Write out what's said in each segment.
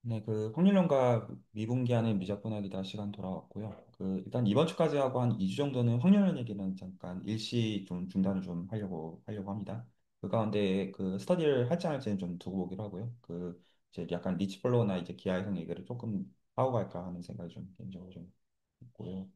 네, 그 확률론과 미분기하는 미적분하기다 시간 돌아왔고요. 일단 이번 주까지 하고 한 2주 정도는 확률론 얘기는 잠깐 일시 좀 중단을 좀 하려고 합니다. 그 가운데 스터디를 할지 안 할지는 좀 두고 보기로 하고요. 이제 약간 리치 플로우나 이제 기하이성 얘기를 조금 하고 갈까 하는 생각이 좀 개인적으로 좀 있고요.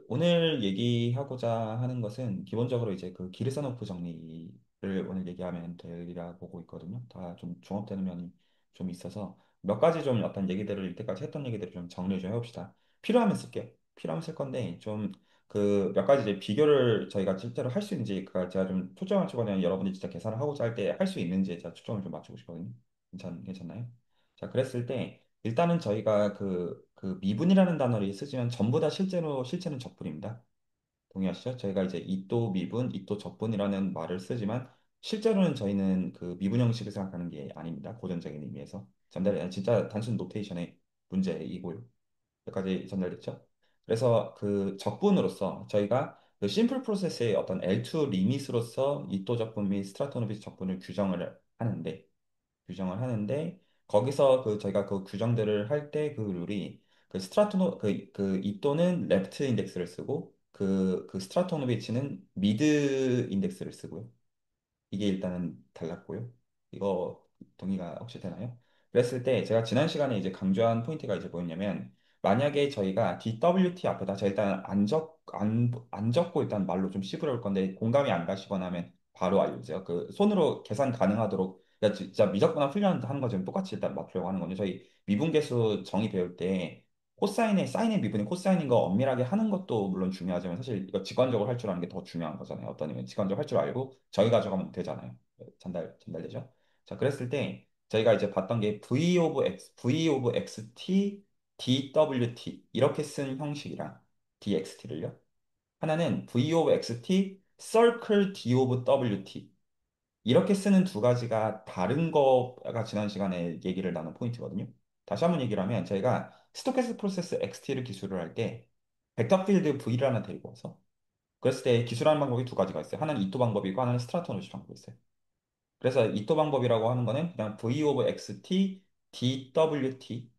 오늘 얘기하고자 하는 것은 기본적으로 이제 기르사노프 정리를 오늘 얘기하면 되리라 보고 있거든요. 다 좀 종합되는 면이 좀 있어서 몇 가지 좀 어떤 얘기들을 이때까지 했던 얘기들을 좀 정리 좀 해봅시다. 필요하면 쓸게요. 필요하면 쓸 건데 좀 몇 가지 이제 비교를 저희가 실제로 할 수 있는지 제가 좀 초점을 맞추거나 여러분이 진짜 계산을 하고자 할 때 할 수 있는지에 제가 초점을 좀 맞추고 싶거든요. 괜찮나요? 자, 그랬을 때 일단은 저희가 미분이라는 단어를 쓰지만 전부 다 실제는 적분입니다. 동의하시죠? 저희가 이제 이또 미분, 이또 적분이라는 말을 쓰지만 실제로는 저희는 미분 형식을 생각하는 게 아닙니다. 고전적인 의미에서. 진짜 단순 노테이션의 문제이고요. 여기까지 전달됐죠? 그래서 적분으로서 저희가 심플 프로세스의 어떤 L2 리밋으로서 이또 적분 및 스트라토노비스 적분을 규정을 하는데 거기서 저희가 규정들을 할 때 룰이 이또는 레프트 인덱스를 쓰고 스트라토노비치는 미드 인덱스를 쓰고요. 이게 일단은 달랐고요. 이거 동의가 혹시 되나요? 그랬을 때 제가 지난 시간에 이제 강조한 포인트가 이제 뭐였냐면 만약에 저희가 DWT 앞에다 제가 일단 안 적고 일단 말로 좀 씹으려올 건데 공감이 안 가시거나 하면 바로 알려주세요. 손으로 계산 가능하도록 그러니까 진짜 미적분학 훈련하는 거 지금 똑같이 일단 맞추려고 하는 건데 저희 미분계수 정의 배울 때 사인의 미분이 코사인인 거 엄밀하게 하는 것도 물론 중요하지만 사실 이거 직관적으로 할 줄 아는 게 더 중요한 거잖아요. 어떤 의미는 직관적으로 할 줄 알고 저희 가져가면 되잖아요. 전달되죠? 자, 그랬을 때 저희가 이제 봤던 게 V of xt, dwt 이렇게 쓴 형식이랑 dxt를요. 하나는 V of xt, circle d of wt 이렇게 쓰는 두 가지가 다른 거가 지난 시간에 얘기를 나눈 포인트거든요. 다시 한번 얘기를 하면 저희가 스토캐스틱 프로세스 XT를 기술을 할 때 벡터 필드 V를 하나 데리고 와서 그랬을 때 기술하는 방법이 두 가지가 있어요. 하나는 이토 방법이고 하나는 스트라토 노시 방법이 있어요. 그래서 이토 방법이라고 하는 거는 그냥 V of XT, DWT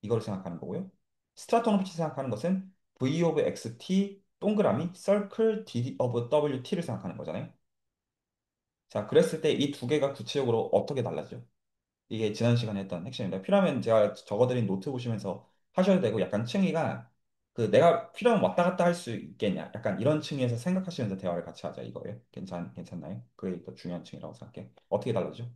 이걸 생각하는 거고요. 스트라토 노시 생각하는 것은 V of XT 동그라미 circle D of WT를 생각하는 거잖아요. 자, 그랬을 때 이 두 개가 구체적으로 어떻게 달라지죠? 이게 지난 시간에 했던 핵심입니다. 필요하면 제가 적어드린 노트 보시면서 하셔도 되고 약간 층위가 내가 필요하면 왔다 갔다 할 수 있겠냐 약간 이런 층위에서 생각하시면서 대화를 같이 하자 이거예요. 괜찮나요? 그게 더 중요한 층이라고 생각해. 어떻게 달라지죠?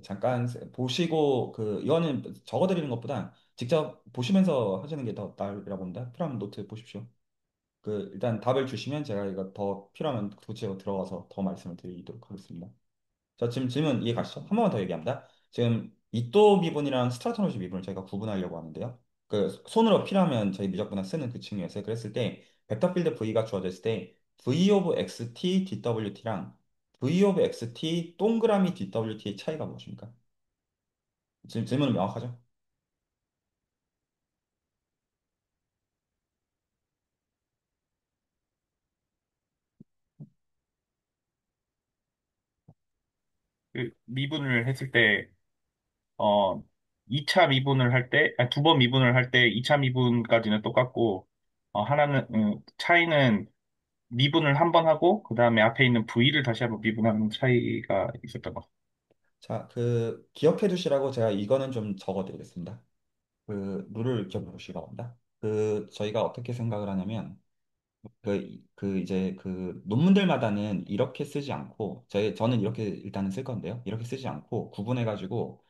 잠깐 보시고 이거는 적어드리는 것보다 직접 보시면서 하시는 게 더 나으리라 봅니다. 필요하면 노트 보십시오. 일단 답을 주시면 제가 이거 더 필요하면 구체적으로 들어가서 더 말씀을 드리도록 하겠습니다. 자, 지금 질문 이해 가시죠? 한 번만 더 얘기합니다. 지금 이또 미분이랑 스트라토노시 미분을 저희가 구분하려고 하는데요. 손으로 필요하면 저희 미적분학 쓰는 그 층이었어요. 그랬을 때 벡터 필드 V가 주어졌을 때 V of XT DWT랑 V of XT 동그라미 DWT의 차이가 무엇입니까? 지금 질문은 명확하죠? 그 미분을 했을 때, 어, 2차 미분을 할 때, 아니, 두 번 미분을 할 때 2차 미분까지는 똑같고, 차이는 미분을 한 번 하고, 그 다음에 앞에 있는 V를 다시 한번 미분하는 차이가 있었던 것 같아요. 자, 기억해 두시라고 제가 이거는 좀 적어 드리겠습니다. 룰을 기억해 두시기 바랍니다. 저희가 어떻게 생각을 하냐면 이제 논문들마다는 이렇게 쓰지 않고, 저는 이렇게 일단은 쓸 건데요. 이렇게 쓰지 않고, 구분해가지고,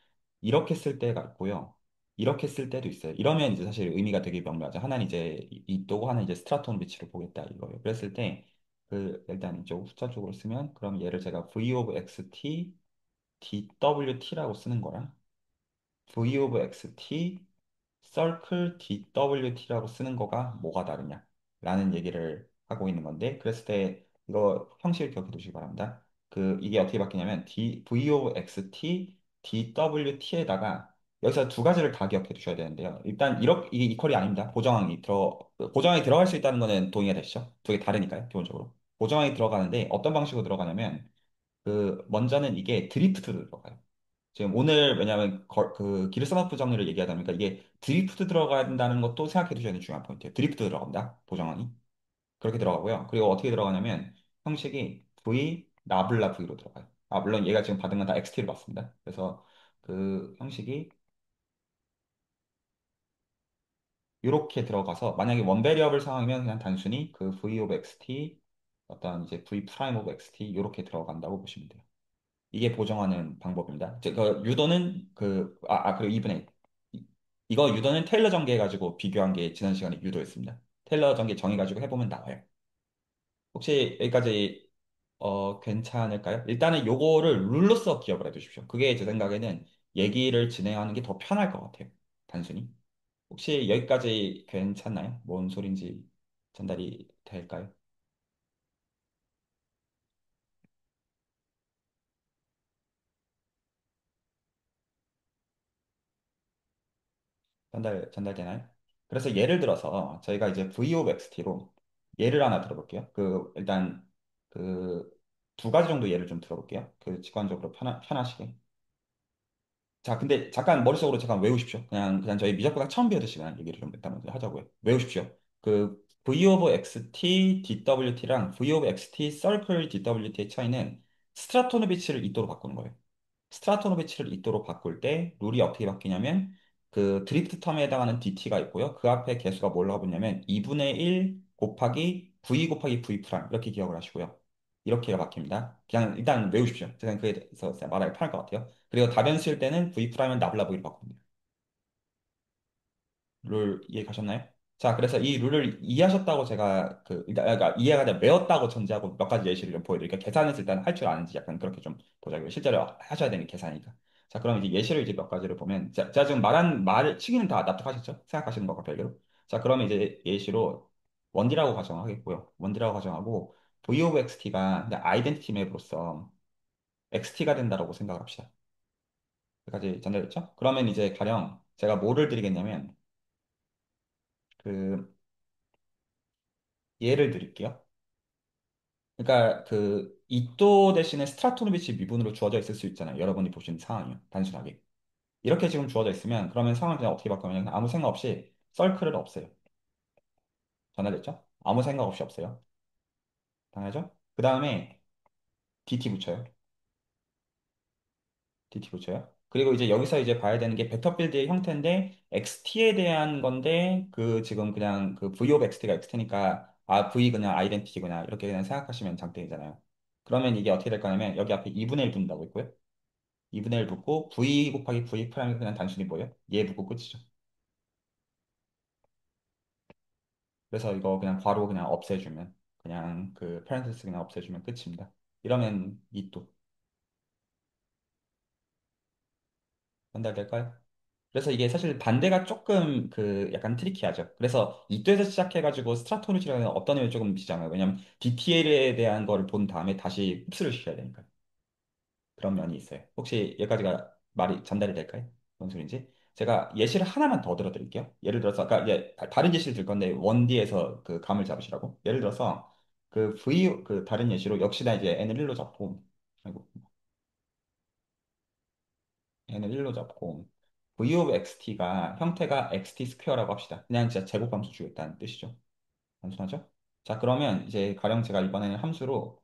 이렇게 쓸 때가 있고요. 이렇게 쓸 때도 있어요. 이러면 이제 사실 의미가 되게 명료하죠. 하나는 이제 이또고, 하나는 이제 스트라톤 비치를 보겠다 이거예요. 그랬을 때, 일단 이쪽 숫자 쪽으로 쓰면, 그럼 얘를 제가 V of xt, dwt라고 쓰는 거랑, V of xt, circle dwt라고 쓰는 거가 뭐가 다르냐? 라는 얘기를 하고 있는 건데, 그랬을 때 이거 형식을 기억해 두시기 바랍니다. 이게 어떻게 바뀌냐면, V of xt, dwt에다가 여기서 두 가지를 다 기억해 두셔야 되는데요. 일단 이렇게 이게 이퀄이 아닙니다. 보정항이 들어갈 수 있다는 거는 동의가 되시죠? 두 개 다르니까요, 기본적으로. 보정항이 들어가는데 어떤 방식으로 들어가냐면 먼저는 이게 드리프트로 들어가요. 지금 오늘 왜냐하면 기르 스마프 정리를 얘기하다 보니까 이게 드리프트 들어간다는 것도 생각해 두셔야 되는 중요한 포인트예요. 드리프트 들어갑니다. 보정항이. 그렇게 들어가고요. 그리고 어떻게 들어가냐면 형식이 V, 나블라 V로 들어가요. 아, 물론 얘가 지금 받은 건 다 XT로 받습니다. 그래서 그 형식이 이렇게 들어가서 만약에 원 베리어블 상황이면 그냥 단순히 그 V of XT 어떤 이제 V 프라임 of XT 이렇게 들어간다고 보시면 돼요. 이게 보정하는 방법입니다. 그 유도는 그리고 2분의 1. 이거 유도는 테일러 전개 해가지고 비교한 게 지난 시간에 유도였습니다. 테일러 전개 정해가지고 해보면 나와요. 혹시 여기까지 괜찮을까요? 일단은 요거를 룰로서 기억을 해두십시오. 그게 제 생각에는 얘기를 진행하는 게 더 편할 것 같아요. 단순히. 혹시 여기까지 괜찮나요? 뭔 소린지 전달이 될까요? 전달되나요? 그래서 예를 들어서 저희가 이제 V of XT로 예를 하나 들어볼게요. 일단 그 두 가지 정도 예를 좀 들어볼게요. 직관적으로 편하시게. 자, 근데 잠깐 머릿속으로 잠깐 외우십시오. 그냥 저희 미적분학 처음 배우듯이 그냥 얘기를 좀 일단 먼저 하자고요. 외우십시오. V of XT, DWT랑 V of XT, Circle DWT의 차이는 스트라토노비치를 이또로 바꾸는 거예요. 스트라토노비치를 이또로 바꿀 때 룰이 어떻게 바뀌냐면 드리프트 텀에 해당하는 DT가 있고요. 그 앞에 개수가 뭘로 붙냐면 2분의 1 곱하기 V 곱하기 V 프라임 이렇게 기억을 하시고요. 이렇게가 바뀝니다. 그냥 일단 외우십시오. 제가 그에 대해서 말하기 편할 것 같아요. 그리고 다변수일 때는 V 프라임은 나블라 V로 바꿉니다. 룰 이해 가셨나요? 자, 그래서 이 룰을 이해하셨다고 제가 그러니까 이해가 돼 외웠다고 전제하고 몇 가지 예시를 좀 보여드릴게요. 계산했을 때는 할 줄 아는지 약간 그렇게 좀 보자고요. 실제로 하셔야 되는 계산이니까. 자, 그럼 이제 예시를 이제 몇 가지를 보면, 제가 지금 말한 말 치기는 다 납득하셨죠? 생각하시는 것과 별개로. 자, 그러면 이제 예시로 원디라고 가정하겠고요. 원디라고 가정하고 V of XT가 아이덴티티 맵으로서 XT가 된다라고 생각을 합시다. 여기까지 전달됐죠? 그러면 이제 가령 제가 뭐를 드리겠냐면 그 예를 드릴게요. 그러니까 이또 대신에 스트라토노비치 미분으로 주어져 있을 수 있잖아요. 여러분이 보신 상황이요. 단순하게. 이렇게 지금 주어져 있으면 그러면 상황을 그냥 어떻게 바꾸냐면 아무 생각 없이 썰크를 없애요. 전화됐죠? 아무 생각 없이 없애요. 당하죠? 그 다음에 DT 붙여요. DT 붙여요. 그리고 이제 여기서 이제 봐야 되는 게 베터필드의 형태인데 XT에 대한 건데 지금 그냥 V of XT가 XT니까 V 그냥 아이덴티티구나 이렇게 그냥 생각하시면 장땡이잖아요. 그러면 이게 어떻게 될 거냐면 여기 앞에 2분의 1 분다고 있고요. 2분의 1 붙고 V 곱하기 V 프라임이 그냥 단순히 뭐예요? 얘 붙고 끝이죠. 그래서 이거 그냥 괄호 그냥 없애주면 그냥 페렌테스 그냥 없애주면 끝입니다. 이러면 이 또 전달될까요? 그래서 이게 사실 반대가 조금 약간 트리키하죠. 그래서 이또에서 시작해가지고 스트라토루지라는 어떤 의미 조금 비장해요. 왜냐면 DTL에 대한 거를 본 다음에 다시 흡수를 시켜야 되니까. 그런 면이 있어요. 혹시 여기까지가 말이 전달이 될까요? 뭔 소린지? 제가 예시를 하나만 더 들어드릴게요. 예를 들어서 아까 이제 다른 예시를 들 건데 원디에서 감을 잡으시라고. 예를 들어서 다른 예시로 역시나 이제 n을 1로 잡고 아이고 n을 1로 잡고 v of xt가 형태가 xt 스퀘어라고 합시다. 그냥 진짜 제곱함수 주겠다는 뜻이죠. 단순하죠? 자, 그러면 이제 가령 제가 이번에는 함수로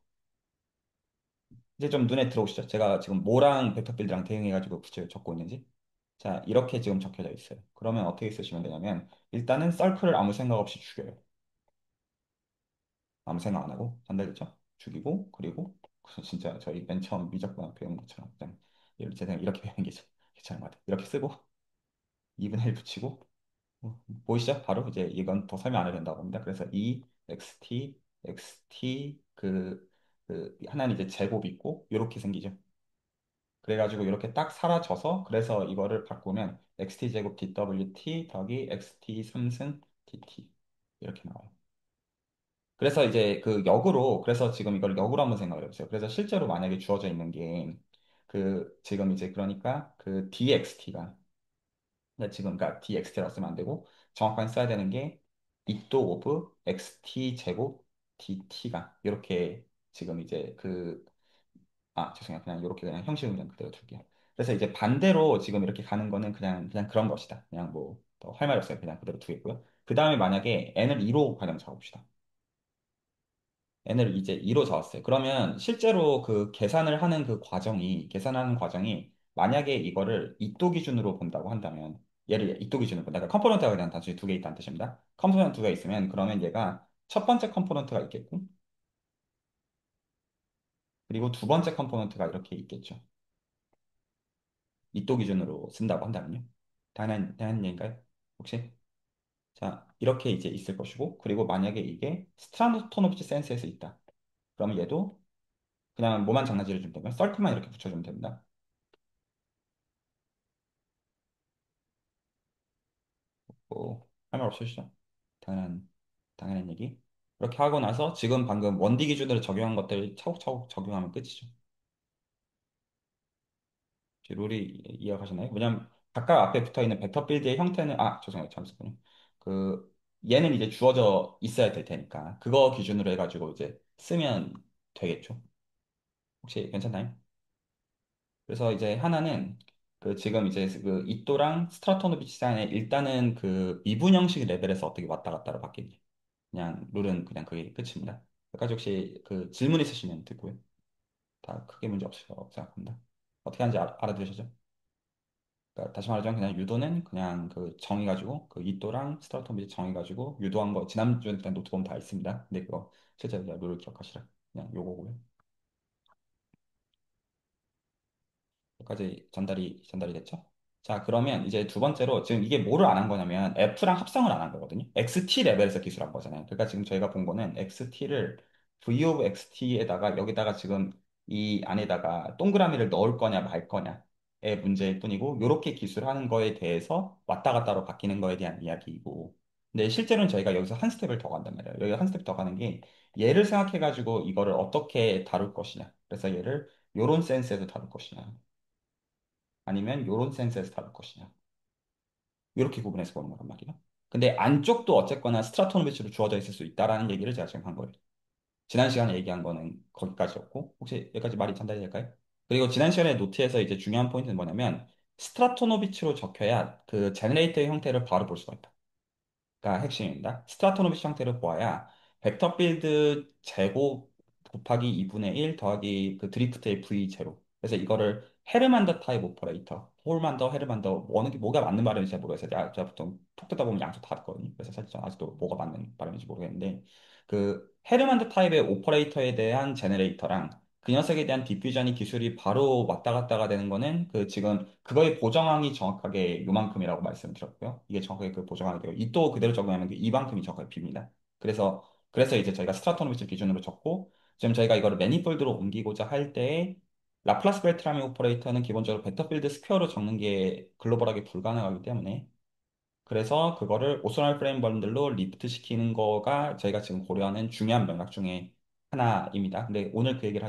이제 좀 눈에 들어오시죠? 제가 지금 뭐랑 벡터 필드랑 대응해가지고 적고 있는지. 자, 이렇게 지금 적혀져 있어요. 그러면 어떻게 쓰시면 되냐면, 일단은 썰클을 아무 생각 없이 죽여요. 아무 생각 안 하고, 전달됐죠? 죽이고, 그리고, 진짜 저희 맨 처음 미적분 배운 것처럼, 그냥, 제 생각 이렇게 배우는 게 괜찮은 것 같아요. 이렇게 쓰고, 2분의 1 붙이고, 보이시죠? 바로 이제 이건 더 설명 안 해도 된다고 봅니다. 그래서 xt, xt, 하나는 이제 제곱 있고, 이렇게 생기죠. 그래가지고 이렇게 딱 사라져서 그래서 이거를 바꾸면 xt제곱 dwt 더하기 xt 3승 dt 이렇게 나와요. 그래서 이제 그래서 지금 이걸 역으로 한번 생각을 해보세요. 그래서 실제로 만약에 주어져 있는 게 지금 이제 그러니까 dxt가 근데 지금 그러니까 dxt라고 쓰면 안 되고 정확하게 써야 되는 게 이또 오브 xt 제곱 dt가 이렇게 지금 이제 죄송해요. 그냥 이렇게 그냥 형식은 그냥 그대로 둘게요. 그래서 이제 반대로 지금 이렇게 가는 거는 그냥 그런 것이다. 그냥 뭐 더 할 말이 없어요. 그냥 그대로 두겠고요. 그 다음에 만약에 n을 2로 가령 잡읍시다. n을 이제 2로 잡았어요. 그러면 실제로 그 계산하는 과정이 만약에 이거를 이또 기준으로 본다고 한다면 얘를 이또 기준으로 본다. 그러니까 컴포넌트가 그냥 단순히 두 개 있다는 뜻입니다. 컴포넌트 가 있으면 그러면 얘가 첫 번째 컴포넌트가 있겠고 그리고 두 번째 컴포넌트가 이렇게 있겠죠. 이또 기준으로 쓴다고 한다면요. 당연한 얘기인가요? 혹시? 자, 이렇게 이제 있을 것이고, 그리고 만약에 이게 스트라토노비치 센스에서 있다. 그러면 얘도 그냥 뭐만 장난질을 주면 되면 썰크만 이렇게 붙여주면 됩니다. 뭐, 할 말 없으시죠? 당연한, 당연한 얘기. 이렇게 하고 나서 지금 방금 원디 기준으로 적용한 것들 차곡차곡 적용하면 끝이죠. 혹시 룰이 이해가시나요? 왜냐면 각각 앞에 붙어 있는 벡터 필드의 형태는 죄송해요. 잠시만요. 그 얘는 이제 주어져 있어야 될 테니까 그거 기준으로 해가지고 이제 쓰면 되겠죠. 혹시 괜찮나요? 그래서 이제 하나는 그 지금 이제 그 이또랑 스트라토노비치 사이에 일단은 그 미분 형식 레벨에서 어떻게 왔다 갔다로 바뀌니 그냥 룰은 그냥 그게 끝입니다. 여기까지 혹시 그 질문 있으시면 듣고요. 다 크게 문제 없을 거라고 생각합니다. 어떻게 하는지 알아들으셨죠? 그러니까 다시 말하자면 그냥 유도는 그냥 그 정해가지고 그 이또랑 스트라토미지 정해가지고 유도한 거 지난주에 일단 노트 보면 다 있습니다. 근데 그거 실제 그냥 룰을 기억하시라. 그냥 요거고요. 여기까지 전달이 됐죠? 자, 그러면 이제 두 번째로 지금 이게 뭐를 안 한 거냐면 F랑 합성을 안 한 거거든요. XT 레벨에서 기술한 거잖아요. 그러니까 지금 저희가 본 거는 XT를 V of XT에다가 여기다가 지금 이 안에다가 동그라미를 넣을 거냐 말 거냐의 문제일 뿐이고 요렇게 기술하는 거에 대해서 왔다 갔다로 바뀌는 거에 대한 이야기이고 근데 실제로는 저희가 여기서 한 스텝을 더 간단 말이에요. 여기 한 스텝 더 가는 게 얘를 생각해가지고 이거를 어떻게 다룰 것이냐. 그래서 얘를 요런 센스에서 다룰 것이냐. 아니면 요런 센스에서 다룰 것이냐. 이렇게 구분해서 보는 거란 말이에요. 근데 안쪽도 어쨌거나 스트라토노비치로 주어져 있을 수 있다라는 얘기를 제가 지금 한 거예요. 지난 시간에 얘기한 거는 거기까지였고, 혹시 여기까지 말이 전달이 될까요? 그리고 지난 시간에 노트에서 이제 중요한 포인트는 뭐냐면, 스트라토노비치로 적혀야 그 제너레이터의 형태를 바로 볼 수가 있다. 가 핵심입니다. 스트라토노비치 형태를 보아야 벡터 필드 제곱 곱하기 2분의 1 더하기 그 드리프트의 V 제로. 그래서 이거를 헤르만더 타입 오퍼레이터, 홀만더, 헤르만더 어느 게 뭐가 맞는 발음인지 잘 모르겠어요. 제가 보통 톡 듣다 보면 양쪽 다 듣거든요. 그래서 사실 저는 아직도 뭐가 맞는 발음인지 모르겠는데 그 헤르만더 타입의 오퍼레이터에 대한 제너레이터랑 그 녀석에 대한 디퓨전이 기술이 바로 왔다 갔다가 되는 거는 그 지금 그거의 보정항이 정확하게 요만큼이라고 말씀드렸고요. 이게 정확하게 그 보정항이 되고 이 또 그대로 적용하면 그 이만큼이 정확하게 빕니다. 그래서 이제 저희가 스트라토노미치 기준으로 적고 지금 저희가 이거를 매니폴드로 옮기고자 할 때에 라플라스 벨트라미 오퍼레이터는 기본적으로 베터필드 스퀘어로 적는 게 글로벌하게 불가능하기 때문에 그래서 그거를 오소널 프레임 번들로 리프트 시키는 거가 저희가 지금 고려하는 중요한 맥락 중에 하나입니다. 근데 오늘 그 얘기를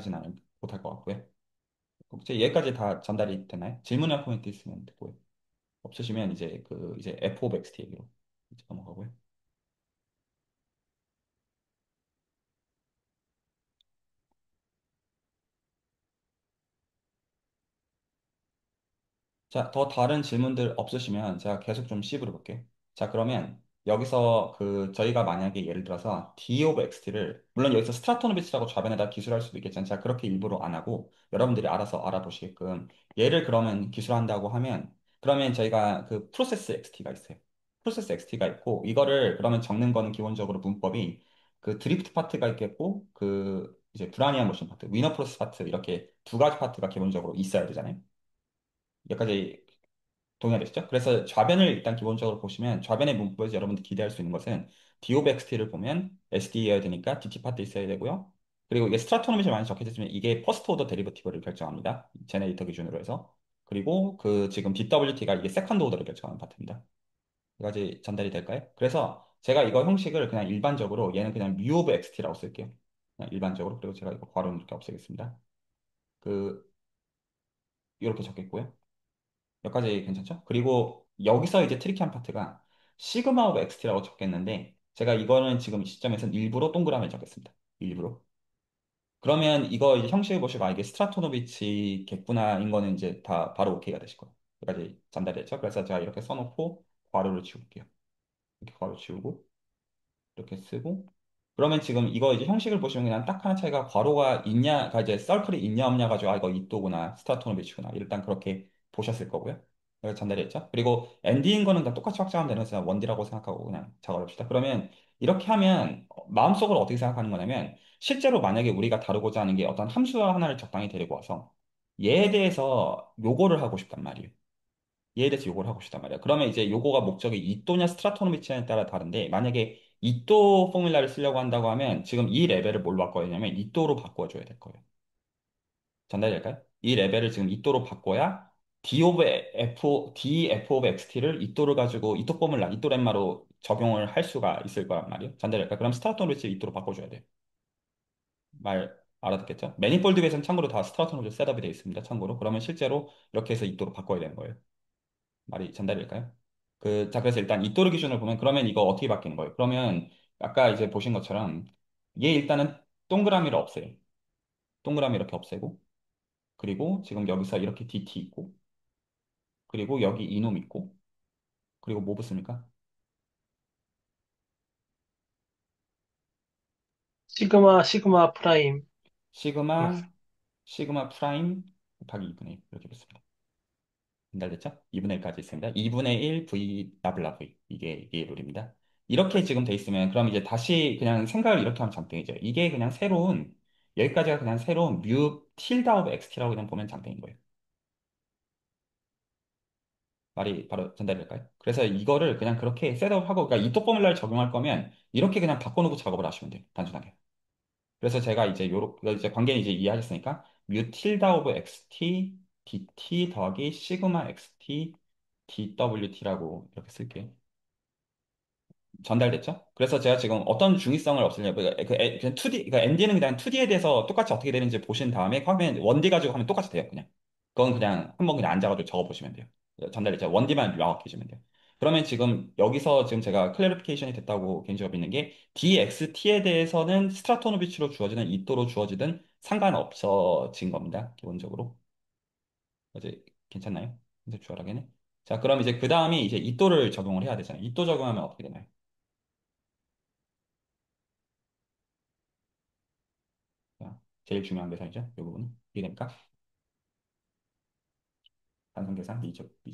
못할 것 같고요. 혹시 여기까지 다 전달이 되나요? 질문이나 코멘트 있으면 듣고요. 없으시면 이제 F5XT 얘기로 이제 넘어가고요. 자, 더 다른 질문들 없으시면 제가 계속 좀 씹으러 볼게요. 자, 그러면 여기서 그 저희가 만약에 예를 들어서 D of XT를 물론 여기서 스트라토노비치라고 좌변에다 기술할 수도 있겠지만 제가 그렇게 일부러 안 하고 여러분들이 알아서 알아보시게끔 얘를 그러면 기술한다고 하면 그러면 저희가 그 프로세스 XT가 있어요. 프로세스 XT가 있고 이거를 그러면 적는 거는 기본적으로 문법이 그 드리프트 파트가 있겠고 그 이제 브라니안 모션 파트, 위너 프로세스 파트 이렇게 두 가지 파트가 기본적으로 있어야 되잖아요. 여기까지 동의하시죠? 그래서 좌변을 일단 기본적으로 보시면 좌변의 문법에서 여러분들 기대할 수 있는 것은 DOBXT를 보면 SD여야 되니까 DT 파트 있어야 되고요. 그리고 이게 스트라토노미에 많이 적혀져 있으면 이게 퍼스트 오더 데리버티브를 결정합니다. 제네레이터 기준으로 해서. 그리고 그 지금 DWT가 이게 세컨드 오더를 결정하는 파트입니다. 여기까지 전달이 될까요? 그래서 제가 이거 형식을 그냥 일반적으로 얘는 그냥 뮤 오브 XT라고 쓸게요. 그냥 일반적으로. 그리고 제가 이거 괄호는 이렇게 없애겠습니다. 그 이렇게 적겠고요. 여기까지 괜찮죠? 그리고 여기서 이제 트리키한 파트가 시그마 오브 엑스티라고 적겠는데 제가 이거는 지금 이 시점에서는 일부러 동그라미 적겠습니다. 일부러. 그러면 이거 이제 형식을 보시고 아 이게 스트라토노비치겠구나인 거는 이제 다 바로 오케이가 되실 거예요. 여기까지 전달이 됐죠. 그래서 제가 이렇게 써놓고 괄호를 지울게요. 이렇게 괄호 지우고 이렇게 쓰고 그러면 지금 이거 이제 형식을 보시면 그냥 딱 하나 차이가 괄호가 있냐, 가 이제 서클이 있냐 없냐 가지고 아 이거 이또구나 스트라토노비치구나 일단 그렇게 보셨을 거고요. 여기 전달이 됐죠. 그리고 엔디인 거는 다 똑같이 확장하면 되는 거죠. 원디라고 생각하고 그냥 작업합시다. 그러면 이렇게 하면 마음속으로 어떻게 생각하는 거냐면 실제로 만약에 우리가 다루고자 하는 게 어떤 함수 하나를 적당히 데리고 와서 얘에 대해서 요거를 하고 싶단 말이에요. 얘에 대해서 요거를 하고 싶단 말이야. 그러면 이제 요거가 목적이 이또냐 스트라토노미치냐에 따라 다른데 만약에 이또 포뮬라를 쓰려고 한다고 하면 지금 이 레벨을 뭘로 바꿔야 되냐면 이또로 바꿔줘야 될 거예요. 전달이 될까요? 이 레벨을 지금 이또로 바꿔야 D F of XT를 이또를 가지고 이또 포뮬라, 이또 렘마로 적용을 할 수가 있을 거란 말이에요. 전달이 될까요? 그럼 스트라토노미치를 이또로 바꿔줘야 돼요. 말 알아듣겠죠? 매니폴드 베이스는 참고로 다 스트라토노미치 셋업이 되어 있습니다. 참고로. 그러면 실제로 이렇게 해서 이또로 바꿔야 되는 거예요. 말이 전달될까요? 자, 그래서 일단 이토르 기준을 보면 그러면 이거 어떻게 바뀌는 거예요? 그러면 아까 이제 보신 것처럼 얘 일단은 동그라미를 없애요. 동그라미 이렇게 없애고 그리고 지금 여기서 이렇게 DT 있고 그리고 여기 이놈 있고 그리고 뭐 붙습니까? 시그마 프라임 플러스. 시그마 시그마 프라임 곱하기 2분의 1 이렇게 붙습니다. 전달됐죠? 2분의 1까지 있습니다. 2분의 1 V 나블라 V 이게 룰입니다. 이렇게 지금 돼 있으면 그럼 이제 다시 그냥 생각을 이렇게 하면 장땡이죠. 이게 그냥 새로운 여기까지가 그냥 새로운 뮤 틸다 오브 엑스티라고 그냥 보면 장땡인 거예요. 말이 바로 전달될까요? 그래서 이거를 그냥 그렇게 셋업하고 그러니까 이토 포뮬라를 적용할 거면 이렇게 그냥 바꿔놓고 작업을 하시면 돼요. 단순하게. 그래서 제가 이제 이거 이제 관계는 이제 이해하셨으니까 뮤 틸다 오브 xt dt 더하기 시그마 xt dwt라고 이렇게 쓸게요. 전달됐죠? 그래서 제가 지금 어떤 중의성을 없애냐, 그냥 2D, 그러니까 MD는 그냥 2D에 대해서 똑같이 어떻게 되는지 보신 다음에 화면 1D 가지고 하면 똑같이 돼요, 그냥. 그건 그냥 한번 그냥 앉아가지고 적어보시면 돼요. 전달됐죠? 1D만 명확히 해주면 돼요. 그러면 지금 여기서 지금 제가 클래리피케이션이 됐다고 개인적으로 믿는 게 DXT에 대해서는 스트라토노비치로 주어지는 이또로 주어지든 상관없어진 겁니다, 기본적으로. 이제 괜찮나요? 컨셉추얼하게는. 자, 그럼 이제 그 다음에 이제 이또를 적용을 해야 되잖아요. 이또 적용하면 어떻게 되나요? 자, 제일 중요한 계산이죠. 이 부분은. 이해됩니까? 단순 계산,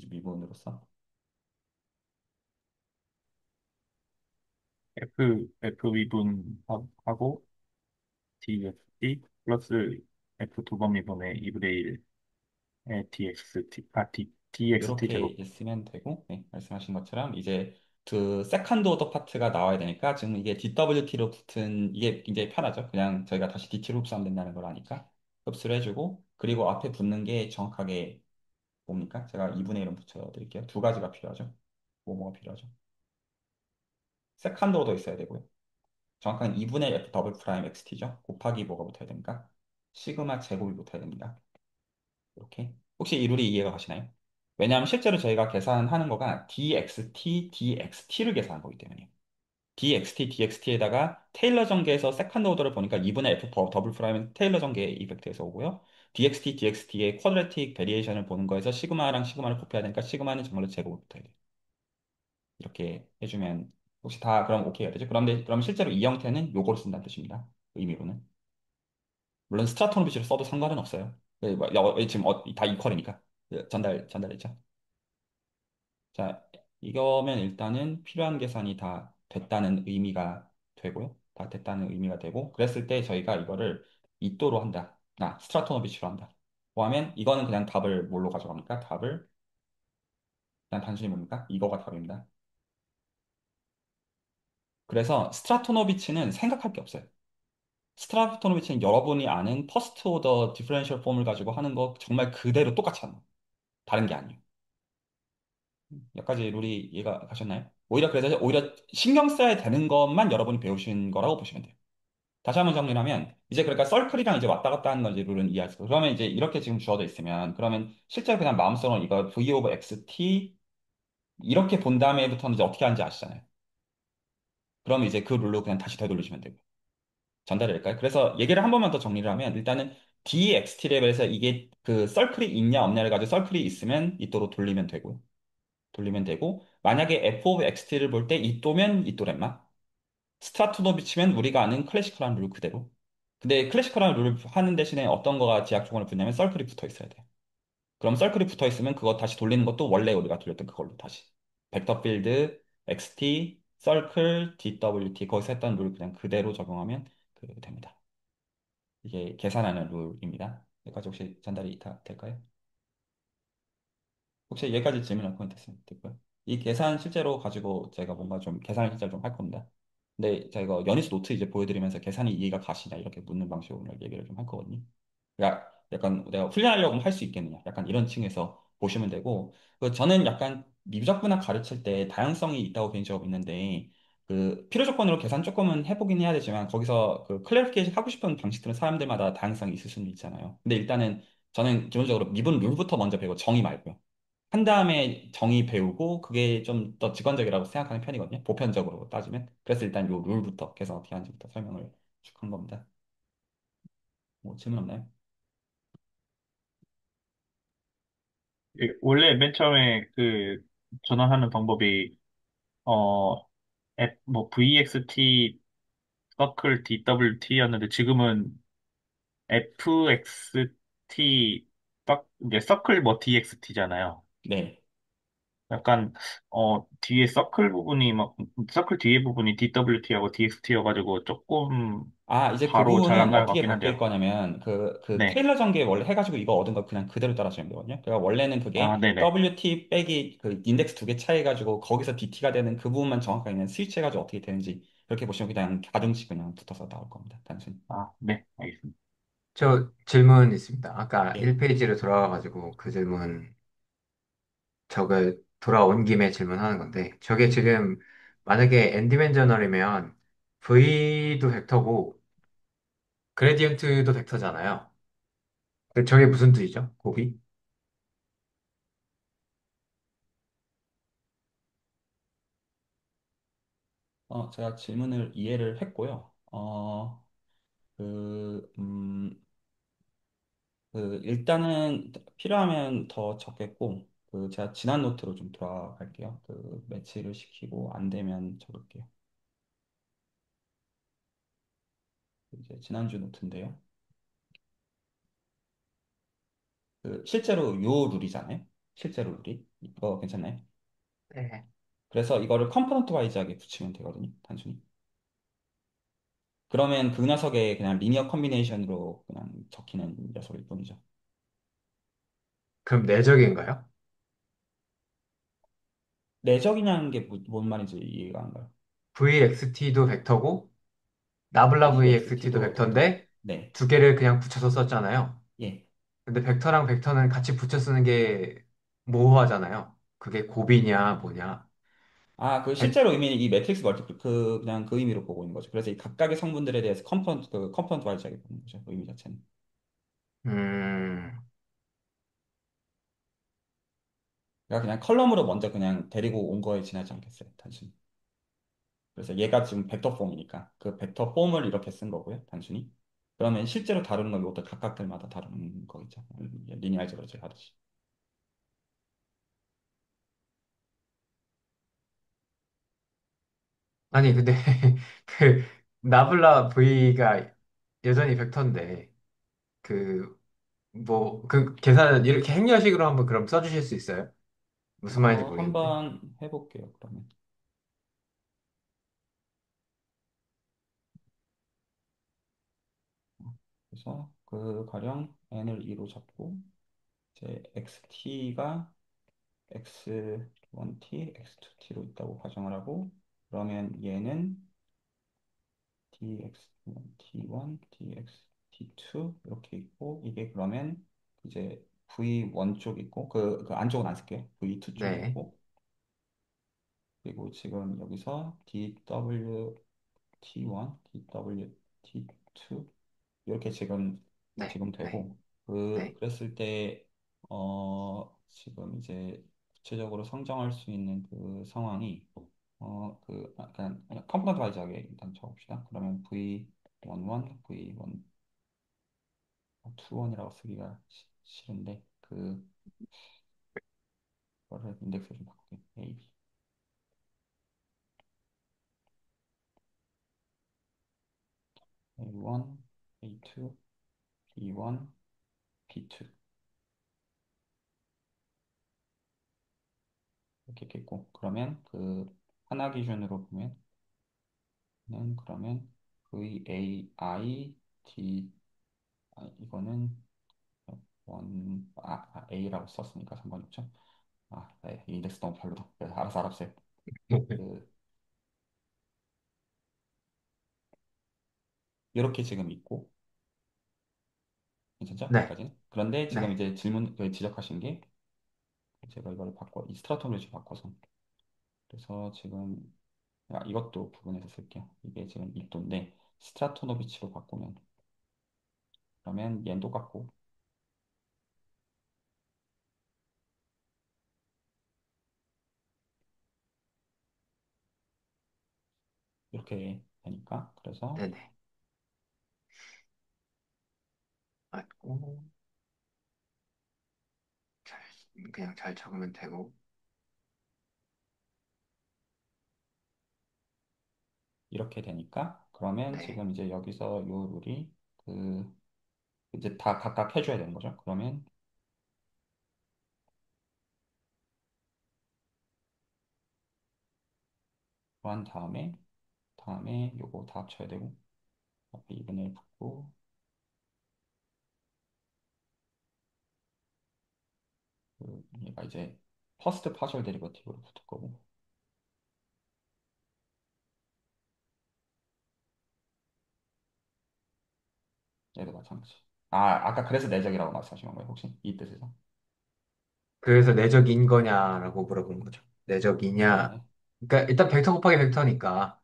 미분으로서. F 미분하고 DFT 플러스 F 두 번 미분의 2분의 1의 DXT 이렇게 제곱. 이제 쓰면 되고, 네, 말씀하신 것처럼 이제 그 세컨드 오더 파트가 나와야 되니까 지금 이게 DWT로 붙은 이게 굉장히 편하죠. 그냥 저희가 다시 DT로 흡수하면 된다는 걸 아니까 흡수를 해주고, 그리고 앞에 붙는 게 정확하게 뭡니까? 제가 2분의 1은 붙여드릴게요. 두 가지가 필요하죠. 뭐가 필요하죠? 세컨드 오더 있어야 되고요. 정확한 2분의 F 더블 프라임 XT죠. 곱하기 뭐가 붙어야 됩니까? 시그마 제곱이 붙어야 됩니다. 이렇게. 혹시 이 룰이 이해가 가시나요? 왜냐하면 실제로 저희가 계산하는 거가 DXT, DXT를 계산한 거기 때문이에요. DXT, DXT에다가 테일러 전개에서 세컨드 오더를 보니까 2분의 F 더블 프라임은 테일러 전개 이펙트에서 오고요. DXT, DXT의 쿼드레틱 베리에이션을 보는 거에서 시그마랑 시그마를 곱해야 되니까 시그마는 정말로 제곱이 붙어야 돼요. 이렇게 해주면 혹시 다 그럼 오케이가 되죠? 그럼 실제로 이 형태는 요거를 쓴다는 뜻입니다. 의미로는. 물론 스트라토노비치를 써도 상관은 없어요. 지금 다 이퀄이니까. 전달했죠. 자, 이거면 일단은 필요한 계산이 다 됐다는 의미가 되고요. 다 됐다는 의미가 되고, 그랬을 때 저희가 이거를 이또로 한다. 스트라토노비치로 한다. 뭐 하면 이거는 그냥 답을 뭘로 가져갑니까? 답을 그냥 단순히 뭡니까? 이거가 답입니다. 그래서 스트라토노비치는 생각할 게 없어요. 스트라토노비치는 여러분이 아는 퍼스트 오더 디퍼런셜 폼을 가지고 하는 거 정말 그대로 똑같이 하는 거. 다른 게 아니에요. 여기까지 룰이 이해가 가셨나요? 오히려 그래서 오히려 신경 써야 되는 것만 여러분이 배우신 거라고 보시면 돼요. 다시 한번 정리하면 이제 그러니까 서클이랑 이제 왔다 갔다 하는 건 이제 룰은 이해하시고 그러면 이제 이렇게 지금 주어져 있으면 그러면 실제 그냥 마음속으로 이거 V of XT 이렇게 본 다음에부터는 이제 어떻게 하는지 아시잖아요. 그럼 이제 그 룰로 그냥 다시 되돌리시면 되고요. 전달이 될까요? 그래서 얘기를 한 번만 더 정리를 하면 일단은 DXT 레벨에서 이게 그 서클이 있냐 없냐를 가지고 서클이 있으면 이 또로 돌리면 되고요. 돌리면 되고 만약에 f of xt를 볼 때 이 또면 이 또lem마 스트라토노비치면 우리가 아는 클래시컬한 룰 그대로. 근데 클래시컬한 룰을 하는 대신에 어떤 거가 제약 조건을 붙냐면 서클이 붙어 있어야 돼요. 그럼 서클이 붙어 있으면 그거 다시 돌리는 것도 원래 우리가 돌렸던 그걸로 다시. 벡터 필드, xt, 서클, dwt 거기서 했던 룰 그냥 그대로 적용하면 됩니다. 이게 계산하는 룰입니다. 여기까지 혹시 전달이 다 될까요? 혹시 여기까지 질문할 포인트 있으면 될까요? 이 계산 실제로 가지고 제가 뭔가 좀 계산을 실제로 좀 할 겁니다. 근데 제가 이거 연희수 노트 이제 보여드리면서 계산이 이해가 가시냐 이렇게 묻는 방식으로 오늘 얘기를 좀 할 거거든요. 그러니까 약간 내가 훈련하려고 할 수 있겠느냐 약간 이런 층에서 보시면 되고 저는 약간 미적분학 가르칠 때 다양성이 있다고 개인적으로 믿는데 그 필요 조건으로 계산 조금은 해보긴 해야 되지만 거기서 그 클래리피케이션 하고 싶은 방식들은 사람들마다 다양성이 있을 수는 있잖아요. 근데 일단은 저는 기본적으로 미분 룰부터 먼저 배우고 정의 말고요. 한 다음에 정의 배우고 그게 좀 더 직관적이라고 생각하는 편이거든요. 보편적으로 따지면. 그래서 일단 요 룰부터 계산 어떻게 하는지부터 설명을 쭉 한 겁니다. 뭐 질문 없나요? 원래 맨 처음에 그 전환하는 방법이 어, 뭐 VXT 서클 DWT였는데 지금은 FXT 이제 서클 뭐 DXT잖아요. 네. 약간 뒤에 서클 부분이 막 서클 뒤에 부분이 DWT하고 DXT여가지고 조금 아, 이제 그 바로 잘 안 부분은 가는 것 어떻게 같긴 바뀔 한데요. 거냐면, 네. 테일러 전개 원래 해가지고 이거 얻은 거 그냥 그대로 따라주면 되거든요. 그러니까 원래는 그게 아, 네네. WT 빼기 그 인덱스 두 개 차이해가지고 거기서 DT가 되는 그 부분만 정확하게 그냥 스위치 해가지고 어떻게 되는지 그렇게 보시면 그냥 가중치 그냥 붙어서 나올 겁니다. 단순히. 아, 네. 알겠습니다. 저 질문 있습니다. 아까 예. 1페이지로 돌아가가지고 그 질문, 저거 돌아온 김에 질문하는 건데, 저게 지금 만약에 엔디맨 저널이면 V도 벡터고 그레디언트도 벡터잖아요. 저게 무슨 뜻이죠? 곱이? 제가 질문을 이해를 했고요. 그, 음, 일단은 필요하면 더 적겠고, 제가 지난 노트로 좀 돌아갈게요. 매치를 시키고 안 되면 적을게요. 이제 지난주 노트인데요. 실제로 요 룰이잖아요. 실제로 룰이. 이거 괜찮나요? 네. 그래서 이거를 컴포넌트 와이즈하게 붙이면 되거든요. 단순히. 그러면 그 녀석의 그냥 리니어 컨비네이션으로 그냥 적히는 녀석일 뿐이죠. 그럼 내적인가요? 내적이냐는 게 뭔 말인지 이해가 안 가요. VXT도 벡터고 나블라 VXT도 VXT도 벡터. 벡터인데 네. 두 개를 그냥 붙여서 썼잖아요. 예. 근데 벡터랑 벡터는 같이 붙여 쓰는 게 모호하잖아요. 그게 곱이냐 뭐냐. 아, 벡- 실제로 의미는 이 매트릭스 멀티플 그냥 그 의미로 보고 있는 거죠. 그래서 이 각각의 성분들에 대해서 컴포넌트 와이즈하게 보는 거죠. 의미 자체는. 음, 그러니까 그냥 컬럼으로 먼저 그냥 데리고 온 거에 지나지 않겠어요. 단순히. 그래서 얘가 지금 벡터 폼이니까 그 벡터 폼을 이렇게 쓴 거고요. 단순히. 그러면 실제로 다루는 건 이것도 각각들마다 다루는 거겠죠. 리니어 알제브라 하듯이. 아니 근데 그 나블라 V가 여전히 벡터인데 그 뭐 그 계산 이렇게 행렬식으로 한번 그럼 써주실 수 있어요? 무슨 말인지 모르겠는데. 한번 해볼게요. 그러면. 그래서 가령 n을 2로 잡고 이제 xt가 x1t, x2t로 있다고 가정을 하고 그러면 얘는 dx1, t1, dx, t2 이렇게 있고 이게 그러면 이제 v1 쪽 있고 그 안쪽은 안 쓸게요. v2 쪽이 네, 있고 그리고 지금 여기서 dw t1, dw t2 이렇게 네, 지금 네, 되고 네. 그랬을 때 지금 이제 구체적으로 성정할 수 있는 그 상황이 그 약간 컴포넌트 와이즈하게 일단 적읍시다. 그러면 V11, V1, 21이라고 쓰기가 싫은데 그거를 인덱스를 좀 바꿀게. A, B, A1, A2, B1, B2 이렇게 있겠고 그러면 그 하나 기준으로 보면은 그러면 VAI D 이거는 A라고 썼으니까 상관이 없죠. 네, 이 인덱스 너무 별로다. 그래서 알아서 알았어요. 그 이렇게 지금 있고 괜찮죠? 네, 여기까지는. 그런데 지금 네, 이제 질문 지적하신 게 제가 이걸 바꿔 이 스트라토를 바꿔서 그래서 지금 이것도 부분에서 쓸게요. 이게 지금 1도인데 스트라토노비치로 바꾸면 그러면 얘는 똑같고 이렇게 되니까 그래서 네네. 아이고, 잘, 그냥 잘 적으면 되고. 이렇게 되니까 그러면 네, 지금 이제 여기서 요 룰이 그 이제 다 각각 해줘야 되는 거죠. 그러면 한 다음에 요거 다 합쳐야 되고 앞에 2분의 1 붙고 얘가 이제 퍼스트 파셜 데리버티브로 붙을 거고 얘도 마찬가지. 아까 그래서 내적이라고 말씀하신 건가요? 혹시 이 뜻에서? 그래서 내적인 거냐라고 물어본 거죠. 내적이냐. 네. 그러니까 일단 벡터 곱하기 벡터니까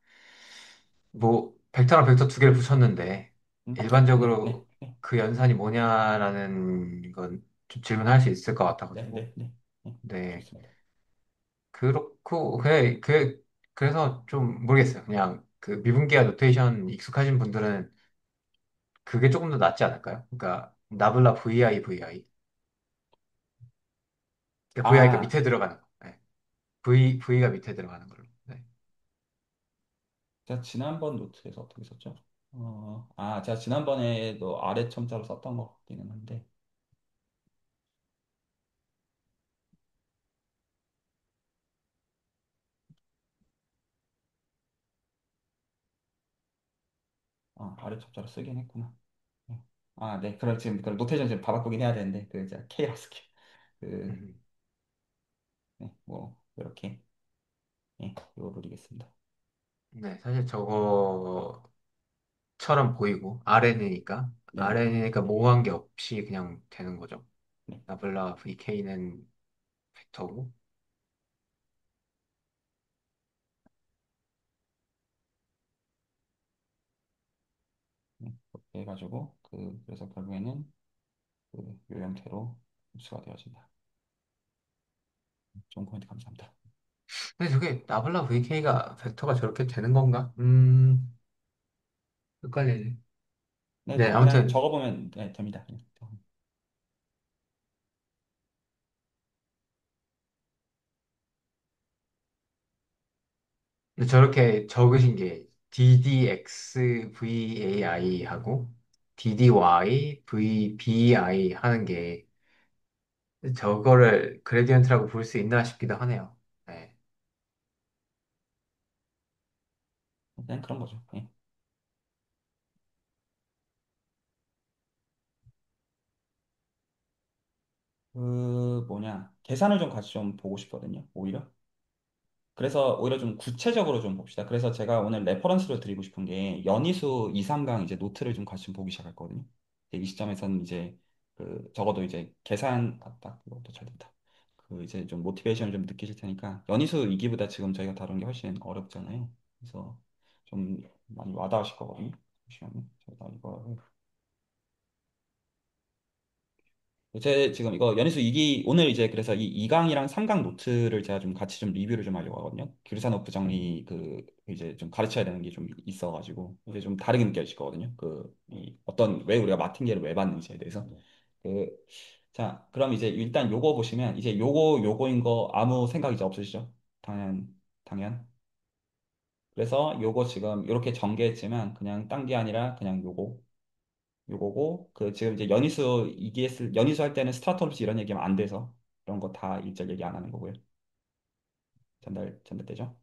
뭐 벡터랑 벡터 두 개를 붙였는데 맞죠? 네, 네, 일반적으로 네, 그 연산이 뭐냐라는 건 좀 질문할 수 있을 것 네, 같아가지고. 네, 네, 네. 네. 좋습니다. 그렇고 그래서 좀 모르겠어요. 그냥 그 미분기하 노테이션 익숙하신 분들은 그게 조금 더 낫지 않을까요? 그러니까 나블라 VI. 그러니까 VI가 아, 밑에 들어가는 거. 네. V가 밑에 들어가는 걸로. 네. 제가 지난번 노트에서 어떻게 썼죠? 제가 지난번에도 아래 첨자로 썼던 것 같기는 한데, 아래 첨자로 쓰긴 했구나. 네. 네. 그럼 지금 그 노테이션 지금 바꾸긴 해야 되는데, 그 이제 K로 쓸게요. 그, 음. 네, 뭐 이렇게, 네, 요 룰이겠습니다. 네, 사실 저거처럼 보이고 RN이니까 네, 네, 네, RN이니까 모호한 게 없이 그냥 되는 거죠. 네, 나블라 VK는 벡터고. 네. 그렇게 해가지고 그래서 결국에는 요 형태로 흡수가 되어진다. 좋은 코멘트 감사합니다. 근데 저게 나블라 VK가 벡터가 저렇게 되는 건가? 헷갈리네. 네, 네, 그냥 아무튼 적어보면 네, 됩니다. 그냥. 근데 저렇게 적으신 게 DDXVAI 하고 DDYVBI 하는 게 저거를 그레디언트라고 볼 수 있나 싶기도 하네요. 네. 그냥 그런 거죠. 예. 그 뭐냐 계산을 좀 같이 좀 보고 싶거든요. 오히려. 그래서 오히려 좀 구체적으로 좀 봅시다. 그래서 제가 오늘 레퍼런스로 드리고 싶은 게 연희수 2, 3강 이제 노트를 좀 같이 좀 보기 시작했거든요. 이 시점에서는 이제 적어도 이제 딱 이것도 잘 됐다. 그 이제 좀 모티베이션을 좀 느끼실 테니까 연희수 2기보다 지금 저희가 다룬 게 훨씬 어렵잖아요. 그래서 좀 많이 와닿으실 거거든요. 잠시만요. 제가 이거 제 지금 이거 연희수 2기 오늘 이제 그래서 이 2강이랑 3강 노트를 제가 좀 같이 좀 리뷰를 좀 하려고 하거든요. 규리산업 정리 그 이제 좀 가르쳐야 되는 게 좀 있어가지고 이제 좀 다르게 느껴질 거거든요. 그 이 어떤 왜 우리가 마틴계를 왜 받는지에 대해서. 그 자, 그럼 이제 일단 요거 보시면 이제 요거인 거 아무 생각 이제 없으시죠? 당연. 그래서 요거 지금 이렇게 전개했지만 그냥 딴 게 아니라 그냥 요거고 그 지금 이제 연희수 할 때는 스타트업스 이런 얘기하면 안 돼서 이런 거 다 일절 얘기 안 하는 거고요. 전달되죠?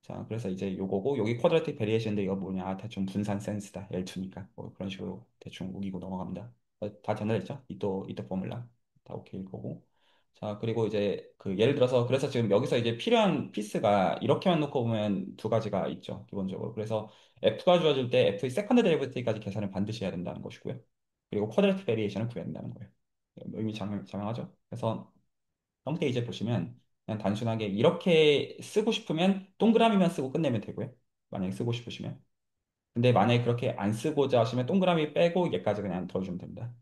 자, 그래서 이제 요거고 여기 쿼드라틱 베리에이션인데 이거 뭐냐? 아, 대충 분산 센스다. L2니까 뭐 그런 식으로 대충 우기고 넘어갑니다. 다 전달됐죠? 이또 포뮬라 다 오케이일 거고. 자, 그리고 이제 그 예를 들어서 그래서 지금 여기서 이제 필요한 피스가 이렇게만 놓고 보면 두 가지가 있죠. 기본적으로. 그래서 F가 주어질 때 F의 세컨드 데리베이티브까지 계산을 반드시 해야 된다는 것이고요. 그리고 쿼드라틱 베리에이션을 구해야 된다는 거예요. 의미 장명하죠? 그래서 형태 이제 보시면 그냥 단순하게 이렇게 쓰고 싶으면 동그라미만 쓰고 끝내면 되고요. 만약에 쓰고 싶으시면. 근데 만약에 그렇게 안 쓰고자 하시면 동그라미 빼고 얘까지 그냥 덜어주면 됩니다.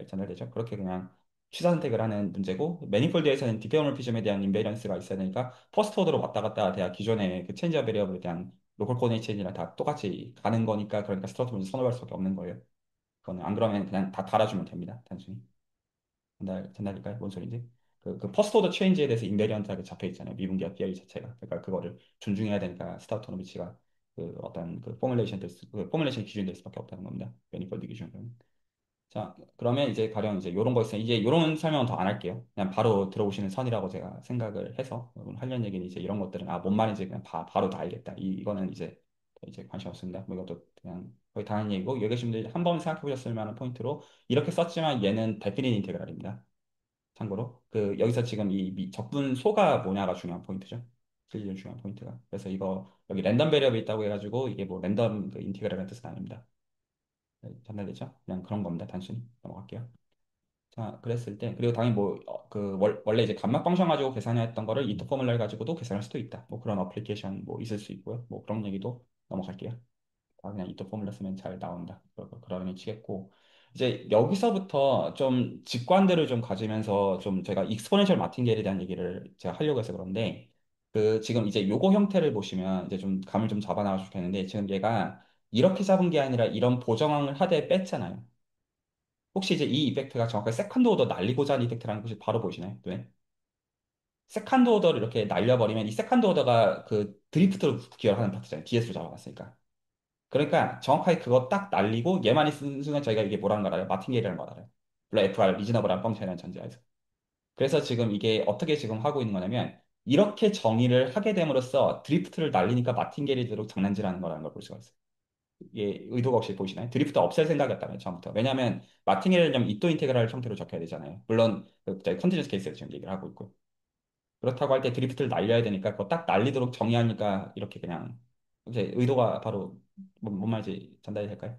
전달되죠? 그렇게 그냥 취사 선택을 하는 문제고 매니폴드에서는 디페어멀피즘에 대한 인베리언스가 있어야 되니까 퍼스트 오더로 왔다 갔다 돼야 기존의 그 체인지 베리어블에 대한 로컬 코디네이트 체인지랑 다 똑같이 가는 거니까 그러니까 스타트 먼저 선호할 수밖에 없는 거예요. 그거는 안 그러면 그냥 다 달아주면 됩니다. 단순히. 전달일까요? 뭔 소리인지? 그 퍼스트 오더 체인지에 대해서 인베리언트하게 잡혀 있잖아요. 미분기와 비율 자체가. 그러니까 그거를 존중해야 되니까 스타우토 노비치가 그 어떤 그 포뮬레이션 기준이 될 수밖에 없다는 겁니다. 매니폴드 기준으로는. 자, 그러면 이제 가령 이제 요런 거 있어요. 이제 요런 설명은 더 안 할게요. 그냥 바로 들어오시는 선이라고 제가 생각을 해서 오늘 하려는 얘기는 이제 이런 것들은 아, 뭔 말인지 그냥 바로 다 알겠다. 이거는 이제 관심 없습니다. 뭐 이것도 그냥 거의 당연한 얘기고 여기 계신 분들이 한 번 생각해 보셨을 만한 포인트로 이렇게 썼지만 얘는 데피닛 인테그랄입니다. 참고로 여기서 지금 적분 소가 뭐냐가 중요한 포인트죠. 제일 중요한 포인트가. 그래서 이거 여기 랜덤 베리어블 있다고 해가지고 이게 뭐 랜덤 그 인티그랄이라는 뜻은 아닙니다. 네, 전달되죠? 그냥 그런 겁니다. 단순히 넘어갈게요. 자, 그랬을 때 그리고 당연히 원래 이제 감막 펑션 가지고 계산했던 거를 이터 포뮬러를 가지고도 계산할 수도 있다. 뭐 그런 어플리케이션 뭐 있을 수 있고요. 뭐 그런 얘기도 넘어갈게요. 그냥 이터 포뮬러 쓰면 잘 나온다. 그러면 치겠고 이제 여기서부터 좀 직관들을 좀 가지면서 좀 제가 익스포넨셜 마틴게일에 대한 얘기를 제가 하려고 해서 그런데 그 지금 이제 요거 형태를 보시면 이제 좀 감을 좀 잡아나가 좋겠는데 지금 얘가 이렇게 잡은 게 아니라 이런 보정을 하되 뺐잖아요. 혹시 이제 이 이펙트가 정확하게 세컨드 오더 날리고자 하는 이펙트라는 것이 바로 보이시나요? 네. 세컨드 오더를 이렇게 날려버리면 이 세컨드 오더가 그 드리프트로 기여하는 파트잖아요. DS로 잡아놨으니까. 그러니까 정확하게 그거 딱 날리고 얘만 있는 순간 저희가 이게 뭐라는 걸 알아요? 마틴게일이라는 걸 알아요. 물론 FR 리즈너블한 펑션이라는 전제하에서. 그래서 지금 이게 어떻게 지금 하고 있는 거냐면 이렇게 정의를 하게 됨으로써 드리프트를 날리니까 마틴게일이 되도록 장난질하는 거라는 걸 볼 수가 있어요. 이게 의도가 없이 보이시나요? 드리프트 없앨 생각이었다면 처음부터. 왜냐하면 마틴게일을 이또 인테그랄 형태로 적혀야 되잖아요. 물론 컨티뉴스 케이스에서 지금 얘기를 하고 있고. 그렇다고 할 때 드리프트를 날려야 되니까 그거 딱 날리도록 정의하니까 이렇게 그냥 이제 의도가 바로 뭔 말인지 전달이 될까요?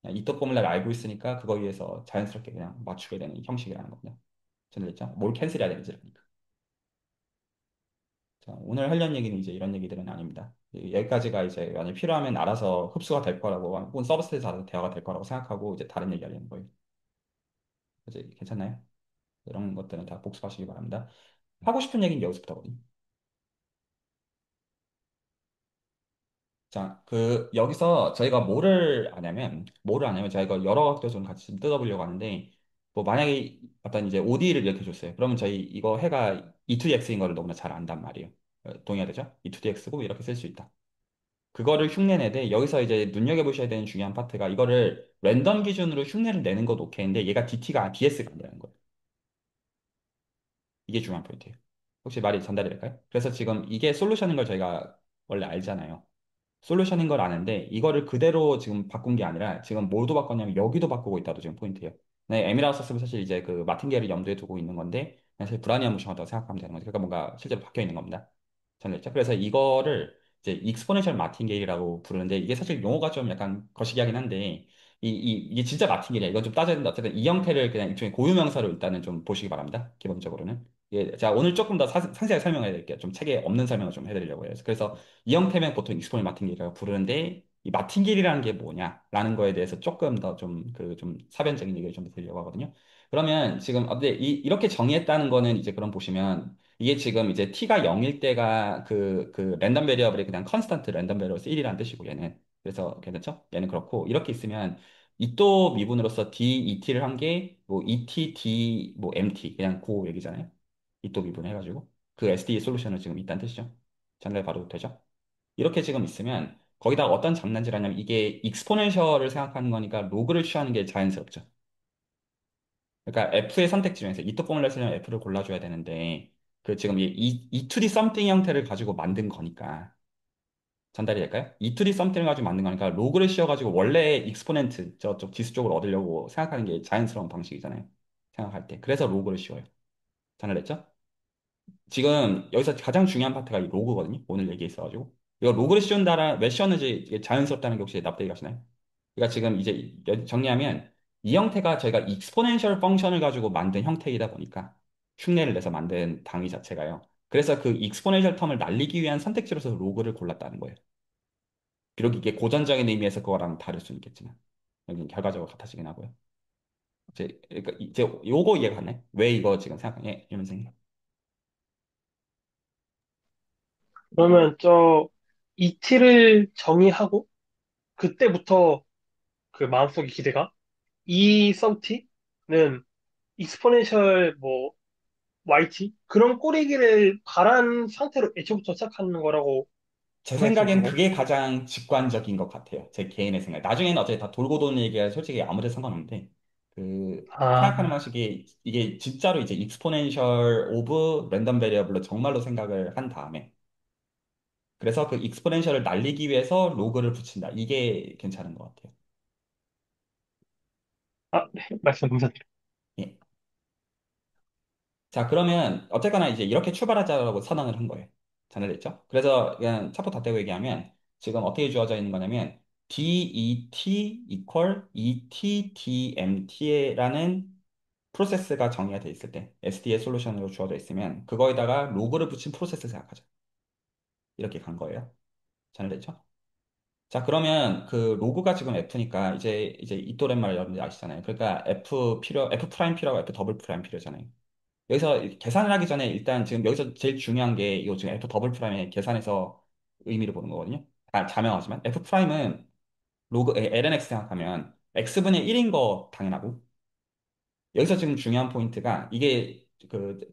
그냥 이터 포뮬라를 알고 있으니까 그거 위해서 자연스럽게 그냥 맞추게 되는 형식이라는 겁니다. 전달됐죠? 뭘 캔슬해야 되는지라니까. 자, 오늘 하려는 얘기는 이제 이런 얘기들은 아닙니다. 여기까지가 이제 만약 필요하면 알아서 흡수가 될 거라고 혹은 서비스에서 알아서 대화가 될 거라고 생각하고 이제 다른 얘기 하려는 거예요. 이제 괜찮나요? 이런 것들은 다 복습하시기 바랍니다. 하고 싶은 얘기는 여기서부터거든요. 자, 여기서 저희가 뭐를 아냐면, 저희가 여러 각도 좀 같이 좀 뜯어보려고 하는데, 뭐, 만약에 어떤 이제 OD를 이렇게 줬어요. 그러면 저희 이거 해가 E2DX인 거를 너무나 잘 안단 말이에요. 동의하되죠? E2DX고 이렇게 쓸 수 있다. 그거를 흉내내되, 여기서 이제 눈여겨보셔야 되는 중요한 파트가 이거를 랜덤 기준으로 흉내를 내는 것도 오케이인데, 얘가 DS가 안 되는 거예요. 이게 중요한 포인트예요. 혹시 말이 전달이 될까요? 그래서 지금 이게 솔루션인 걸 저희가 원래 알잖아요. 솔루션인 걸 아는데 이거를 그대로 지금 바꾼 게 아니라 지금 뭘도 바꿨냐면 여기도 바꾸고 있다도 지금 포인트예요. 네, 에미라우 썼으면 사실 이제 그 마틴계를 염두에 두고 있는 건데 그냥 사실 불안이한 무시하다고 생각하면 되는 거죠. 그러니까 뭔가 실제로 바뀌어 있는 겁니다. 전했죠. 그래서 이거를 이제 익스포넨셜 마틴게일이라고 부르는데 이게 사실 용어가 좀 약간 거시기하긴 한데 이게 진짜 마틴게일이야. 이건 좀 따져야 된다. 어쨌든 이 형태를 그냥 일종의 고유명사로 일단은 좀 보시기 바랍니다. 기본적으로는. 예, 제가 오늘 조금 더 상세하게 설명해 드릴게요. 좀 책에 없는 설명을 좀 해드리려고 해요. 그래서 이 형태면 보통 익스포넨 마틴게일이라고 부르는데 이 마틴길이라는 게 뭐냐라는 거에 대해서 조금 더 좀 좀 사변적인 얘기를 좀 드리려고 하거든요. 그러면 지금 이렇게 정의했다는 거는 이제 그럼 보시면 이게 지금 이제 t가 0일 때가 그 랜덤 베리어블이 그냥 컨스턴트 랜덤 베리어블 1이라는 뜻이고 얘는 그래서 괜찮죠? 얘는 그렇고 이렇게 있으면 이 또 미분으로서 d et를 한 게 뭐 et d 뭐 mt 그냥 그 얘기잖아요. 이 또 미분 해가지고 그 SD 솔루션을 지금 있다는 뜻이죠. 전달 바로 되죠? 이렇게 지금 있으면 거기다 어떤 장난질 하냐면 이게 익스포넨셜을 생각하는 거니까 로그를 취하는 게 자연스럽죠. 그러니까 F의 선택지 중에서 이토 포뮬러를 쓰려면 F를 골라줘야 되는데 그 지금 이 2D 썸띵 형태를 가지고 만든 거니까 전달이 될까요? 이 2D 썸띵을 가지고 만든 거니까 로그를 씌워가지고 원래 익스포넨트 저쪽 지수 쪽으로 얻으려고 생각하는 게 자연스러운 방식이잖아요. 생각할 때. 그래서 로그를 씌워요. 전달됐죠? 지금 여기서 가장 중요한 파트가 이 로그거든요. 오늘 얘기에 있어가지고. 이거 로그를 씌운다라, 왜 씌웠는지 이게 자연스럽다는 게 혹시 납득이 가시나요? 그러니까 지금 이제 정리하면 이 형태가 저희가 익스포넨셜 펑션을 가지고 만든 형태이다 보니까 흉내를 내서 만든 당위 자체가요. 그래서 그 익스포넨셜 텀을 날리기 위한 선택지로서 로그를 골랐다는 거예요. 비록 이게 고전적인 의미에서 그거랑 다를 수는 있겠지만 여기는 결과적으로 같아지긴 하고요. 그러니까 이제 요거 이해가 갔네. 왜 이거 지금 생각해? 이 선생님. 그러면 저 ET를 정의하고 그때부터 그 마음속의 기대가 이 썸티는 익스포넨셜 뭐 YT 그런 꼬리기를 바란 상태로 애초부터 시작하는 거라고 제 말씀 생각엔 거고. 그게 가장 직관적인 것 같아요. 제 개인의 생각. 나중에는 어차피 다 돌고 도는 얘기가 솔직히 아무 데 상관없는데, 그, 생각하는 아, 방식이, 이게 진짜로 이제 익스포넨셜 오브 랜덤 베리어블로 정말로 생각을 한 다음에, 그래서 그 익스포넨셜을 날리기 위해서 로그를 붙인다. 이게 괜찮은 것 같아요. 네, 말씀 감사드립니다. 예. 자, 그러면 어쨌거나 이제 이렇게 출발하자라고 선언을 한 거예요. 전달됐죠? 그래서 그냥 차포 다 떼고 얘기하면 지금 어떻게 주어져 있는 거냐면 DET equal ETDMT라는 프로세스가 정의가 돼 있을 때 SD의 솔루션으로 주어져 있으면 그거에다가 로그를 붙인 프로세스 생각하죠. 이렇게 간 거예요. 전달됐죠? 자, 그러면 그 로그가 지금 F니까 이제 이 또랫말 여러분들 아시잖아요. 그러니까 F 프라임 필요하고 F 더블 프라임 필요잖아요. 여기서 계산을 하기 전에 일단 지금 여기서 제일 중요한 게 이거 지금 F 더블 프라임의 계산에서 의미를 보는 거거든요. 자명하지만 F 프라임은 lnx 생각하면 x분의 1인 거 당연하고 여기서 지금 중요한 포인트가 이게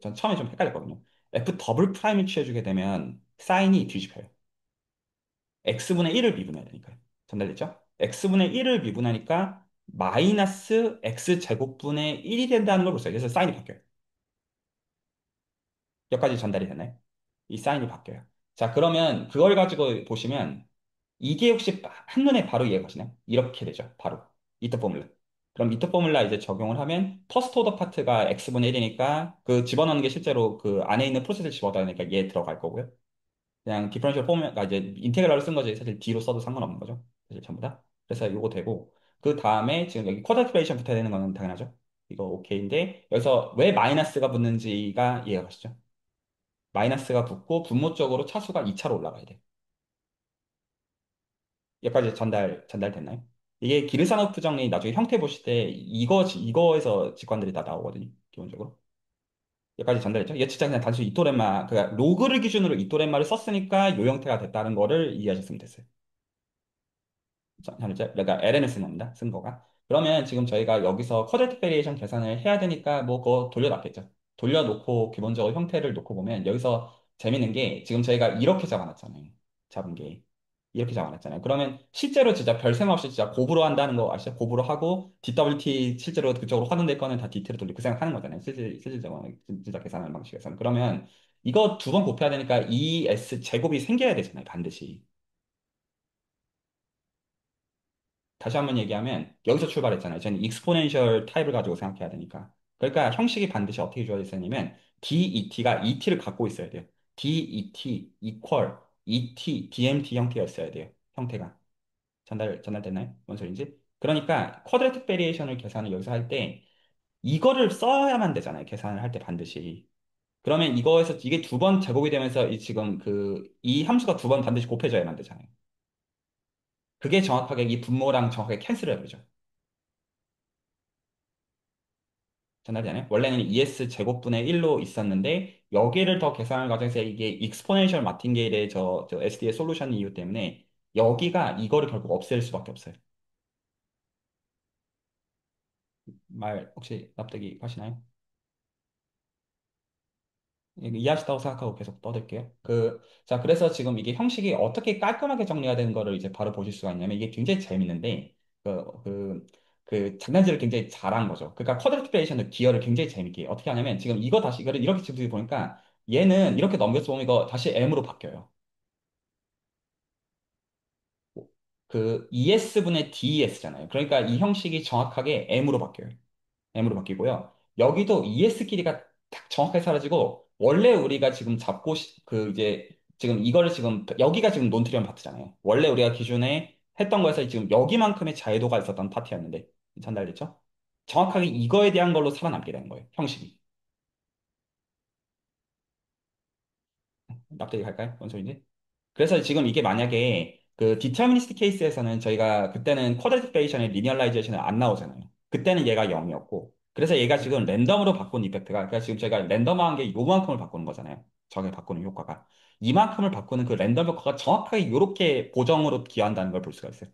전 처음에 좀 헷갈렸거든요. F 더블 프라임을 취해주게 되면 사인이 뒤집혀요. x분의 1을 미분해야 되니까요. 전달됐죠? x분의 1을 미분하니까 마이너스 x제곱분의 1이 된다는 걸 보세요. 그래서 사인이 바뀌어요. 여기까지 전달이 되나요? 이 사인이 바뀌어요. 자, 그러면 그걸 가지고 보시면 이게 혹시 한눈에 바로 이해가 가시나요? 이렇게 되죠. 바로. 이터 포뮬라. 그럼 이터 포뮬라 이제 적용을 하면 퍼스트 오더 파트가 x분의 1이니까 그 집어넣는 게 실제로 그 안에 있는 프로세스를 집어넣으니까 얘 들어갈 거고요. 그냥 디퍼런셜 포뮬라, 이제 인테그랄로 쓴 거지. 사실 D로 써도 상관없는 거죠. 사실 전부 다. 그래서 이거 되고 그 다음에 지금 여기 쿼드라티레이션 붙어야 되는 거는 당연하죠. 이거 오케이인데 여기서 왜 마이너스가 붙는지가 이해가 가시죠? 마이너스가 붙고 분모적으로 차수가 2차로 올라가야 돼. 여기까지 전달됐나요? 이게 기르산호프 정리 나중에 형태 보실 때 이거에서 직관들이 다 나오거든요. 기본적으로. 여기까지 전달했죠? 이게 진짜 그냥 단순히 이토렘마, 그 로그를 기준으로 이토렘마를 썼으니까 요 형태가 됐다는 거를 이해하셨으면 됐어요. 현재 내가 LN을 쓴 겁니다. 쓴 거가. 그러면 지금 저희가 여기서 쿼드라틱 베리에이션 계산을 해야 되니까 뭐 그거 돌려놨겠죠. 돌려놓고 기본적으로 형태를 놓고 보면 여기서 재밌는 게 지금 저희가 이렇게 잡아놨잖아요. 잡은 게. 이렇게 잡아놨잖아요. 그러면 실제로 진짜 별 생각 없이 진짜 곱으로 한다는 거 아시죠? 곱으로 하고 DWT 실제로 그쪽으로 확인될 거는 다 DT로 돌리고 그 생각하는 거잖아요. 실질적으로 진짜 계산하는 방식에서는. 그러면 이거 두 번 곱해야 되니까 ES 제곱이 생겨야 되잖아요. 반드시. 다시 한번 얘기하면 여기서 출발했잖아요. 저는 익스포넨셜 타입을 가지고 생각해야 되니까. 그러니까 형식이 반드시 어떻게 주어져 있었냐면 DET가 ET를 갖고 있어야 돼요. DET equal ET DMT 형태였어야 돼요. 형태가. 전달됐나요? 뭔 소린지? 그러니까 쿼드라틱 베리에이션을 계산을 여기서 할 때 이거를 써야만 되잖아요. 계산을 할 때 반드시. 그러면 이거에서 이게 두 번 제곱이 되면서 이 지금 이 함수가 두 번 반드시 곱해져야만 되잖아요. 그게 정확하게 이 분모랑 정확하게 캔슬을 해버리죠. 전달이 되나요? 원래는 ES 제곱분의 1로 있었는데 여기를 더 계산할 과정에서 이게 익스포넨셜 마틴게일의 저 SD의 솔루션 이유 때문에 여기가 이거를 결국 없앨 수밖에 없어요. 말 혹시 납득이 가시나요? 이해하시다고 생각하고 계속 떠들게요. 자, 그래서 지금 이게 형식이 어떻게 깔끔하게 정리가 되는 거를 이제 바로 보실 수가 있냐면 이게 굉장히 재밌는데, 장난질을 굉장히 잘한 거죠. 그러니까 쿼드러티플레이션의 기어를 굉장히 재밌게 어떻게 하냐면 지금 이거 다시 이거를 이렇게 지금 보니까 얘는 이렇게 넘겨서 보면 이거 다시 M으로 바뀌어요. ES분의 DES잖아요. 그러니까 이 형식이 정확하게 M으로 바뀌어요. M으로 바뀌고요. 여기도 ES끼리가 딱 정확하게 사라지고 원래 우리가 지금 이제 지금 이거를 지금 여기가 지금 논트리온 파트잖아요. 원래 우리가 기존에 했던 거에서 지금 여기만큼의 자유도가 있었던 파트였는데 전달됐죠? 정확하게 이거에 대한 걸로 살아남게 되는 거예요. 형식이. 납득이 갈까요? 뭔 소리인지? 그래서 지금 이게 만약에 디터미니스트 케이스에서는 저희가 그때는 쿼드라틱 베이션의 리니얼라이제이션은 안 나오잖아요. 그때는 얘가 0이었고 그래서 얘가 지금 랜덤으로 바꾼 이펙트가 그러니까 지금 저희가 랜덤화한 게 요만큼을 바꾸는 거잖아요. 저게 바꾸는 효과가 이만큼을 바꾸는 그 랜덤 효과가 정확하게 이렇게 보정으로 기여한다는 걸 볼 수가 있어요.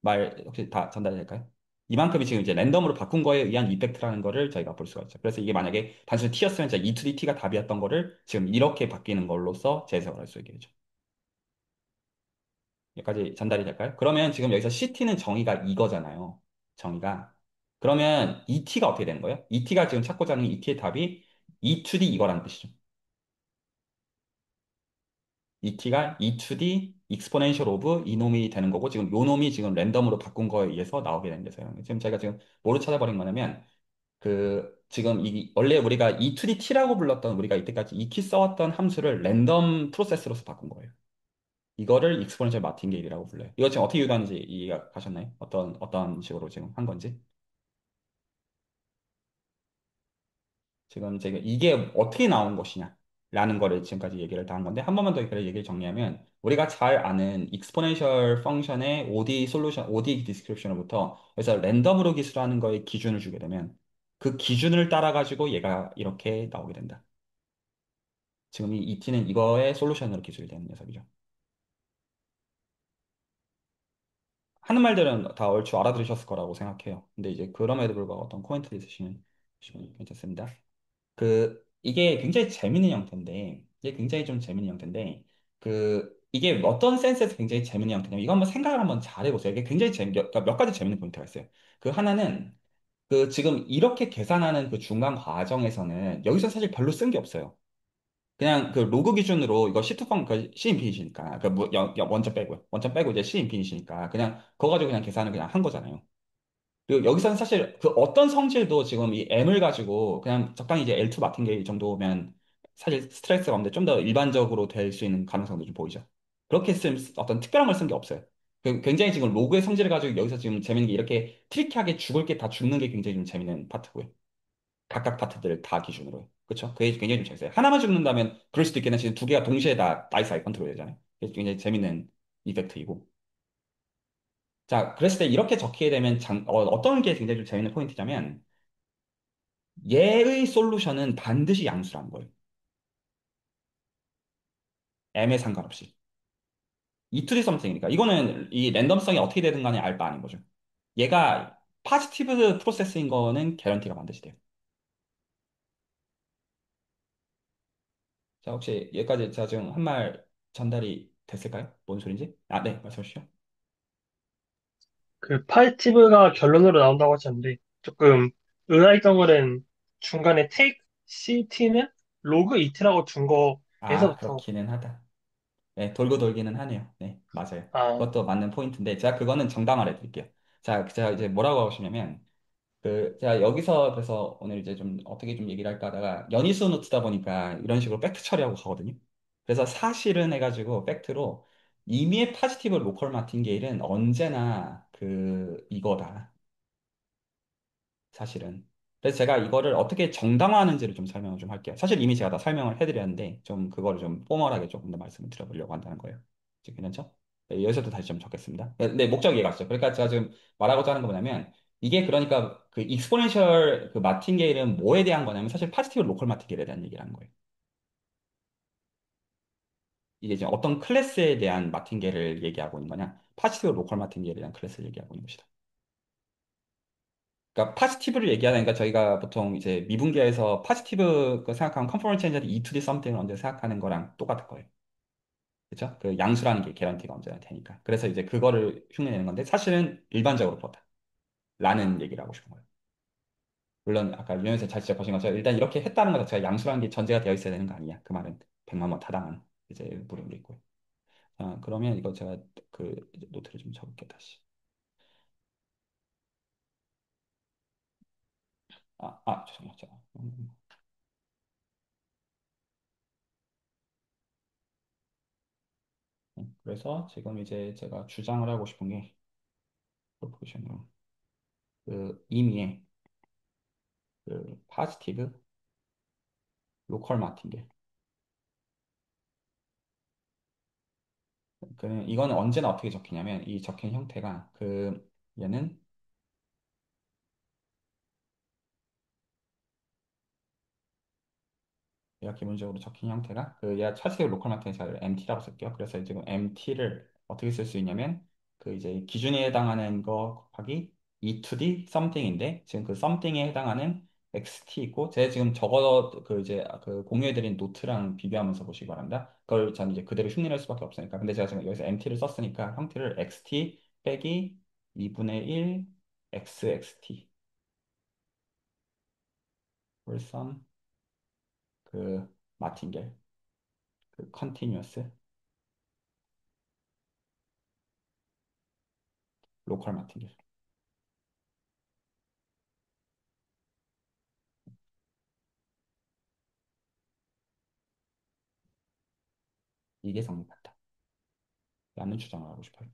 말 혹시 다 전달이 될까요? 이만큼이 지금 이제 랜덤으로 바꾼 거에 의한 이펙트라는 거를 저희가 볼 수가 있죠. 그래서 이게 만약에 단순히 t였으면 이제 E2D t가 답이었던 거를 지금 이렇게 바뀌는 걸로써 재해석을 할 수 있게 되죠. 여기까지 전달이 될까요? 그러면 지금 여기서 CT는 정의가 이거잖아요. 정의가. 그러면 ET가 어떻게 되는 거예요? ET가 지금 찾고자 하는 ET의 답이 E2D 이거라는 뜻이죠. ET가 E2D exponential of 이놈이 되는 거고 지금 요 놈이 지금 랜덤으로 바꾼 거에 의해서 나오게 되는 데서요. 지금 제가 지금 뭐로 찾아버린 거냐면 지금 원래 우리가 E2D-T라고 불렀던 우리가 이때까지 익히 써왔던 함수를 랜덤 프로세스로서 바꾼 거예요. 이거를 익스포넨셜 마틴게일이라고 불러요. 이거 지금 어떻게 유도하는지 이해가 가셨나요? 어떤 식으로 지금 한 건지. 지금 제가 이게 어떻게 나온 것이냐라는 거를 지금까지 얘기를 다 한 건데 한 번만 더 이렇게 얘기를 정리하면 우리가 잘 아는 익스포넨셜 펑션의 OD 솔루션, OD 디스크립션으로부터 그래서 랜덤으로 기술하는 거에 기준을 주게 되면 그 기준을 따라 가지고 얘가 이렇게 나오게 된다. 지금 이 ET는 이거의 솔루션으로 기술이 되는 녀석이죠. 하는 말들은 다 얼추 알아들으셨을 거라고 생각해요. 근데 이제 그럼에도 불구하고 어떤 코멘트 있으시면 괜찮습니다. 이게 굉장히 재밌는 형태인데, 이게 굉장히 좀 재밌는 형태인데, 이게 어떤 센스에서 굉장히 재밌는 형태냐면, 이거 한번 생각을 한번 잘 해보세요. 이게 굉장히 몇 가지 재밌는 포인트가 있어요. 하나는, 지금 이렇게 계산하는 그 중간 과정에서는, 여기서 사실 별로 쓴 게 없어요. 그냥 로그 기준으로 이거 C 인피니시니까, 원점 빼고요. 원점 빼고 이제 C 인피니시니까, 그냥, 그거 가지고 그냥 계산을 그냥 한 거잖아요. 그리고 여기서는 사실 어떤 성질도 지금 이 M을 가지고 그냥 적당히 이제 L2 마틴게일 정도면 사실 스트레스가 없는데 좀 더 일반적으로 될 수 있는 가능성도 좀 보이죠. 그렇게 쓴 어떤 특별한 걸 쓴 게 없어요. 굉장히 지금 로그의 성질을 가지고 여기서 지금 재밌는 게 이렇게 트리키하게 죽을 게 다 죽는 게 굉장히 좀 재밌는 파트고요. 각각 파트들 다 기준으로. 그렇죠? 그게 굉장히 좀 재밌어요. 하나만 죽는다면 그럴 수도 있겠네. 지금 두 개가 동시에 다 나이스 아이 컨트롤 되잖아요. 그게 굉장히 재밌는 이펙트이고. 자, 그랬을 때 이렇게 적히게 되면 어떤 게 굉장히 좀 재밌는 포인트냐면 얘의 솔루션은 반드시 양수라는 거예요. M에 상관없이. 이투디 썸띵이니까. 이거는 이 랜덤성이 어떻게 되든 간에 알 바 아닌 거죠. 얘가 파지티브 프로세스인 거는 개런티가 반드시 돼요. 자, 혹시 여기까지 제가 지금 한 말 전달이 됐을까요? 뭔 소린지? 아, 네, 말씀해 주시죠. 그 파이티브가 결론으로 나온다고 하셨는데 조금 의아했던 거는 중간에 take CT는 로그 이트라고 준 아, 거에서부터 그렇기는 하다. 네, 돌고 돌기는 하네요. 네, 맞아요. 아, 그것도 맞는 포인트인데, 제가 그거는 정당화를 해드릴게요. 자, 제가 이제 뭐라고 하시냐면, 제가 여기서 그래서 오늘 이제 좀 어떻게 좀 얘기를 할까 하다가 연이수 노트다 보니까 이런 식으로 팩트 처리하고 가거든요. 그래서 사실은 해가지고 팩트로 이미의 파지티브 로컬 마틴게일은 언제나 이거다. 사실은. 그래서 제가 이거를 어떻게 정당화하는지를 좀 설명을 좀 할게요. 사실 이미 제가 다 설명을 해드렸는데 좀 그거를 좀 포멀하게 조금 더 말씀을 드려보려고 한다는 거예요. 이제 괜찮죠? 네, 여기서도 다시 좀 적겠습니다. 네, 목적 이해갔죠. 그러니까 제가 지금 말하고자 하는 건 뭐냐면 이게 그러니까 그 익스포넨셜 그 마틴게일은 뭐에 대한 거냐면 사실 파지티브 로컬 마틴게일에 대한 얘기를 하는 거예요. 이게 지금 어떤 클래스에 대한 마틴게일을 얘기하고 있는 거냐? 파지티브 로컬 마틴게일에 대한 클래스를 얘기하고 있는 것이다. 그러니까 파지티브를 얘기하니까 저희가 보통 이제 미분계에서 파지티브 그 생각하면 컨퍼런스 체인지한테 E to the something을 언제 생각하는 거랑 똑같을 거예요. 그렇죠? 그 양수라는 게 개런티가 언제나 되니까. 그래서 이제 그거를 흉내내는 건데 사실은 일반적으로 그렇다. 라는 얘기를 하고 싶은 거예요. 물론 아까 유현선잘 지적하신 것처럼 일단 이렇게 했다는 것 자체가 양수라는 게 전제가 되어 있어야 되는 거 아니냐. 그 말은 100만 번 타당한 이제 물음도 있고요. 그러면 이거 제가 그 이제 노트를 좀 적을게요, 다시. 죄송해요. 그래서 지금 이제 제가 주장을 하고 싶은 게 프로포지션으로 그 의미의 그 파지티브 로컬 마틴게 그 이거는 언제나 어떻게 적히냐면 이 적힌 형태가 그 얘는 얘가 기본적으로 적힌 형태가 그 얘가 차세의 로컬 마트는 제가 MT라고 쓸게요. 그래서 지금 MT를 어떻게 쓸 수 있냐면 그 이제 기준에 해당하는 거 곱하기 E to the something인데 지금 그 something에 해당하는 XT 있고 제가 지금 적어 그 이제 그 공유해드린 노트랑 비교하면서 보시기 바랍니다. 그걸 저는 이제 그대로 흉내낼 수밖에 없으니까. 근데 제가 지금 여기서 MT를 썼으니까 형태를 XT 빼기 2분의 1 XXT for some 그 마틴겔 그 컨티뉴어스 로컬 마틴겔 이게 성립한다. 라는 주장을 하고 싶어요.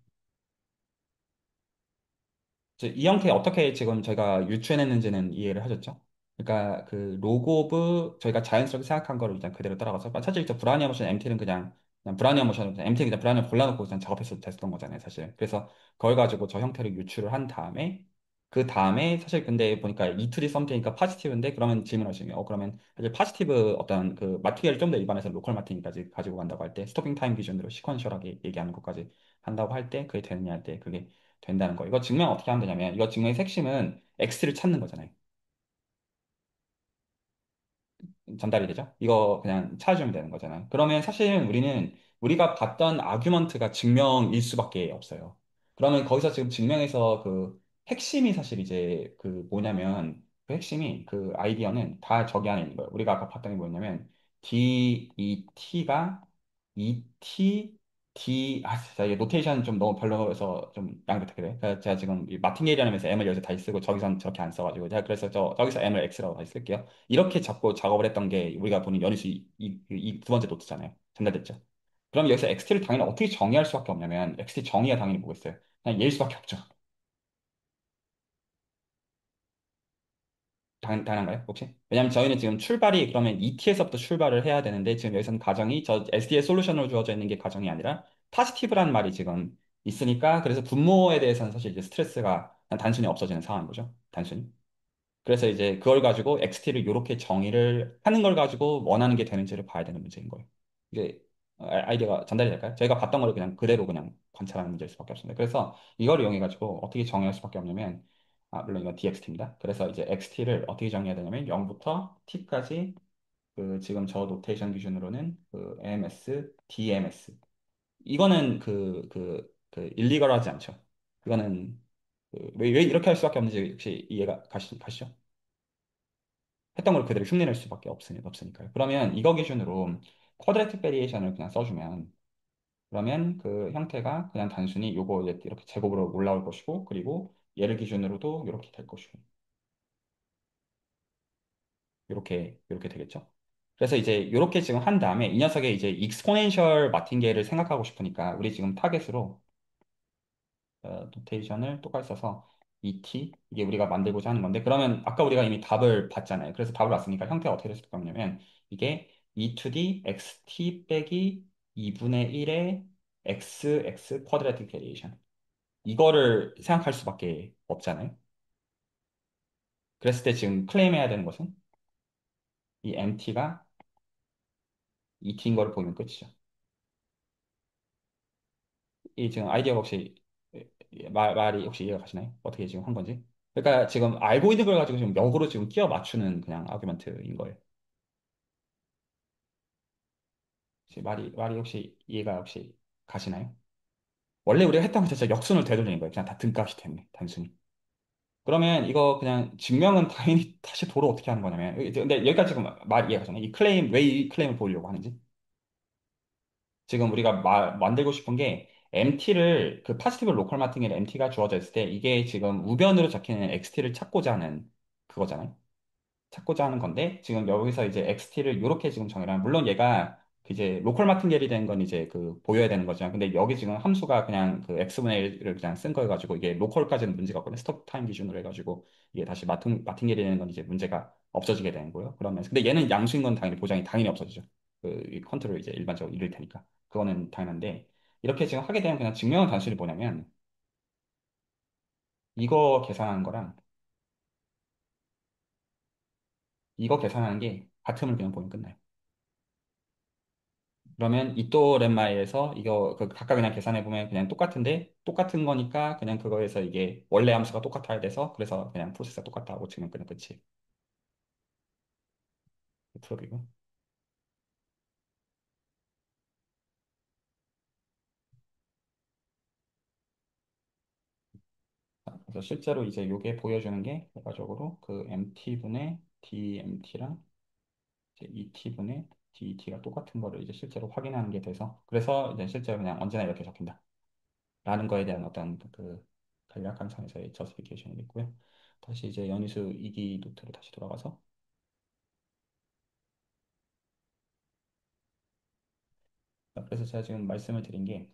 이 형태 어떻게 지금 저희가 유추해냈는지는 이해를 하셨죠? 그러니까 그 로그 오브 저희가 자연스럽게 생각한 거를 일단 그대로 따라가서 사실 저 브라니아 모션 MT는 그냥 브라니아 모션 MT는 그냥 브라니아 골라놓고 그냥 작업했어도 됐었던 거잖아요, 사실. 그래서 그걸 가지고 저 형태를 유추를 한 다음에 그 다음에 사실 근데 보니까 E2D 썸ಥ니까 파지티브인데 그러면 질문하시면 그러면 사실 파지티브 어떤 그 마티리얼을 좀 더 일반해서 로컬 마틴까지 가지고 간다고 할 때 스토핑 타임 기준으로 시퀀셜하게 얘기하는 것까지 한다고 할 때 그게 되느냐 할 때 그게 된다는 거. 이거 증명 어떻게 하면 되냐면 이거 증명의 핵심은 X를 찾는 거잖아요. 전달이 되죠? 이거 그냥 찾아주면 되는 거잖아요. 그러면 사실 우리는 우리가 봤던 아규먼트가 증명일 수밖에 없어요. 그러면 거기서 지금 증명에서 그 핵심이 사실 이제 그 뭐냐면 그 핵심이 그 아이디어는 다 저기 안에 있는 거예요. 우리가 아까 봤던 게 뭐냐면 D, E, T가 E, T, D 진짜 이게 노테이션 좀 너무 별로여서 좀 양해 부탁드려요. 그래서 제가 지금 이 마틴게일이라면서 M을 여기서 다시 쓰고 저기선 저렇게 안 써가지고 제가 그래서 저기서 M을 X라고 다시 쓸게요. 이렇게 잡고 작업을 했던 게 우리가 보는 연이수 두 번째 노트잖아요. 전달됐죠. 그럼 여기서 XT를 당연히 어떻게 정의할 수밖에 없냐면 XT 정의가 당연히 뭐겠어요? 그냥 얘일 수밖에 없죠. 당연한가요? 혹시? 왜냐면 저희는 지금 출발이 그러면 ET에서부터 출발을 해야 되는데 지금 여기서는 가정이 저 SD의 솔루션으로 주어져 있는 게 가정이 아니라 파지티브란 말이 지금 있으니까 그래서 분모에 대해서는 사실 이제 스트레스가 그냥 단순히 없어지는 상황인 거죠. 단순히. 그래서 이제 그걸 가지고 XT를 이렇게 정의를 하는 걸 가지고 원하는 게 되는지를 봐야 되는 문제인 거예요. 이게 아이디어가 전달이 될까요? 저희가 봤던 거를 그냥 그대로 그냥 관찰하는 문제일 수밖에 없습니다. 그래서 이걸 이용해 가지고 어떻게 정의할 수밖에 없냐면 물론 이건 DXT입니다. 그래서 이제 XT를 어떻게 정의해야 되냐면 0부터 T까지 그 지금 저 노테이션 기준으로는 그 MS, DMS 이거는 일리걸하지 않죠. 그거는 왜 이렇게 할 수밖에 없는지 혹시 이해가 가시죠? 했던 걸 그대로 흉내낼 수밖에 없으니까요. 그러면 이거 기준으로 쿼드레틱 베리에이션을 그냥 써주면 그러면 그 형태가 그냥 단순히 요거 이렇게 제곱으로 올라올 것이고 그리고 얘를 기준으로도 이렇게 될 것이고 이렇게 되겠죠. 그래서 이제 이렇게 지금 한 다음에 이 녀석의 이제 익스포넨셜 마틴계를 생각하고 싶으니까 우리 지금 타겟으로 노테이션을 똑같이 써서 ET 이게 우리가 만들고자 하는 건데 그러면 아까 우리가 이미 답을 봤잖아요. 그래서 답을 봤으니까 형태가 어떻게 됐을 거냐면 이게 E to the XT 빼기 2분의 1의 XX 쿼드라틱 베리에이션. 이거를 생각할 수밖에 없잖아요. 그랬을 때 지금 클레임해야 되는 것은 이 MT가 ET인 거를 보이면 끝이죠. 이 지금 아이디어가 혹시 말이 혹시 이해가 가시나요? 어떻게 지금 한 건지? 그러니까 지금 알고 있는 걸 가지고 지금 역으로 지금 끼워 맞추는 그냥 아규먼트인 거예요. 혹시 말이 혹시 이해가 혹시 가시나요? 원래 우리가 했던 거 진짜 역순을 되돌리는 거예요. 그냥 다 등값이 때문에 단순히. 그러면 이거 그냥 증명은 당연히 다시 도로 어떻게 하는 거냐면 근데 여기까지 지금 말 이해가 가잖아요. 이 클레임 왜 이 클레임을 보이려고 하는지. 지금 우리가 만들고 싶은 게 MT를 그 파지티브 로컬 마팅에 MT가 주어져 있을 때 이게 지금 우변으로 적히는 XT를 찾고자 하는 그거잖아요. 찾고자 하는 건데 지금 여기서 이제 XT를 이렇게 지금 정의를 하면 물론 얘가 그 이제 로컬 마팅겔이 된 건 이제 그 보여야 되는 거지만 근데 여기 지금 함수가 그냥 그 X분의 1을 그냥 쓴 거 해가지고 이게 로컬까지는 문제가 없거든요. 스톱 타임 기준으로 해가지고 이게 다시 마팅겔이 되는 건 이제 문제가 없어지게 되는 거예요. 그러면 근데 얘는 양수인 건 당연히 보장이 당연히 없어지죠. 그 컨트롤 이제 일반적으로 이를 테니까 그거는 당연한데 이렇게 지금 하게 되면 그냥 증명은 단순히 뭐냐면 이거 계산하는 거랑 이거 계산하는 게 같음을 그냥 보면 끝나요. 그러면 이또 렘마에서 이거 그 각각 그냥 계산해 보면 그냥 똑같은데 똑같은 거니까 그냥 그거에서 이게 원래 함수가 똑같아야 돼서 그래서 그냥 프로세스가 똑같다고 치면 그냥 끝이 프로비고. 그래서 실제로 이제 이게 보여주는 게 결과적으로 그 MT분의 DMT랑 이제 ET분의 DET가 똑같은 거를 이제 실제로 확인하는 게 돼서 그래서 이제 실제로 그냥 언제나 이렇게 적힌다 라는 거에 대한 어떤 그 간략한 상에서의 저스티피케이션이 있고요. 다시 이제 연위수 이기 노트로 다시 돌아가서 그래서 제가 지금 말씀을 드린 게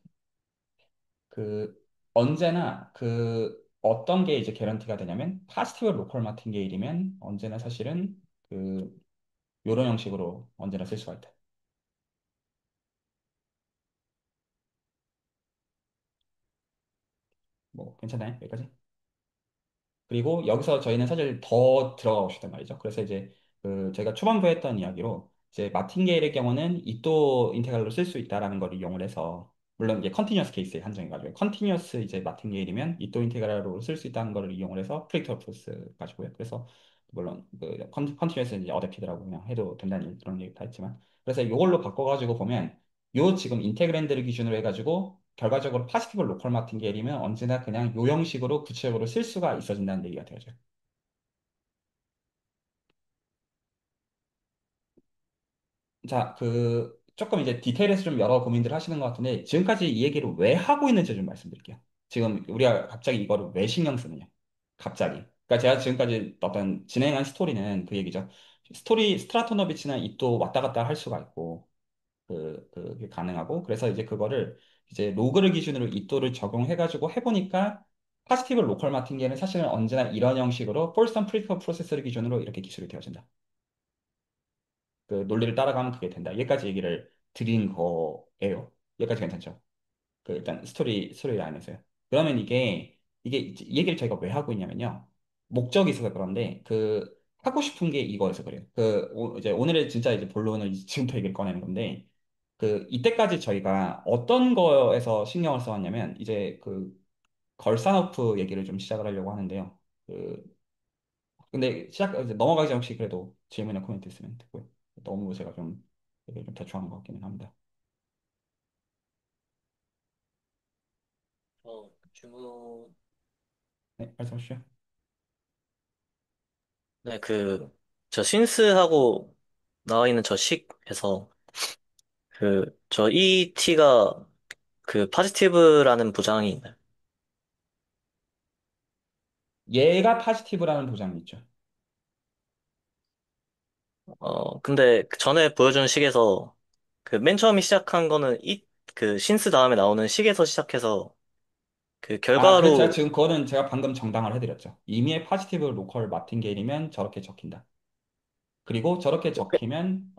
그 언제나 그 어떤 게 이제 개런티가 되냐면 파지티브 로컬 마틴게일이면 언제나 사실은 그 요런 형식으로 언제나 쓸 수가 있다. 뭐 괜찮나요? 여기까지? 그리고 여기서 저희는 사실 더 들어가고 싶단 말이죠. 그래서 이제 그 저희가 초반부에 했던 이야기로 이제 마틴게일의 경우는 이또 인테그랄로 쓸 수 있다라는 걸 이용을 해서 물론 이게 컨티뉴어스 케이스에 한정해가지고 컨티뉴어스 이제 마틴게일이면 이또 인테그랄로 쓸 수 있다는 걸 이용을 해서 프리터 프로스 가지고요. 그래서 물론 그 컨티뉴어스 이제 어댑티드라고 그냥 해도 된다는 그런 얘기 다 했지만 그래서 이걸로 바꿔가지고 보면 요 지금 인테그랜드를 기준으로 해가지고 결과적으로 파지티브 로컬 마틴게일이면 언제나 그냥 요 형식으로 구체적으로 쓸 수가 있어진다는 얘기가 되어져요. 자, 그 조금 이제 디테일에서 좀 여러 고민들 하시는 것 같은데 지금까지 이 얘기를 왜 하고 있는지 좀 말씀드릴게요. 지금 우리가 갑자기 이거를 왜 신경 쓰느냐? 갑자기. 그러니까 제가 지금까지 어떤 진행한 스토리는 그 얘기죠. 스트라토노비치는 이 또 왔다 갔다 할 수가 있고 그게 가능하고 그래서 이제 그거를 이제 로그를 기준으로 이또를 적용해가지고 해보니까 파지티브 로컬 마틴계는 사실은 언제나 이런 형식으로 폴스턴 프리터 프로세스를 기준으로 이렇게 기술이 되어진다. 그 논리를 따라가면 그게 된다. 여기까지 얘기를 드린 거예요. 여기까지 괜찮죠? 그 일단 스토리 라인에서요. 그러면 이게 이 얘기를 저희가 왜 하고 있냐면요. 목적이 있어서 그런데 그 하고 싶은 게 이거여서 그래요. 이제 오늘의 진짜 이제 본론은 이제 지금부터 얘기를 꺼내는 건데 그 이때까지 저희가 어떤 거에서 신경을 써왔냐면 이제 그 걸산호프 얘기를 좀 시작을 하려고 하는데요. 그 근데 이제 넘어가기 전에 혹시 그래도 질문이나 코멘트 있으면 듣고요. 너무 제가 좀 얘기를 좀 대충 하는 것 같기는 합니다. 주문, 네, 말씀하시죠. 네, 저 신스하고 나와 있는 저 식에서, 저 ET가 파지티브라는 보장이 있나요? 얘가 파지티브라는 보장이 있죠. 근데 그 전에 보여준 식에서, 맨 처음에 시작한 거는 신스 다음에 나오는 식에서 시작해서, 그래서 제가 결과로, 지금 그거는 제가 방금 정당을 해드렸죠. 이미의 파지티브 로컬 마틴게일이면 저렇게 적힌다. 그리고 저렇게 적히면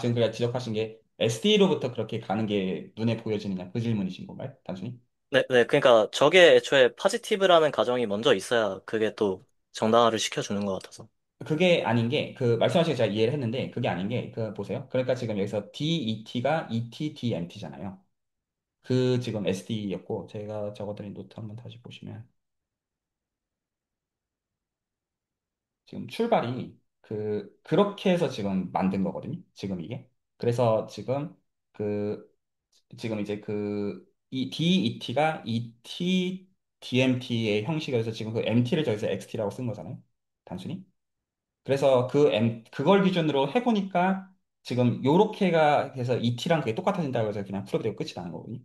지금 그냥 지적하신 게 SD로부터 그렇게 가는 게 눈에 보여지느냐 그 질문이신 건가요? 단순히? 네, 네. 그러니까 저게 애초에 파지티브라는 가정이 먼저 있어야 그게 또 정당화를 시켜주는 것 같아서. 그게 아닌 게, 그, 말씀하신 거 제가 이해를 했는데, 그게 아닌 게, 그, 보세요. 그러니까 지금 여기서 DET가 ETDMT잖아요. 그 지금 SD였고, 제가 적어드린 노트 한번 다시 보시면, 지금 출발이 그렇게 해서 지금 만든 거거든요. 지금 이게. 그래서 지금 그, 지금 이제 이 DET가 ETDMT의 형식에서 지금 그 MT를 저기서 XT라고 쓴 거잖아요. 단순히. 그래서 그걸 기준으로 해보니까 지금 요렇게가 해서 ET랑 그게 똑같아진다고 해서 그냥 풀어드리고 끝이 나는 거거든요.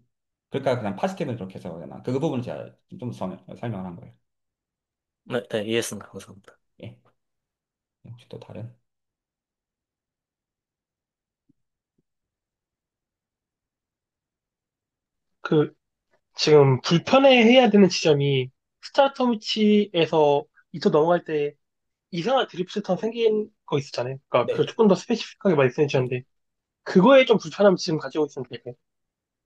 그러니까 그냥 파지티브는 그렇게 해서 그냥 그 부분을 제가 좀 설명을 한 거예요. 네, 네, 이해했습니다. 감사합니다. 예. 혹시 또 다른? 그, 지금 불편해해야 되는 지점이 스타터 위치에서 이터 넘어갈 때 이상한 드립 패턴 생긴 거 있었잖아요. 그러니까 그걸 네. 조금 더 스페시픽하게 말씀해 주셨는데 그거에 좀 불편함 지금 가지고 있으면 될까요?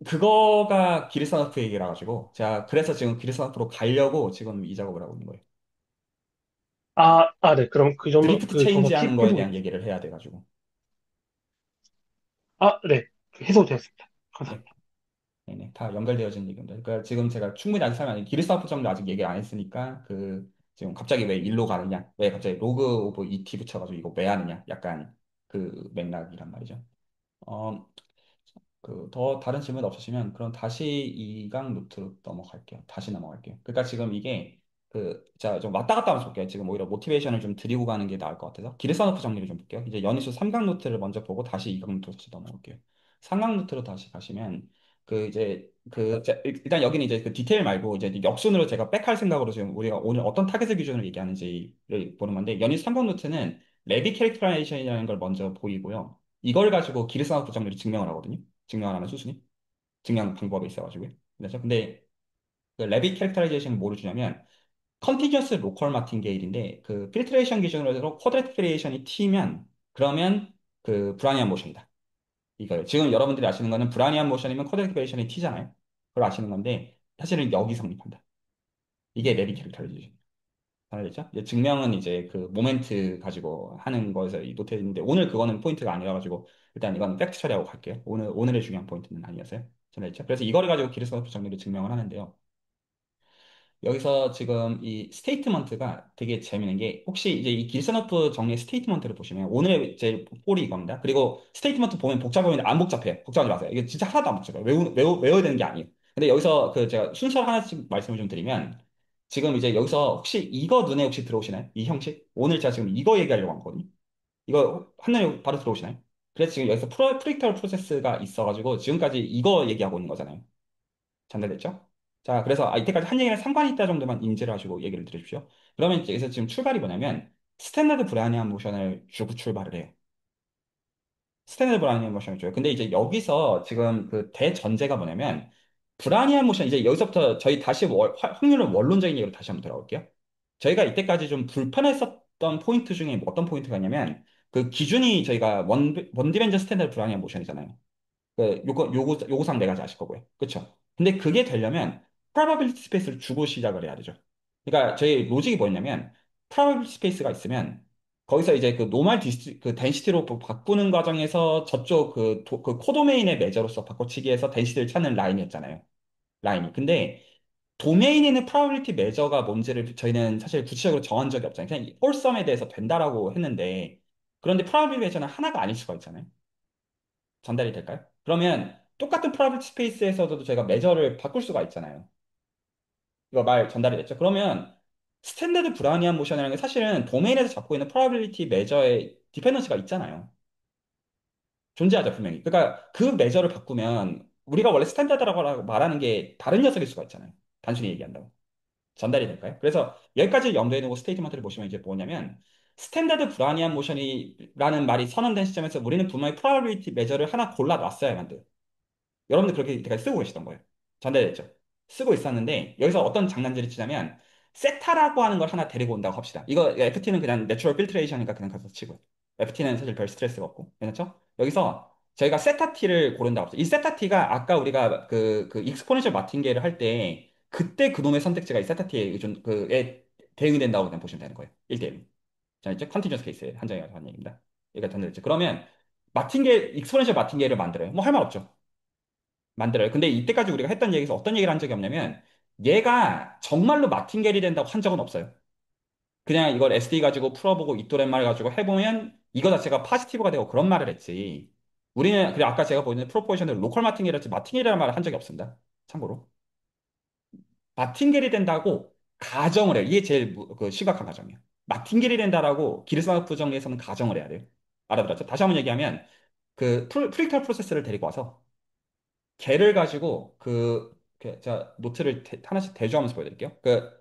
그거가 기르산호프 얘기라 가지고 제가 그래서 지금 기르산호프로 가려고 지금 이 작업을 하고 있는 거예요. 네. 그럼 그 정도, 드리프트 그 정보 체인지하는 거에 해보고 대한 있겠습니다. 얘기를 해야 돼가지고. 네. 해소되었습니다. 네. 감사합니다. 네네. 다 연결되어진 얘기입니다. 그러니까 지금 제가 충분히 아직 설명, 기르산호프 정도 아직 얘기 안 했으니까 지금 갑자기 왜 일로 가느냐? 왜 갑자기 로그 오브 ET 붙여가지고 이거 왜 하느냐? 약간 그 맥락이란 말이죠. 어, 더 다른 질문 없으시면 그럼 다시 이강 노트로 넘어갈게요. 다시 넘어갈게요. 그러니까 지금 이게 자, 좀 왔다 갔다 하면서 볼게요. 지금 오히려 모티베이션을 좀 드리고 가는 게 나을 것 같아서. 기르산오프 정리를 좀 볼게요. 이제 연희수 3강 노트를 먼저 보고 다시 이강 노트로 다시 넘어올게요. 3강 노트로 다시 가시면 일단 여기는 이제 그 디테일 말고 이제 역순으로 제가 백할 생각으로 지금 우리가 오늘 어떤 타겟을 기준으로 얘기하는지를 보는 건데 연희 3강 노트는 레비 캐릭터라이제이션이라는 걸 먼저 보이고요. 이걸 가지고 기르산오프 정리를 증명을 하거든요. 증명하는 수순이 증명 방법이 있어가지고요. 그래서 근데 그 레빗 캐릭터라이제이션이 뭐를 주냐면 컨티뉴어스 로컬 마틴게일인데 그 필트레이션 기준으로 해서 쿼드레틱 베리에이션이 t면 그러면 그 브라니안 모션이다. 이거요. 지금 여러분들이 아시는 거는 브라니안 모션이면 쿼드레틱 베리에이션이 t잖아요. 그걸 아시는 건데 사실은 여기 성립한다. 이게 레빗 캐릭터라이제이션. 알겠죠? 이제 증명은 이제 그 모멘트 가지고 하는 거에서 이 노트에 있는데 오늘 그거는 포인트가 아니라가지고 일단 이건 팩트 처리하고 갈게요. 오늘의 중요한 포인트는 아니었어요. 알겠죠? 그래서 이거를 가지고 기르스노프 정리를 증명을 하는데요. 여기서 지금 이 스테이트먼트가 되게 재밌는 게 혹시 이제 이 길선오프 정리의 스테이트먼트를 보시면 오늘의 제일 꼴이 이겁니다. 그리고 스테이트먼트 보면 복잡해 보이는데 안 복잡해요. 걱정하지 마세요. 이게 진짜 하나도 안 복잡해요. 외워야 되는 게 아니에요. 근데 여기서 그 제가 순서를 하나씩 말씀을 좀 드리면 지금 이제 여기서 혹시 이거 눈에 혹시 들어오시나요? 이 형식? 오늘 제가 지금 이거 얘기하려고 한 거거든요. 이거 한눈에 바로 들어오시나요? 그래서 지금 여기서 프리릭터럴 프로세스가 있어가지고 지금까지 이거 얘기하고 있는 거잖아요. 전달됐죠? 자, 그래서 이때까지 한 얘기랑 상관이 있다 정도만 인지를 하시고 얘기를 들으십시오. 그러면 이제 여기서 지금 출발이 뭐냐면 스탠다드 브라니안 모션을 주고 출발을 해요. 스탠다드 브라니안 모션을 줘요. 근데 이제 여기서 지금 그 대전제가 뭐냐면 브라니안 모션 이제 여기서부터 저희 다시 확률은 원론적인 얘기로 다시 한번 돌아올게요. 저희가 이때까지 좀 불편했었던 포인트 중에 뭐 어떤 포인트가 있냐면 그 기준이 저희가 원디멘전 스탠다드 브라니안 모션이잖아요. 요구상 네 가지 아실 거고요. 그쵸? 근데 그게 되려면 probability 스페이스를 주고 시작을 해야 되죠. 그러니까 저희 로직이 뭐였냐면 probability 스페이스가 있으면 거기서 이제 그 노멀 그 덴시티로 바꾸는 과정에서 저쪽 그 코도메인의 매저로서 바꿔치기해서 덴시티를 찾는 라인이었잖아요. 라인이. 근데 도메인에는 probability 매저가 뭔지를 저희는 사실 구체적으로 정한 적이 없잖아요. 그냥 홀썸에 대해서 된다라고 했는데 그런데 probability 매저는 하나가 아닐 수가 있잖아요. 전달이 될까요? 그러면 똑같은 프라이빗 스페이스에서도 저희가 매저를 바꿀 수가 있잖아요. 이거 말 전달이 됐죠? 그러면 스탠다드 브라우니안 모션이라는 게 사실은 도메인에서 잡고 있는 프로바빌리티 매저의 디펜던시가 있잖아요. 존재하죠, 분명히. 그러니까 그 매저를 바꾸면 우리가 원래 스탠다드라고 말하는 게 다른 녀석일 수가 있잖아요. 단순히 얘기한다고. 전달이 될까요? 그래서 여기까지 염두에 두고 스테이트먼트를 보시면 이제 뭐냐면 스탠다드 브라우니안 모션이라는 말이 선언된 시점에서 우리는 분명히 프로바빌리티 매저를 하나 골라놨어야만 돼요. 여러분들 그렇게 이때까지 쓰고 계시던 거예요. 전달됐죠? 쓰고 있었는데 여기서 어떤 장난질을 치냐면 세타라고 하는 걸 하나 데리고 온다고 합시다. 이거 FT는 그냥 내추럴 필트레이션이니까 그냥 가서 치고요. FT는 사실 별 스트레스가 없고. 괜찮죠? 여기서 저희가 세타 t를 고른다고 했죠. 이 세타 t가 아까 우리가 그 익스포넨셜 마틴계를 할 때 그때 그놈의 선택지가 이 세타 t에 그에 대응이 된다고 그냥 보시면 되는 거예요. 1대1. 자, 이제 컨티뉴어스 케이스에 한정해 가지고 하는 얘기입니다. 얘가 전달됐죠. 그러면 마틴계, 익스포넨셜 마틴계를 만들어요. 뭐 할 말 없죠. 만들어요. 근데 이때까지 우리가 했던 얘기에서 어떤 얘기를 한 적이 없냐면 얘가 정말로 마틴계리 된다고 한 적은 없어요. 그냥 이걸 SD 가지고 풀어보고 이또렛말 가지고 해보면 이거 자체가 파지티브가 되고 그런 말을 했지. 우리는 그래 아까 제가 보여준 프로포지션을 로컬 마틴계리였지 마틴계리라는 말을 한 적이 없습니다. 참고로. 마틴겔이 된다고 가정을 해요. 이게 제일 그 심각한 가정이에요. 마틴겔이 된다라고 기르스마프 부정에서는 가정을 해야 돼요. 알아들었죠? 다시 한번 얘기하면 그 프릭탈 프로세스를 데리고 와서 걔를 가지고 제가 노트를 하나씩 대조하면서 보여드릴게요.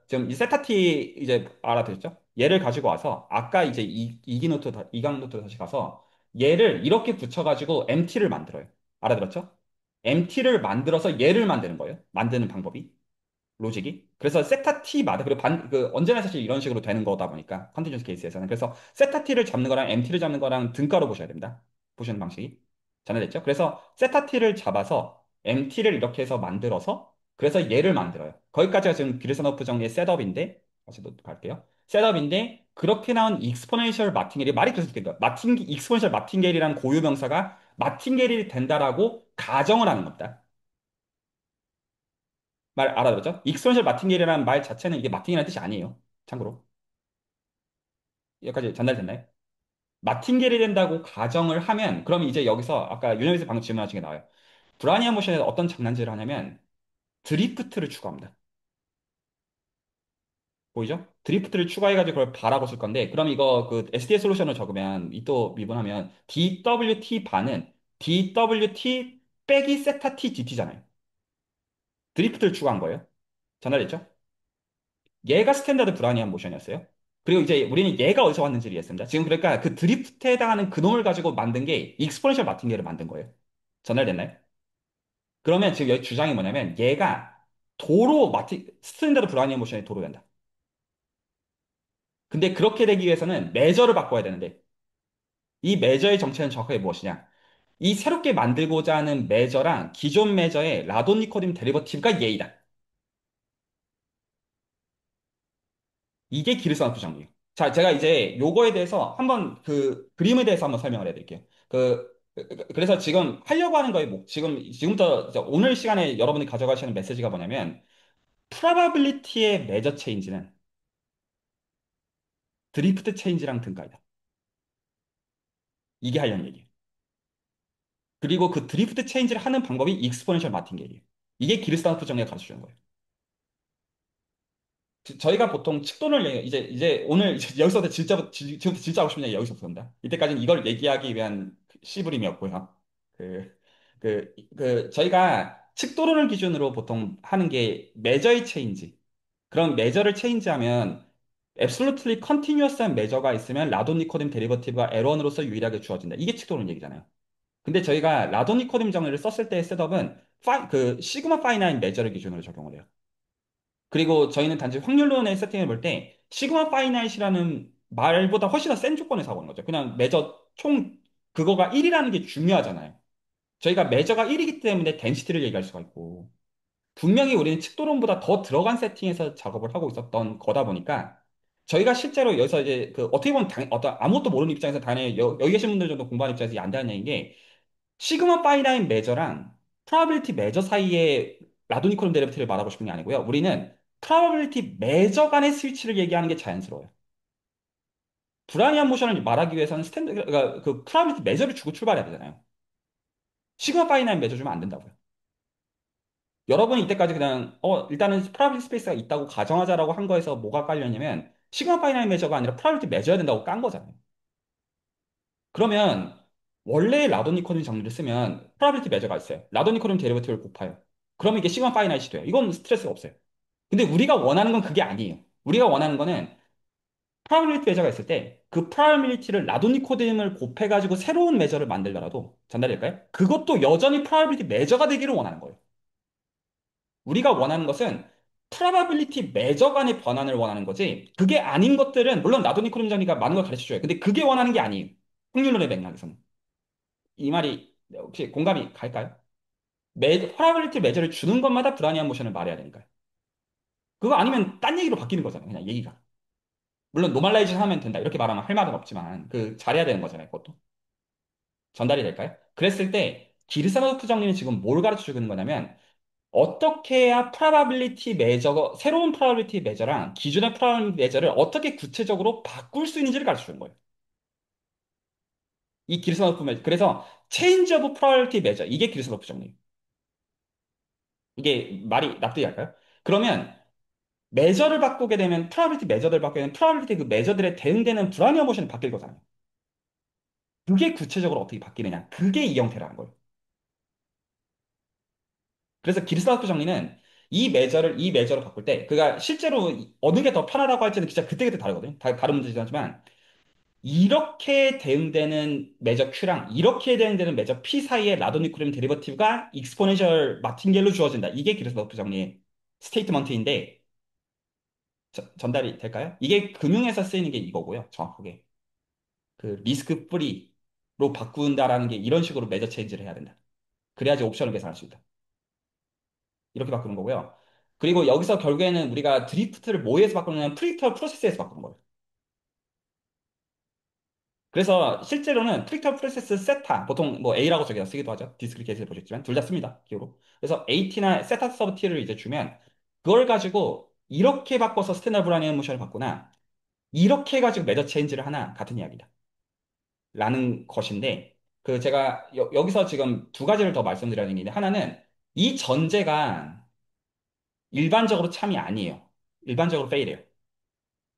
지금 이 세타티 이제 알아들었죠? 얘를 가지고 와서 아까 이제 이강 노트 다시 가서 얘를 이렇게 붙여가지고 MT를 만들어요. 알아들었죠? MT를 만들어서 얘를 만드는 거예요. 만드는 방법이. 로직이. 그래서 세타 t마다 그리고 언제나 사실 이런 식으로 되는 거다 보니까 컨티뉴스 케이스에서는 그래서 세타 t를 잡는 거랑 MT를 잡는 거랑 등가로 보셔야 됩니다. 보시는 방식이. 전해됐죠? 그래서 세타 t를 잡아서 MT를 이렇게 해서 만들어서 그래서 얘를 만들어요. 거기까지가 지금 기르선어프 정리의 셋업인데 다시 또 갈게요. 셋업인데 그렇게 나온 익스포넨셜 마틴게리 말이 그래서 그러니까 익스포넨셜 마틴게리라는 고유 명사가 마틴게리 된다라고 가정을 하는 겁니다. 말 알아들었죠? 익스포넨셜 마틴게일이라는 말 자체는 이게 마틴이라는 뜻이 아니에요. 참고로. 여기까지 전달됐나요? 마틴게일이 된다고 가정을 하면, 그럼 이제 여기서 아까 유념에서 방금 질문하신 게 나와요. 브라니안 모션에서 어떤 장난질을 하냐면, 드리프트를 추가합니다. 보이죠? 드리프트를 추가해가지고 그걸 바라고 쓸 건데, 그럼 이거 그 SDS 솔루션을 적으면, 이 또 미분하면, DWT 반은 DWT 빼기 세타 T DT잖아요. 드리프트를 추가한 거예요. 전달됐죠? 얘가 스탠다드 브라니안 모션이었어요. 그리고 이제 우리는 얘가 어디서 왔는지를 이해했습니다. 지금 그러니까 그 드리프트에 해당하는 그놈을 가지고 만든 게 익스포넨셜 마틴계를 만든 거예요. 전달됐나요? 그러면 지금 여기 주장이 뭐냐면 얘가 스탠다드 브라니안 모션이 도로 된다. 근데 그렇게 되기 위해서는 매저를 바꿔야 되는데 이 매저의 정체는 정확하게 무엇이냐? 이 새롭게 만들고자 하는 매저랑 기존 매저의 라돈니코딘 데리버티브가 얘이다. 이게 기르산프 정리예요. 자, 제가 이제 요거에 대해서 한번 그 그림에 대해서 한번 설명을 해드릴게요. 그래서 지금 하려고 하는 거에 지금부터 이제 오늘 시간에 여러분이 가져가시는 메시지가 뭐냐면 probability의 매저 체인지는 드리프트 체인지랑 등가이다. 이게 하려는 얘기예요. 그리고 그 드리프트 체인지를 하는 방법이 익스포넨셜 마틴게일이에요. 이게 기르스타프 정리가 가르쳐 주는 거예요. 저희가 보통 측도를 이제 오늘 여기서 지금부터 진짜 하고 싶은 얘기 여기서부터 합니다. 이때까지는 이걸 얘기하기 위한 씨부림이었고요. 그, 저희가 측도론을 기준으로 보통 하는 게 메저의 체인지. 그럼 메저를 체인지하면 absolutely continuous한 메저가 있으면 라돈니코딘 데리버티브가 L1으로서 유일하게 주어진다. 이게 측도론 얘기잖아요. 근데 저희가 라돈니코딘 정리를 썼을 때의 셋업은 시그마 파이나인 메저를 기준으로 적용을 해요. 그리고 저희는 단지 확률론의 세팅을 볼 때 시그마 파이나잇이라는 말보다 훨씬 더 센 조건을 사고는 거죠. 그냥 매저 총 그거가 1이라는 게 중요하잖아요. 저희가 매저가 1이기 때문에 덴시티를 얘기할 수가 있고 분명히 우리는 칙도론보다 더 들어간 세팅에서 작업을 하고 있었던 거다 보니까 저희가 실제로 여기서 이제 어떻게 보면 어떤 아무것도 모르는 입장에서 당연히 여기 계신 분들 정도 공부하는 입장에서 이해 안 되는 얘기인 게 시그마 파이나인 메저랑 프로바빌리티 메저 사이에 라도니콜럼 데리버티를 말하고 싶은 게 아니고요. 우리는 프로바빌리티 메저 간의 스위치를 얘기하는 게 자연스러워요. 불안이한 모션을 말하기 위해서는 그러니까 그 프로바빌리티 메저를 주고 출발해야 되잖아요. 시그마 파이나인 메저 주면 안 된다고요. 여러분이 이때까지 그냥 일단은 프로바빌리티 스페이스가 있다고 가정하자라고 한 거에서 뭐가 깔렸냐면 시그마 파이나인 메저가 아니라 프로바빌리티 메저야 된다고 깐 거잖아요. 그러면 원래 라도니코딘 정리를 쓰면 프로바빌리티 메저가 있어요. 라도니코딘 데리버티브를 곱해요. 그러면 이게 시그마 파이나이트 돼요. 이건 스트레스가 없어요. 근데 우리가 원하는 건 그게 아니에요. 우리가 원하는 거는 프로바빌리티 메저가 있을 때 그 프로바빌리티를 라도니코딘을 곱해가지고 새로운 메저를 만들더라도 전달될까요? 그것도 여전히 프로바빌리티 메저가 되기를 원하는 거예요. 우리가 원하는 것은 프로바빌리티 메저 간의 변환을 원하는 거지 그게 아닌 것들은 물론 라도니코딘 정리가 많은 걸 가르쳐줘요. 근데 그게 원하는 게 아니에요. 확률론의 맥락에서는. 이 말이 혹시 공감이 갈까요? 프라이빗 매저를 주는 것마다 브라니안 모션을 말해야 되니까요. 그거 아니면 딴 얘기로 바뀌는 거잖아요. 그냥 얘기가. 물론 노멀라이즈 하면 된다. 이렇게 말하면 할 말은 없지만 그 잘해야 되는 거잖아요. 그것도. 전달이 될까요? 그랬을 때 기르사노프 정리는 지금 뭘 가르쳐 주고 있는 거냐면 어떻게 해야 프라바빌리티 매저 새로운 프라바빌리티 매저랑 기존의 프라바빌리티 매저를 어떻게 구체적으로 바꿀 수 있는지를 가르쳐 주는 거예요. 이 기르사노프 매저. 그래서 체인지 오브 프라바빌리티 매저. 이게 기르사노프 정리예요. 이게 말이 납득이 갈까요? 그러면 매저를 바꾸게 되면 프라바빌리티 매저들을 바꾸게 되면 프라바빌리티 그 매저들에 대응되는 불안이어 모션이 바뀔 거잖아요. 그게 구체적으로 어떻게 바뀌느냐. 그게 이 형태라는 거예요. 그래서 기르사노프 정리는 이 매저로 바꿀 때 그가 실제로 어느 게 더 편하다고 할지는 진짜 그때그때 다르거든요. 다른 문제긴 하지만 이렇게 대응되는 매저 Q랑 이렇게 대응되는 매저 P 사이의 라도니코름 데리버티브가 익스포넨셜 마틴겔로 주어진다. 이게 기르사노프 정리의 스테이트먼트인데 전달이 될까요? 이게 금융에서 쓰이는 게 이거고요. 정확하게. 그 리스크 프리로 바꾼다라는 게 이런 식으로 매저 체인지를 해야 된다. 그래야지 옵션을 계산할 수 있다. 이렇게 바꾸는 거고요. 그리고 여기서 결국에는 우리가 드리프트를 뭐에서 바꾸느냐면 프리터 프로세스에서 바꾸는 거예요. 그래서 실제로는 프리터 프로세스 세타, 보통 뭐 A라고 저기다 쓰기도 하죠. 디스크릿 케이스를 보셨지만 둘 다 씁니다. 기호로. 그래서 AT나 세타 서브 T를 이제 주면 그걸 가지고 이렇게 바꿔서 스탠다드 불안형 모션을 바꾸나 이렇게 해가지고 매저 체인지를 하나 같은 이야기다. 라는 것인데 그 제가 여기서 지금 두 가지를 더 말씀드려야 되는 게 있는데 하나는 이 전제가 일반적으로 참이 아니에요. 일반적으로 페일이에요.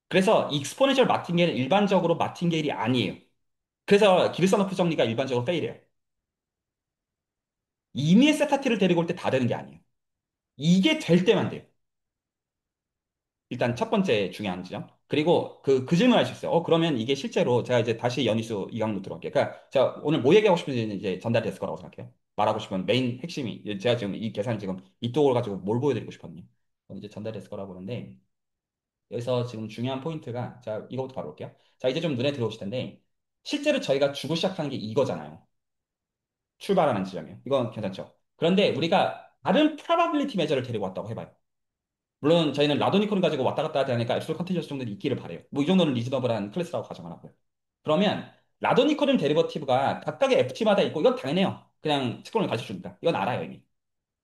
그래서 익스포넨셜 마틴게일은 일반적으로 마틴게일이 아니에요. 그래서 기르사노프 정리가 일반적으로 페일이에요. 이미의 세타티를 데리고 올 때 다 되는 게 아니에요. 이게 될 때만 돼요. 일단 첫 번째 중요한 지점. 그리고 그 질문 할 수 있어요. 그러면 이게 실제로 제가 이제 다시 연희수 이강로 들어갈게요. 그러니까 제가 오늘 뭐 얘기하고 싶은지 이제 전달이 됐을 거라고 생각해요. 말하고 싶은 메인 핵심이 제가 지금 이 계산 지금 이쪽을 가지고 뭘 보여드리고 싶었니? 이제 전달이 됐을 거라고 보는데 여기서 지금 중요한 포인트가 자 이거부터 바로 볼게요. 자 이제 좀 눈에 들어오실 텐데 실제로 저희가 주고 시작하는 게 이거잖아요. 출발하는 지점이에요. 이건 괜찮죠? 그런데 우리가 다른 프로바빌리티 메저를 데리고 왔다고 해봐요. 물론 저희는 라도니콘을 가지고 왔다 갔다 하니까 앱솔 컨티뉴어스 정도는 있기를 바래요. 뭐 이 정도는 리즈너블한 클래스라고 가정을 하고요. 그러면 라도니콘 데리버티브가 각각의 FT마다 있고 이건 당연해요. 그냥 측정을 가르쳐 주니까. 이건 알아요 이미.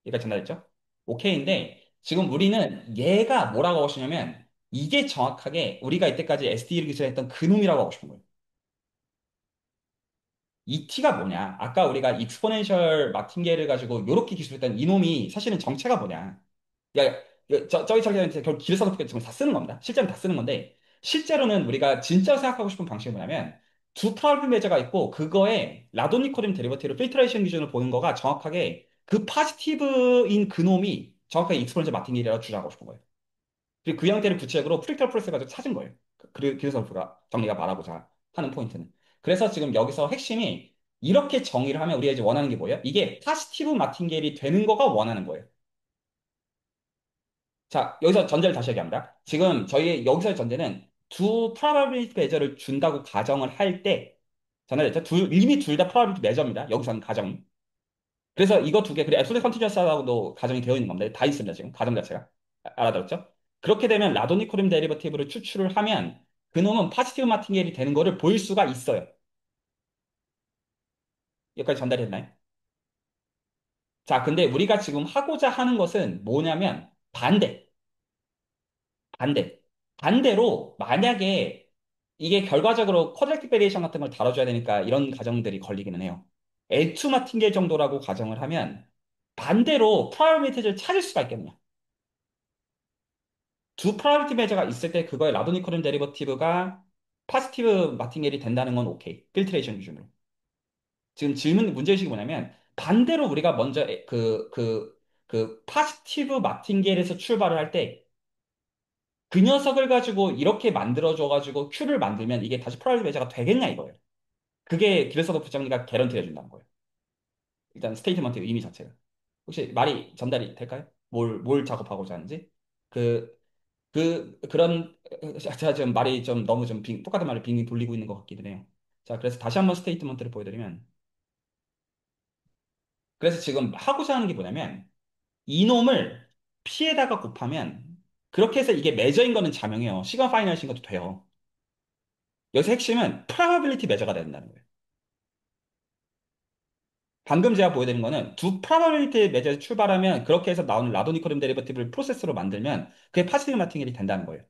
여기까지 전달했죠? 오케이인데 지금 우리는 얘가 뭐라고 하시냐면 이게 정확하게 우리가 이때까지 SD를 기술했던 그놈이라고 하고 싶은 거예요. 이 T가 뭐냐? 아까 우리가 익스포넨셜 마틴게를 가지고 이렇게 기술했던 이놈이 사실은 정체가 뭐냐? 야, 저기 결국 길에서 높게 지금 다 쓰는 겁니다. 실제로는 다 쓰는 건데 실제로는 우리가 진짜 생각하고 싶은 방식이 뭐냐면 두 프라임 메저가 있고 그거에 라도니코름 데리버티브 필터레이션 기준으로 보는 거가 정확하게 그 파지티브인 그놈이 정확하게 익스포넨셜 마틴게이라고 주장하고 싶은 거예요. 그리고 그 형태를 구체적으로 프릭터 프로세스 가지고 찾은 거예요. 그래서 정리가 말하고자 하는 포인트는. 그래서 지금 여기서 핵심이 이렇게 정의를 하면 우리가 이제 원하는 게 뭐예요? 이게 파지티브 마틴게일이 되는 거가 원하는 거예요. 자, 여기서 전제를 다시 얘기합니다. 지금 저희 여기서의 전제는 두 probability measure를 준다고 가정을 할 때, 전화됐죠? 이미 둘 다 probability measure입니다. 여기서는 가정이. 그래서 이거 두 개, 그리고 absolute continuous하고도 가정이 되어 있는 겁니다. 다 있습니다, 지금. 가정 자체가. 알아들었죠? 그렇게 되면 라도니코름 데리버티브를 추출을 하면 그놈은 파지티브 마틴게일이 되는 거를 볼 수가 있어요. 여기까지 전달이 됐나요? 자, 근데 우리가 지금 하고자 하는 것은 뭐냐면 반대. 반대. 반대로 만약에 이게 결과적으로 쿼드래틱 베리에이션 같은 걸 다뤄줘야 되니까 이런 가정들이 걸리기는 해요. L2 마틴겔 정도라고 가정을 하면 반대로 프라이오리티를 찾을 수가 있겠네요. 두 프라이오리티 메저가 있을 때 그거의 라도니코름 데리버티브가 파지티브 마틴겔이 된다는 건 오케이. 필트레이션 기준으로. 지금 문제의식이 뭐냐면 반대로 우리가 먼저 그 파지티브 마틴겔에서 출발을 할때 그 녀석을 가지고 이렇게 만들어줘가지고 큐를 만들면 이게 다시 프라이빗 매저가 되겠냐 이거예요. 그게 길에서도 부정리가 개런티 해준다는 거예요. 일단 스테이트먼트 의미 자체가. 혹시 말이 전달이 될까요? 뭘 작업하고자 하는지? 그, 그런, 제가 지금 말이 좀 너무 좀 똑같은 말을 빙 돌리고 있는 것 같기도 해요. 자, 그래서 다시 한번 스테이트먼트를 보여드리면, 그래서 지금 하고자 하는 게 뭐냐면 이놈을 P에다가 곱하면 그렇게 해서 이게 매저인 거는 자명해요. 시간 파이널인 것도 돼요. 여기서 핵심은 probability 매저가 된다는 거예요. 방금 제가 보여드린 거는 두 probability 매저에서 출발하면 그렇게 해서 나오는 라도니코름 데리버티브를 프로세스로 만들면 그게 파시브 마팅헬이 된다는 거예요.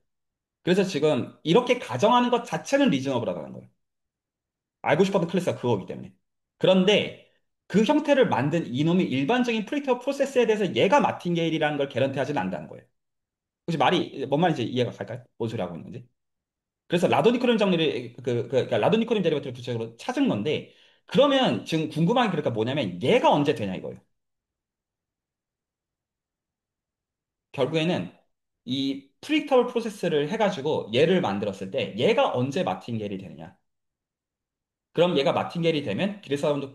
그래서 지금 이렇게 가정하는 것 자체는 리즈너블하다는 거예요. 알고 싶었던 클래스가 그거기 때문에. 그런데 그 형태를 만든 이놈이 일반적인 프리터 프로세스에 대해서 얘가 마팅게일이라는 걸 개런티하지는 않는다는 거예요. 혹시 말이 뭔 말인지 이해가 갈까요? 뭔 소리 하고 있는지? 그래서 라도니코름 정리를 그러니까 라도니코름 데리버티브를 구체적으로 찾은 건데 그러면 지금 궁금한 게 그러니까 뭐냐면 얘가 언제 되냐 이거예요. 결국에는 이 프리터블 프로세스를 해가지고 얘를 만들었을 때 얘가 언제 마팅게일이 되느냐? 그럼 얘가 마틴겔이 되면 기르사운드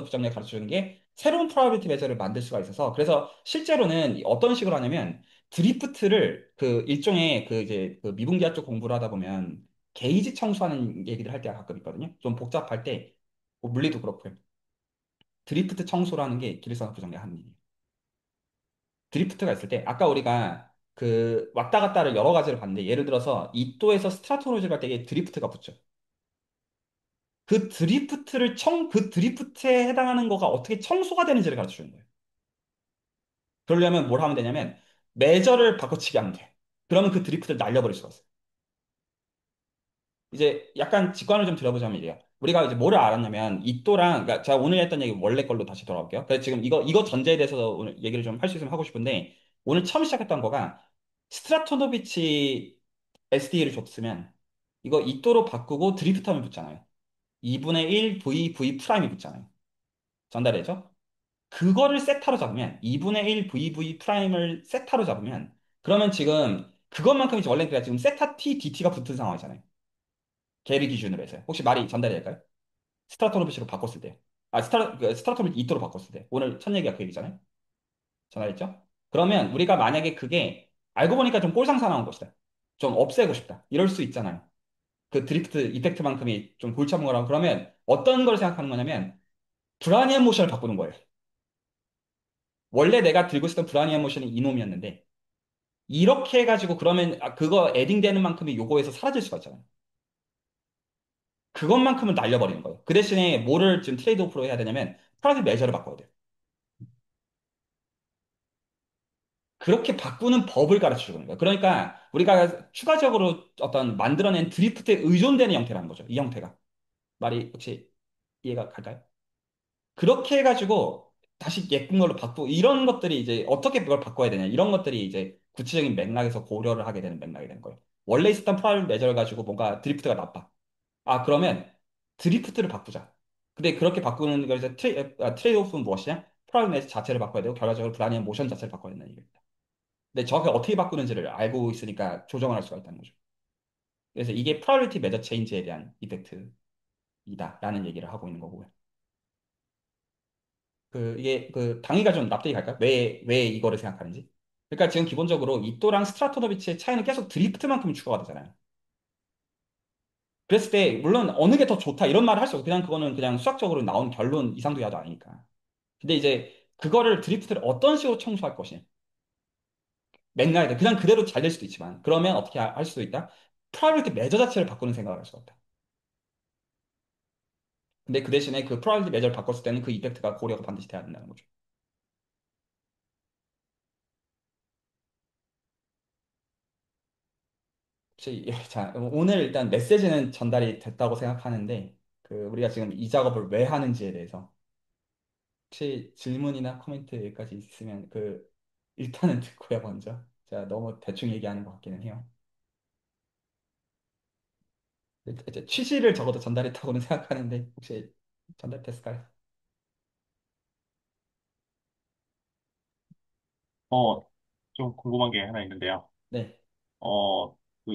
부장님이 가르쳐 주는 게 새로운 프로바빌티 메저를 만들 수가 있어서 그래서 실제로는 어떤 식으로 하냐면 드리프트를 그 일종의 그 이제 그 미분기하 쪽 공부를 하다 보면 게이지 청소하는 얘기를 할 때가 가끔 있거든요. 좀 복잡할 때 뭐 물리도 그렇고요. 드리프트 청소라는 게 기르사운드 부장님이 하는 일이에요. 드리프트가 있을 때 아까 우리가 그 왔다 갔다를 여러 가지를 봤는데 예를 들어서 이 도에서 스트라토로즈를 갈 때 이게 드리프트가 붙죠. 그 드리프트에 해당하는 거가 어떻게 청소가 되는지를 가르쳐 주는 거예요. 그러려면 뭘 하면 되냐면, 매저를 바꿔치기 하면 돼. 그러면 그 드리프트를 날려버릴 수가 있어요. 이제 약간 직관을 좀 들어보자면 이래요. 우리가 이제 뭐를 알았냐면, 이또랑, 그러니까 제가 오늘 했던 얘기 원래 걸로 다시 돌아올게요. 그래서 지금 이거 전제에 대해서 오늘 얘기를 좀 할 수 있으면 하고 싶은데, 오늘 처음 시작했던 거가, 스트라토노비치 SD를 줬으면, 이거 이또로 바꾸고 드리프트 하면 붙잖아요. 2분의 1 V 프라임이 붙잖아요. 전달되죠? 그거를 세타로 잡으면 2분의 1 VV 프라임을 세타로 잡으면 그러면 지금 그것만큼 이제 원래 그래 지금 세타 T DT가 붙은 상황이잖아요. 개를 기준으로 해서 혹시 말이 전달이 될까요? 스트라토노비치로 바꿨을 때. 스트라토노비치 이토로 바꿨을 때. 오늘 첫 얘기가 그 얘기잖아요. 전달했죠? 그러면 우리가 만약에 그게 알고 보니까 좀 꼴상사 나온 것이다. 좀 없애고 싶다. 이럴 수 있잖아요. 그 드리프트 이펙트만큼이 좀 골치 아픈 거라고 그러면 어떤 걸 생각하는 거냐면 브라니안 모션을 바꾸는 거예요. 원래 내가 들고 있었던 브라니안 모션이 이놈이었는데 이렇게 해가지고 그러면 그거 에딩되는 만큼의 요거에서 사라질 수가 있잖아요. 그것만큼은 날려버리는 거예요. 그 대신에 뭐를 지금 트레이드 오프로 해야 되냐면 프라이빗 매저를 바꿔야 돼요. 그렇게 바꾸는 법을 가르쳐 주는 거예요. 그러니까 우리가 추가적으로 어떤 만들어낸 드리프트에 의존되는 형태라는 거죠. 이 형태가. 말이 혹시 이해가 갈까요? 그렇게 해가지고 다시 예쁜 걸로 바꾸고 이런 것들이 이제 어떻게 그걸 바꿔야 되냐 이런 것들이 이제 구체적인 맥락에서 고려를 하게 되는 맥락이 되는 거예요. 원래 있었던 프라이빗 매저를 가지고 뭔가 드리프트가 나빠. 아, 그러면 드리프트를 바꾸자. 근데 그렇게 바꾸는 거에서 트레이드 오프는 무엇이냐? 프라이빗 자체를 바꿔야 되고 결과적으로 불안한 모션 자체를 바꿔야 된다는 얘기입니다. 근데 저게 어떻게 바꾸는지를 알고 있으니까 조정을 할 수가 있다는 거죠. 그래서 이게 프라이빗 매저 체인지에 대한 이펙트이다라는 얘기를 하고 있는 거고요. 이게 당위가 좀 납득이 갈까요? 왜 이거를 생각하는지? 그러니까 지금 기본적으로 이또랑 스트라토노비치의 차이는 계속 드리프트만큼 추가가 되잖아요. 그랬을 때 물론 어느 게 더 좋다 이런 말을 할 수 없고 그냥 그거는 그냥 수학적으로 나온 결론 이상도 이하도 아니니까. 근데 이제 그거를 드리프트를 어떤 식으로 청소할 것이냐. 맥락에 그냥 그대로 잘 될 수도 있지만 그러면 어떻게 할 수도 있다? 프라이빗 매저 자체를 바꾸는 생각을 할 수가 있다. 근데 그 대신에 그 프라이빗 매저를 바꿨을 때는 그 이펙트가 고려가 반드시 돼야 된다는 거죠. 자, 오늘 일단 메시지는 전달이 됐다고 생각하는데 우리가 지금 이 작업을 왜 하는지에 대해서 혹시 질문이나 코멘트까지 있으면 일단은 듣고요 먼저. 제가 너무 대충 얘기하는 것 같기는 해요. 이제 취지를 적어도 전달했다고는 생각하는데 혹시 전달됐을까요? 어, 좀 궁금한 게 하나 있는데요. 네. 어, 그,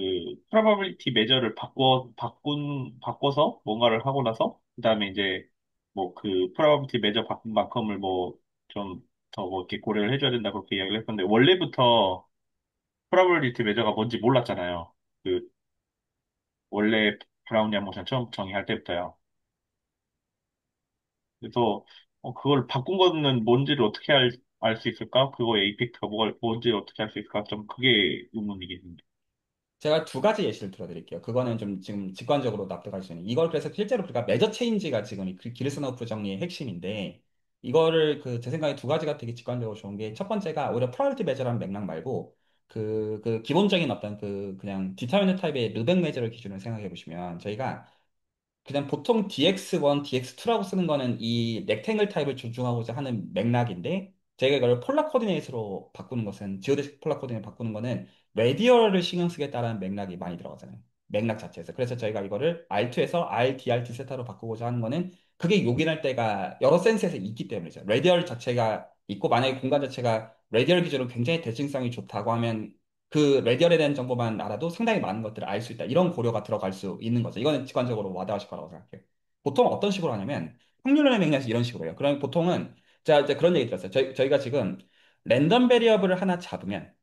probability measure를 바꿔서 뭔가를 하고 나서, 그 다음에 이제, 뭐, 그, probability measure 바꾼 만큼을 뭐, 좀, 더 뭐, 이렇게 고려를 해줘야 된다, 그렇게 이야기를 했었는데, 원래부터 probability measure가 뭔지 몰랐잖아요. 그, 원래 브라운리안 모션 처음 정의할 때부터요. 그래서, 그걸 바꾼 거는 뭔지를 어떻게 알 수 있을까? 그거의 이펙트가 뭔지를 어떻게 알 수 있을까? 좀 그게 의문이겠는데. 제가 두 가지 예시를 들어드릴게요. 그거는 좀 지금 직관적으로 납득할 수 있는. 이걸 그래서 실제로 그러니까 매저 체인지가 지금 이 기르스너프 정리의 핵심인데 이거를 그 제 생각에 두 가지가 되게 직관적으로 좋은 게 첫 번째가 오히려 프라이어티 매저라는 맥락 말고 그 기본적인 어떤 그 그냥 디터미너 타입의 르벡 매저를 기준으로 생각해 보시면 저희가 그냥 보통 DX1, DX2라고 쓰는 거는 이 렉탱글 타입을 존중하고자 하는 맥락인데 제가 이걸 폴라 코디네이트로 바꾸는 것은 지오데식 폴라 코디네이트 바꾸는 거는 레디어를 신경 쓰겠다라는 맥락이 많이 들어가잖아요. 맥락 자체에서. 그래서 저희가 이거를 R2에서 RDRT 세타로 바꾸고자 하는 거는 그게 요긴할 때가 여러 센스에서 있기 때문이죠. 레디얼 자체가 있고 만약에 공간 자체가 레디얼 기준으로 굉장히 대칭성이 좋다고 하면 그 레디얼에 대한 정보만 알아도 상당히 많은 것들을 알 수 있다. 이런 고려가 들어갈 수 있는 거죠. 이거는 직관적으로 와닿으실 거라고 생각해요. 보통 어떤 식으로 하냐면 확률론의 맥락에서 이런 식으로 해요. 그럼 보통은 자 이제 그런 얘기 들었어요. 저희가 지금 랜덤 베리어블을 하나 잡으면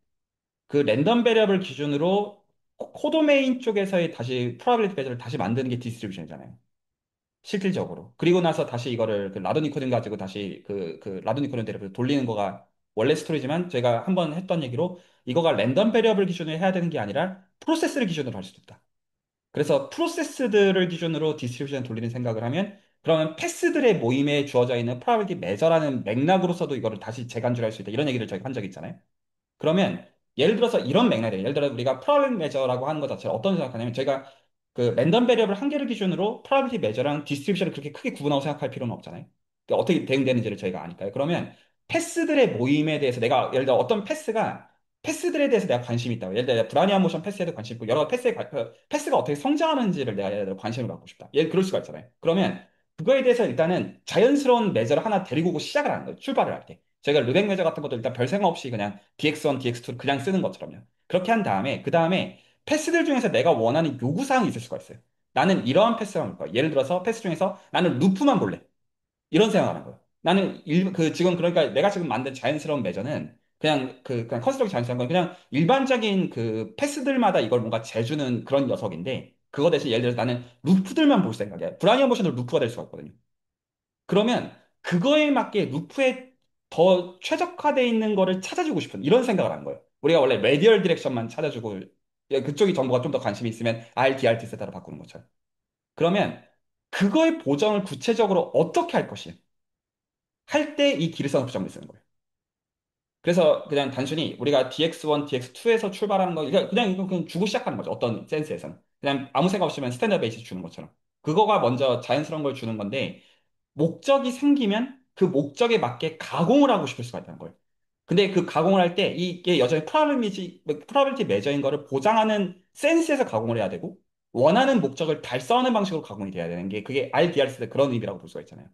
그 랜덤 베리어블 기준으로 코도메인 쪽에서의 다시 프로바빌리티 배제를 다시 만드는 게 디스트리뷰션이잖아요. 실질적으로. 그리고 나서 다시 이거를 그 라돈 이코딩 가지고 다시 그 라돈 이코딩 대로 돌리는 거가 원래 스토리지만 저희가 한번 했던 얘기로 이거가 랜덤 베리어블 기준으로 해야 되는 게 아니라 프로세스를 기준으로 할 수도 있다. 그래서 프로세스들을 기준으로 디스트리뷰션 돌리는 생각을 하면 그러면 패스들의 모임에 주어져 있는 프로바빌리티 메저라는 맥락으로서도 이거를 다시 재간주할 수 있다. 이런 얘기를 저희가 한 적이 있잖아요. 그러면 예를 들어서 이런 맥락이에요. 예를 들어 우리가 프로블럼 메저라고 하는 것 자체를 어떤 생각하냐면 저희가 그 랜덤 베리어블 한 개를 기준으로 프로바빌리티 메저랑 디스트리뷰션을 그렇게 크게 구분하고 생각할 필요는 없잖아요. 그러니까 어떻게 대응되는지를 저희가 아니까요. 그러면 패스들의 모임에 대해서 내가 예를 들어 어떤 패스들에 대해서 내가 관심이 있다고. 예를 들어 브라니안 모션 패스에도 관심 있고 여러 패스가 어떻게 성장하는지를 내가 예를 들어 관심을 갖고 싶다. 그럴 수가 있잖아요. 그러면 그거에 대해서 일단은 자연스러운 메저를 하나 데리고 오고 시작을 하는 거예요. 출발을 할 때. 저희가 르벡 메저 같은 것도 일단 별 생각 없이 그냥 DX1, DX2 그냥 쓰는 것처럼요. 그렇게 한 다음에 그 다음에 패스들 중에서 내가 원하는 요구사항이 있을 수가 있어요. 나는 이러한 패스만 볼 거야. 예를 들어서 패스 중에서 나는 루프만 볼래. 이런 생각을 하는 거예요. 나는 지금 그러니까 내가 지금 만든 자연스러운 매저는 그냥 컨스트럭트 자연스러운 건 그냥 일반적인 그 패스들마다 이걸 뭔가 재주는 그런 녀석인데 그거 대신 예를 들어서 나는 루프들만 볼 생각이야. 브라이언 모션도 루프가 될 수가 없거든요. 그러면 그거에 맞게 루프에 더 최적화되어 있는 거를 찾아주고 싶은 이런 생각을 하는 거예요. 우리가 원래 레디얼 디렉션만 찾아주고 그쪽이 정보가 좀 더 관심이 있으면 RDRT 세타로 바꾸는 것처럼. 그러면 그거의 보정을 구체적으로 어떻게 할 것이 할 때 이 기르성 부정을 쓰는 거예요. 그래서 그냥 단순히 우리가 DX1, DX2에서 출발하는 거, 그냥 이거 그냥 주고 시작하는 거죠. 어떤 센스에서는. 그냥 아무 생각 없이면 스탠다드 베이스 주는 것처럼. 그거가 먼저 자연스러운 걸 주는 건데, 목적이 생기면 그 목적에 맞게 가공을 하고 싶을 수가 있다는 거예요. 근데 그 가공을 할 때 이게 여전히 프로바빌티 메저인 거를 보장하는 센스에서 가공을 해야 되고, 원하는 목적을 달성하는 방식으로 가공이 돼야 되는 게 그게 RDRC 때 그런 의미라고 볼 수가 있잖아요.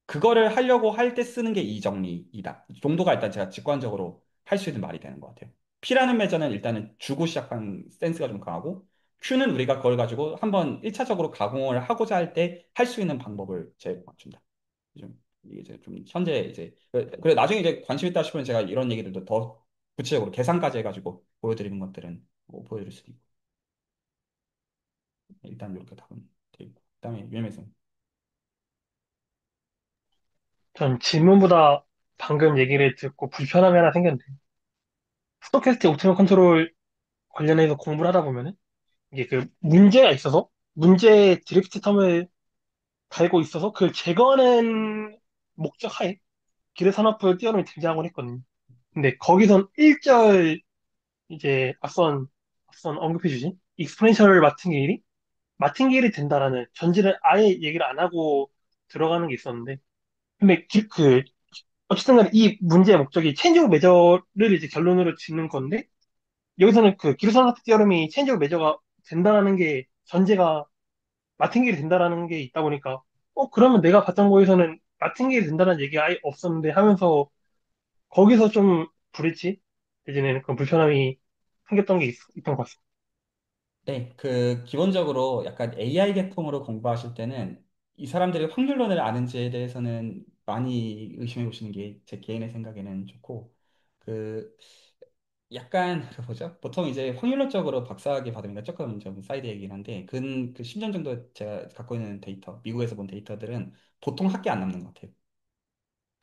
그거를 하려고 할 때 쓰는 게 이 정리이다. 이 정도가 일단 제가 직관적으로 할 수 있는 말이 되는 것 같아요. P라는 매저는 일단은 주고 시작한 센스가 좀 강하고 Q는 우리가 그걸 가지고 한번 1차적으로 가공을 하고자 할 때 할 수 있는 방법을 제가 맞춘다. 좀 이게 이제 좀 현재 이제 그래 나중에 이제 관심 있다 싶으면 제가 이런 얘기들도 더 구체적으로 계산까지 해가지고 보여드리는 것들은 뭐 보여드릴 수도 있고 일단 이렇게 답은 돼 있고 그다음에 유엠에서 전 질문보다 방금 얘기를 듣고 불편함이 하나 생겼는데, 스토캐스틱 옵티멀 컨트롤 관련해서 공부를 하다 보면은, 이게 그 문제가 있어서, 문제의 드리프트 텀을 달고 있어서 그걸 제거하는 목적 하에 기대 산업부 띄어름이 등장하곤 했거든요. 근데 거기선 1절 이제 앞선 언급해 주신 익스포넨셜 마틴게일이 된다라는 전제를 아예 얘기를 안 하고 들어가는 게 있었는데 근데 어쨌든 간에 이 문제의 목적이 체인지 오브 메저를 이제 결론으로 짓는 건데 여기서는 그 기르산하프 띠어름이 체인지 오브 메저가 된다라는 게 전제가 마틴게일이 된다라는 게 있다 보니까 그러면 내가 봤던 거에서는 마틴게일이 된다는 얘기가 아예 없었는데 하면서 거기서 좀 브릿지 예전에는 그런 불편함이 생겼던 게 있던 것 같습니다. 네, 그 기본적으로 약간 AI 계통으로 공부하실 때는 이 사람들이 확률론을 아는지에 대해서는 많이 의심해 보시는 게 제 개인의 생각에는 좋고 그 약간 그 뭐죠? 보통 이제 확률론적으로 박사학위 받으니까 조금 좀 사이드 얘기긴 한데 그 10년 정도 제가 갖고 있는 데이터, 미국에서 본 데이터들은 보통 학계 안 남는 것 같아요.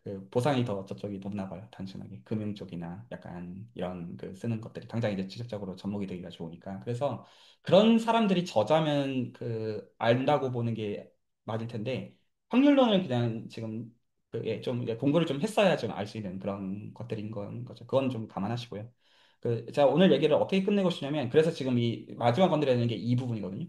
그 보상이 더 저쪽이 높나 봐요. 단순하게 금융 쪽이나 약간 이런 그 쓰는 것들이 당장 이제 직접적으로 접목이 되기가 좋으니까. 그래서 그런 사람들이 저자면 그 안다고 보는 게 맞을 텐데 확률론은 그냥 지금 그게 좀 이제 공부를 좀 했어야 좀 알 수 있는 그런 것들인 건 거죠. 그건 좀 감안하시고요. 그 제가 오늘 얘기를 어떻게 끝내고 싶냐면 그래서 지금 이 마지막 건드려야 되는 게 이 부분이거든요.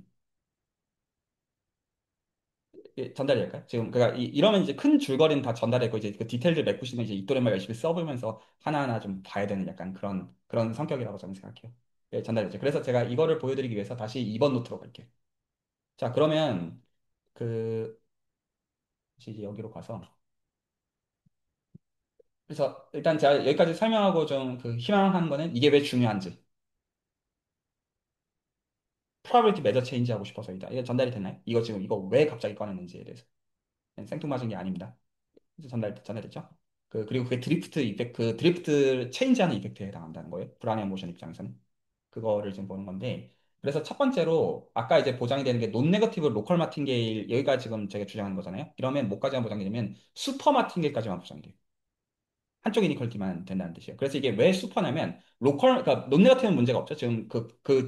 예, 전달이 될까요? 지금 그러니까 이러면 이제 큰 줄거리는 다 전달했고 이제 그 디테일들 메꾸시면 이제 이또래만 열심히 써보면서 하나하나 좀 봐야 되는 약간 그런 성격이라고 저는 생각해요. 예, 전달됐죠. 그래서 제가 이거를 보여드리기 위해서 다시 2번 노트로 갈게요. 자, 그러면 그 이제 여기로 가서 그래서 일단 제가 여기까지 설명하고 좀 그 희망한 거는 이게 왜 중요한지 probability measure change 하고 싶어서이다. 이거 전달이 됐나요? 이거 지금 이거 왜 갑자기 꺼냈는지에 대해서 생뚱맞은 게 아닙니다. 전달됐죠? 그리고 그게 드리프트 이펙트, 그 드리프트 체인지하는 이펙트에 해당한다는 거예요. 불안해 모션 입장에서는. 그거를 지금 보는 건데. 그래서 첫 번째로, 아까 이제 보장이 되는 게 논 네거티브 로컬 마틴게일, 여기가 지금 제가 주장하는 거잖아요. 이러면 뭐까지만 보장이 되면 슈퍼 마틴게일까지만 보장이 돼요. 한쪽 이니퀄리티만 된다는 뜻이에요. 그래서 이게 왜 슈퍼냐면, 그러니까 논 네거티브는 문제가 없죠. 지금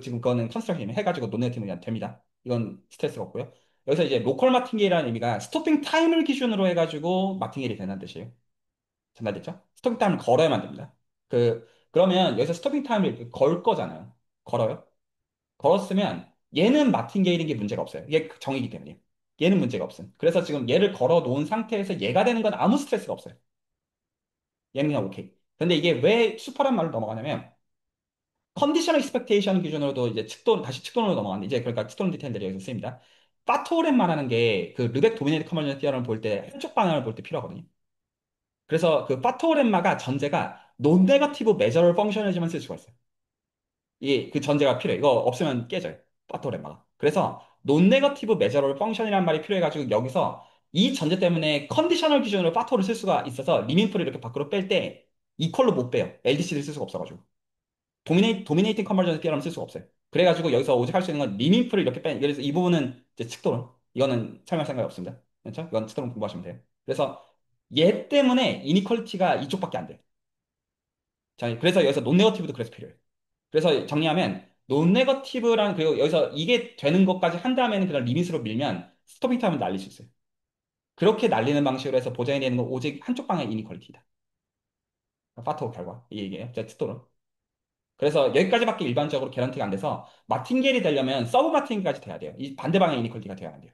지금 그거는 컨스트럭션 해가지고 논 네거티브는 됩니다. 이건 스트레스가 없고요. 여기서 이제 로컬 마틴게일이라는 의미가 스토핑 타임을 기준으로 해가지고 마틴게일이 된다는 뜻이에요. 전달됐죠? 스토핑 타임을 걸어야만 됩니다. 그러면 여기서 스토핑 타임을 이렇게 걸 거잖아요. 걸어요? 걸었으면 얘는 마틴게일인 게 문제가 없어요. 이게 정이기 때문에. 얘는 문제가 없음. 그래서 지금 얘를 걸어 놓은 상태에서 얘가 되는 건 아무 스트레스가 없어요. 얘는 그냥 오케이. 근데 이게 왜 슈퍼란 말로 넘어가냐면 컨디셔널 익스펙테이션 기준으로도 이제 다시 측도론으로 넘어가는데 이제 그러니까 측도론 디테일들이 여기서 쓰입니다. 파토렌 말하는 게 그 르벡 도미네이트 컨버전 티어럼을 볼 때 한쪽 방향을 볼 때 필요하거든요. 그래서 그 파토렌마가 전제가 논 네거티브 메저럴 펑션이지만 쓸 수가 있어요. 그 전제가 필요해. 이거 없으면 깨져요. 파토렌마가. 그래서 논 네거티브 메저럴 펑션이라는 말이 필요해가지고 여기서 이 전제 때문에 컨디셔널 기준으로 파토를 쓸 수가 있어서 리민프를 이렇게 밖으로 뺄 때 이퀄로 못 빼요. LDC를 쓸 수가 없어가지고. 도미네이팅 컨버전스 티어럼 쓸 수가 없어요. 그래가지고 여기서 오직 할 수 있는 건 리민프를 이렇게 그래서 이 부분은 이제 측도론. 이거는 설명할 생각이 없습니다. 그렇죠? 이건 측도론 공부하시면 돼요. 그래서 얘 때문에 이니퀄리티가 이쪽밖에 안 돼요. 자, 그래서 여기서 논 네거티브도 그래서 필요해요. 그래서 정리하면 논 네거티브랑 그리고 여기서 이게 되는 것까지 한 다음에는 그냥 리밋으로 밀면 스토핑 타임을 날릴 수 있어요. 그렇게 날리는 방식으로 해서 보장이 되는 건 오직 한쪽 방향 이니퀄리티다. 파토 결과 이 얘기예요. 제 뜻도론. 그래서 여기까지밖에 일반적으로 개런티가 안 돼서 마틴겔이 되려면 서브 마틴까지 돼야 돼요. 이 반대 방향 이니퀄리티가 돼야 안 돼요.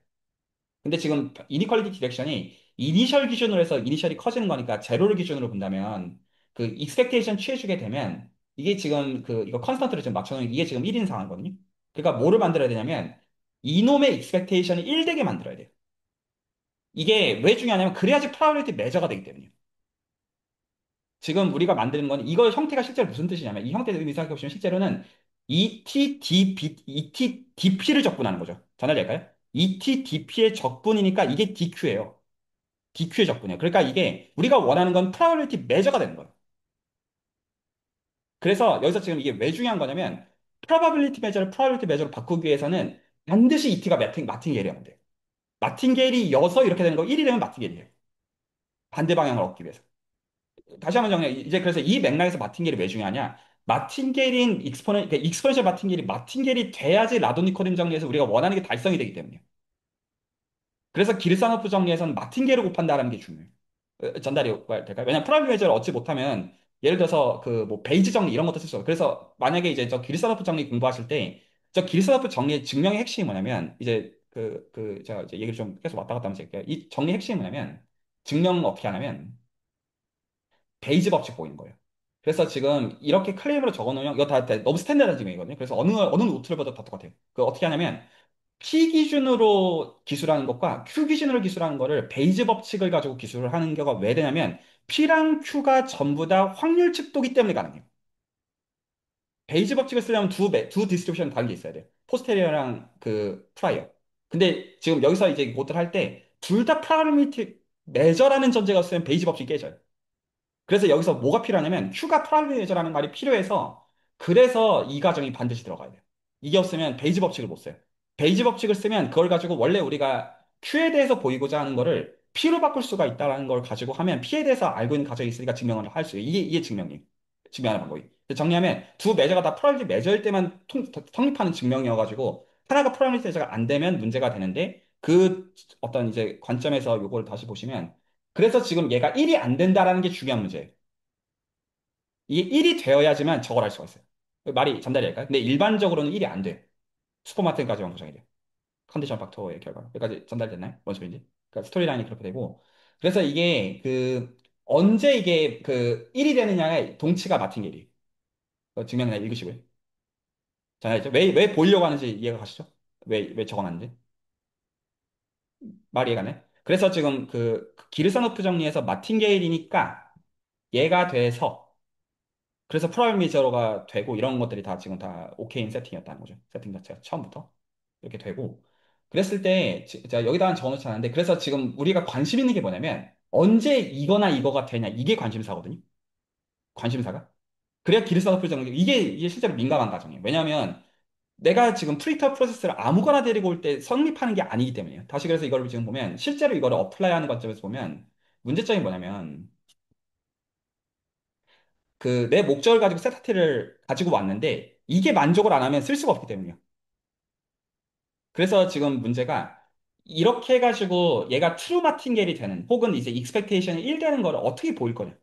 근데 지금 이니퀄리티 디렉션이 이니셜 기준으로 해서 이니셜이 커지는 거니까 제로를 기준으로 본다면 그 익스펙테이션 취해주게 되면 이게 지금 이거 컨스턴트를 지금 맞춰놓은 이게 지금 1인 상황이거든요. 그러니까 뭐를 만들어야 되냐면 이놈의 익스펙테이션이 1 되게 만들어야 돼요. 이게 왜 중요하냐면 그래야지 프라이오리티 매저가 되기 때문이에요. 지금 우리가 만드는 건 이거 형태가 실제로 무슨 뜻이냐면 이 형태를 생각해 보시면 실제로는 ETDP를 적분하는 거죠. 전달될까요? ETDP의 적분이니까 이게 DQ예요. DQ의 적분이에요. 그러니까 이게 우리가 원하는 건 프라이오리티 매저가 되는 거예요. 그래서 여기서 지금 이게 왜 중요한 거냐면 probability measure를 probability measure로 바꾸기 위해서는 반드시 ET가 마틴게일이어야 돼요. 마틴게일이 여서 이렇게 되는 거 1이 되면 마틴게일이에요. 반대 방향을 얻기 위해서. 다시 한번 정리해. 이제 그래서 이 맥락에서 마틴게일이 왜 중요하냐? 그러니까 익스포넨셜 마틴게일이 돼야지 라도니코딘 정리에서 우리가 원하는 게 달성이 되기 때문이에요. 그래서 길산호프 정리에서는 마틴게일을 곱한다라는 게 중요해요. 전달이 될까요? 왜냐면 프라임 메저를 얻지 못하면 예를 들어서 그 뭐 베이지 정리 이런 것도 쓸 수 없어요. 그래서 만약에 이제 저 길산호프 정리 공부하실 때 저 길산호프 정리의 증명의 핵심이 뭐냐면 이제 제가 이제 얘기를 좀 계속 왔다 갔다 하면서 할게요. 이 정리 핵심이 뭐냐면 증명 어떻게 하냐면 베이지 법칙 보이는 거예요. 그래서 지금 이렇게 클레임으로 적어놓으면 이거 다 너무 스탠다드 증명이거든요. 그래서 어느 노트를 봐도 다 똑같아요. 그 어떻게 하냐면 P 기준으로 기술하는 것과 Q 기준으로 기술하는 거를 베이지 법칙을 가지고 기술을 하는 경우가 왜 되냐면 P랑 Q가 전부 다 확률 측도기 때문에 가능해요. 베이지 법칙을 쓰려면 두 디스트리뷰션 다른 게 있어야 돼요. 포스테리어랑 그 프라이어. 근데 지금 여기서 이제 뭐들 할 때 둘 다 프라이미티 메저라는 전제가 없으면 베이지 법칙이 깨져요. 그래서 여기서 뭐가 필요하냐면 Q가 프라이미티 메저라는 말이 필요해서 그래서 이 과정이 반드시 들어가야 돼요. 이게 없으면 베이지 법칙을 못 써요. 베이지 법칙을 쓰면 그걸 가지고 원래 우리가 Q에 대해서 보이고자 하는 거를 P로 바꿀 수가 있다는 걸 가지고 하면 P에 대해서 알고 있는 가정이 있으니까 증명을 할 수 있어요. 이게 증명이에요. 증명하는 방법이. 정리하면 두 매저가 다 프로바빌리티 매저일 때만 성립하는 증명이어가지고 하나가 프로바빌리티 매저가 안 되면 문제가 되는데 그 어떤 이제 관점에서 요걸 다시 보시면 그래서 지금 얘가 1이 안 된다라는 게 중요한 문제예요. 이게 1이 되어야지만 저걸 할 수가 있어요. 말이 전달이 될까요? 근데 일반적으로는 1이 안 돼요. 슈퍼마트까지만 구성이 돼요. 컨디션 팍터의 결과. 여기까지 전달됐나요? 뭔 소리인지? 그러니까 스토리라인이 그렇게 되고. 그래서 이게 언제 이게 1이 되느냐의 동치가 마틴게리. 증명이나 읽으시고요. 전달했죠? 왜 보이려고 하는지 이해가 가시죠? 왜 적어놨는지? 말 이해가 네 그래서 지금 기르사노프 정리에서 마틴게일이니까 얘가 돼서 그래서 프라이미저로가 되고 이런 것들이 다 지금 다 오케이인 세팅이었다는 거죠. 세팅 자체가 처음부터 이렇게 되고 그랬을 때 자 여기다가 적어놓지 않았는데 그래서 지금 우리가 관심 있는 게 뭐냐면 언제 이거나 이거가 되냐 이게 관심사거든요. 관심사가. 그래야 기르사노프 정리 이게 실제로 민감한 과정이에요. 왜냐하면 내가 지금 프리터 프로세스를 아무거나 데리고 올 때 성립하는 게 아니기 때문이에요. 다시 그래서 이걸 지금 보면 실제로 이거를 어플라이하는 관점에서 보면 문제점이 뭐냐면 내 목적을 가지고 세타티를 가지고 왔는데 이게 만족을 안 하면 쓸 수가 없기 때문이에요. 그래서 지금 문제가 이렇게 해가지고 얘가 트루 마틴겔이 되는 혹은 이제 익스펙테이션이 1 되는 거를 어떻게 보일 거냐.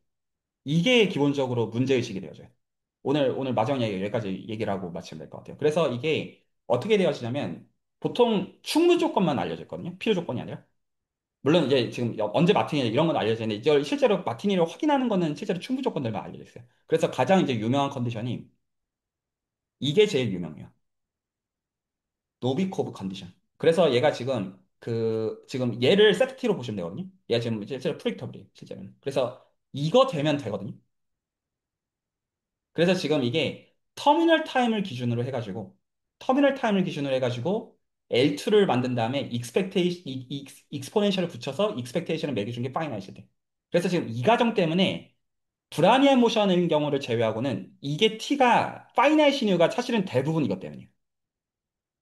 이게 기본적으로 문제의식이 되어져요. 오늘 마지막 얘기 여기까지 얘기를 하고 마치면 될 것 같아요. 그래서 이게 어떻게 되어지냐면 보통 충분 조건만 알려져 있거든요. 필요 조건이 아니라. 물론 이제 지금 언제 마티니 이런 건 알려져 있는데 이제 실제로 마티니를 확인하는 거는 실제로 충분 조건들만 알려져 있어요. 그래서 가장 이제 유명한 컨디션이 이게 제일 유명해요. 노비코브 컨디션. 그래서 얘가 지금 얘를 세트로 보시면 되거든요. 얘가 지금 실제로 프릭터블이에요. 실제로는. 그래서 이거 되면 되거든요. 그래서 지금 이게 터미널 타임을 기준으로 해가지고 L2를 만든 다음에 익스포넨셜을 붙여서 익스펙테이션을 매겨준 게 파이나이트 돼. 그래서 지금 이 과정 때문에 불합리한 모션인 경우를 제외하고는 이게 T가 파이나이트 이유가 사실은 대부분 이것 때문이에요.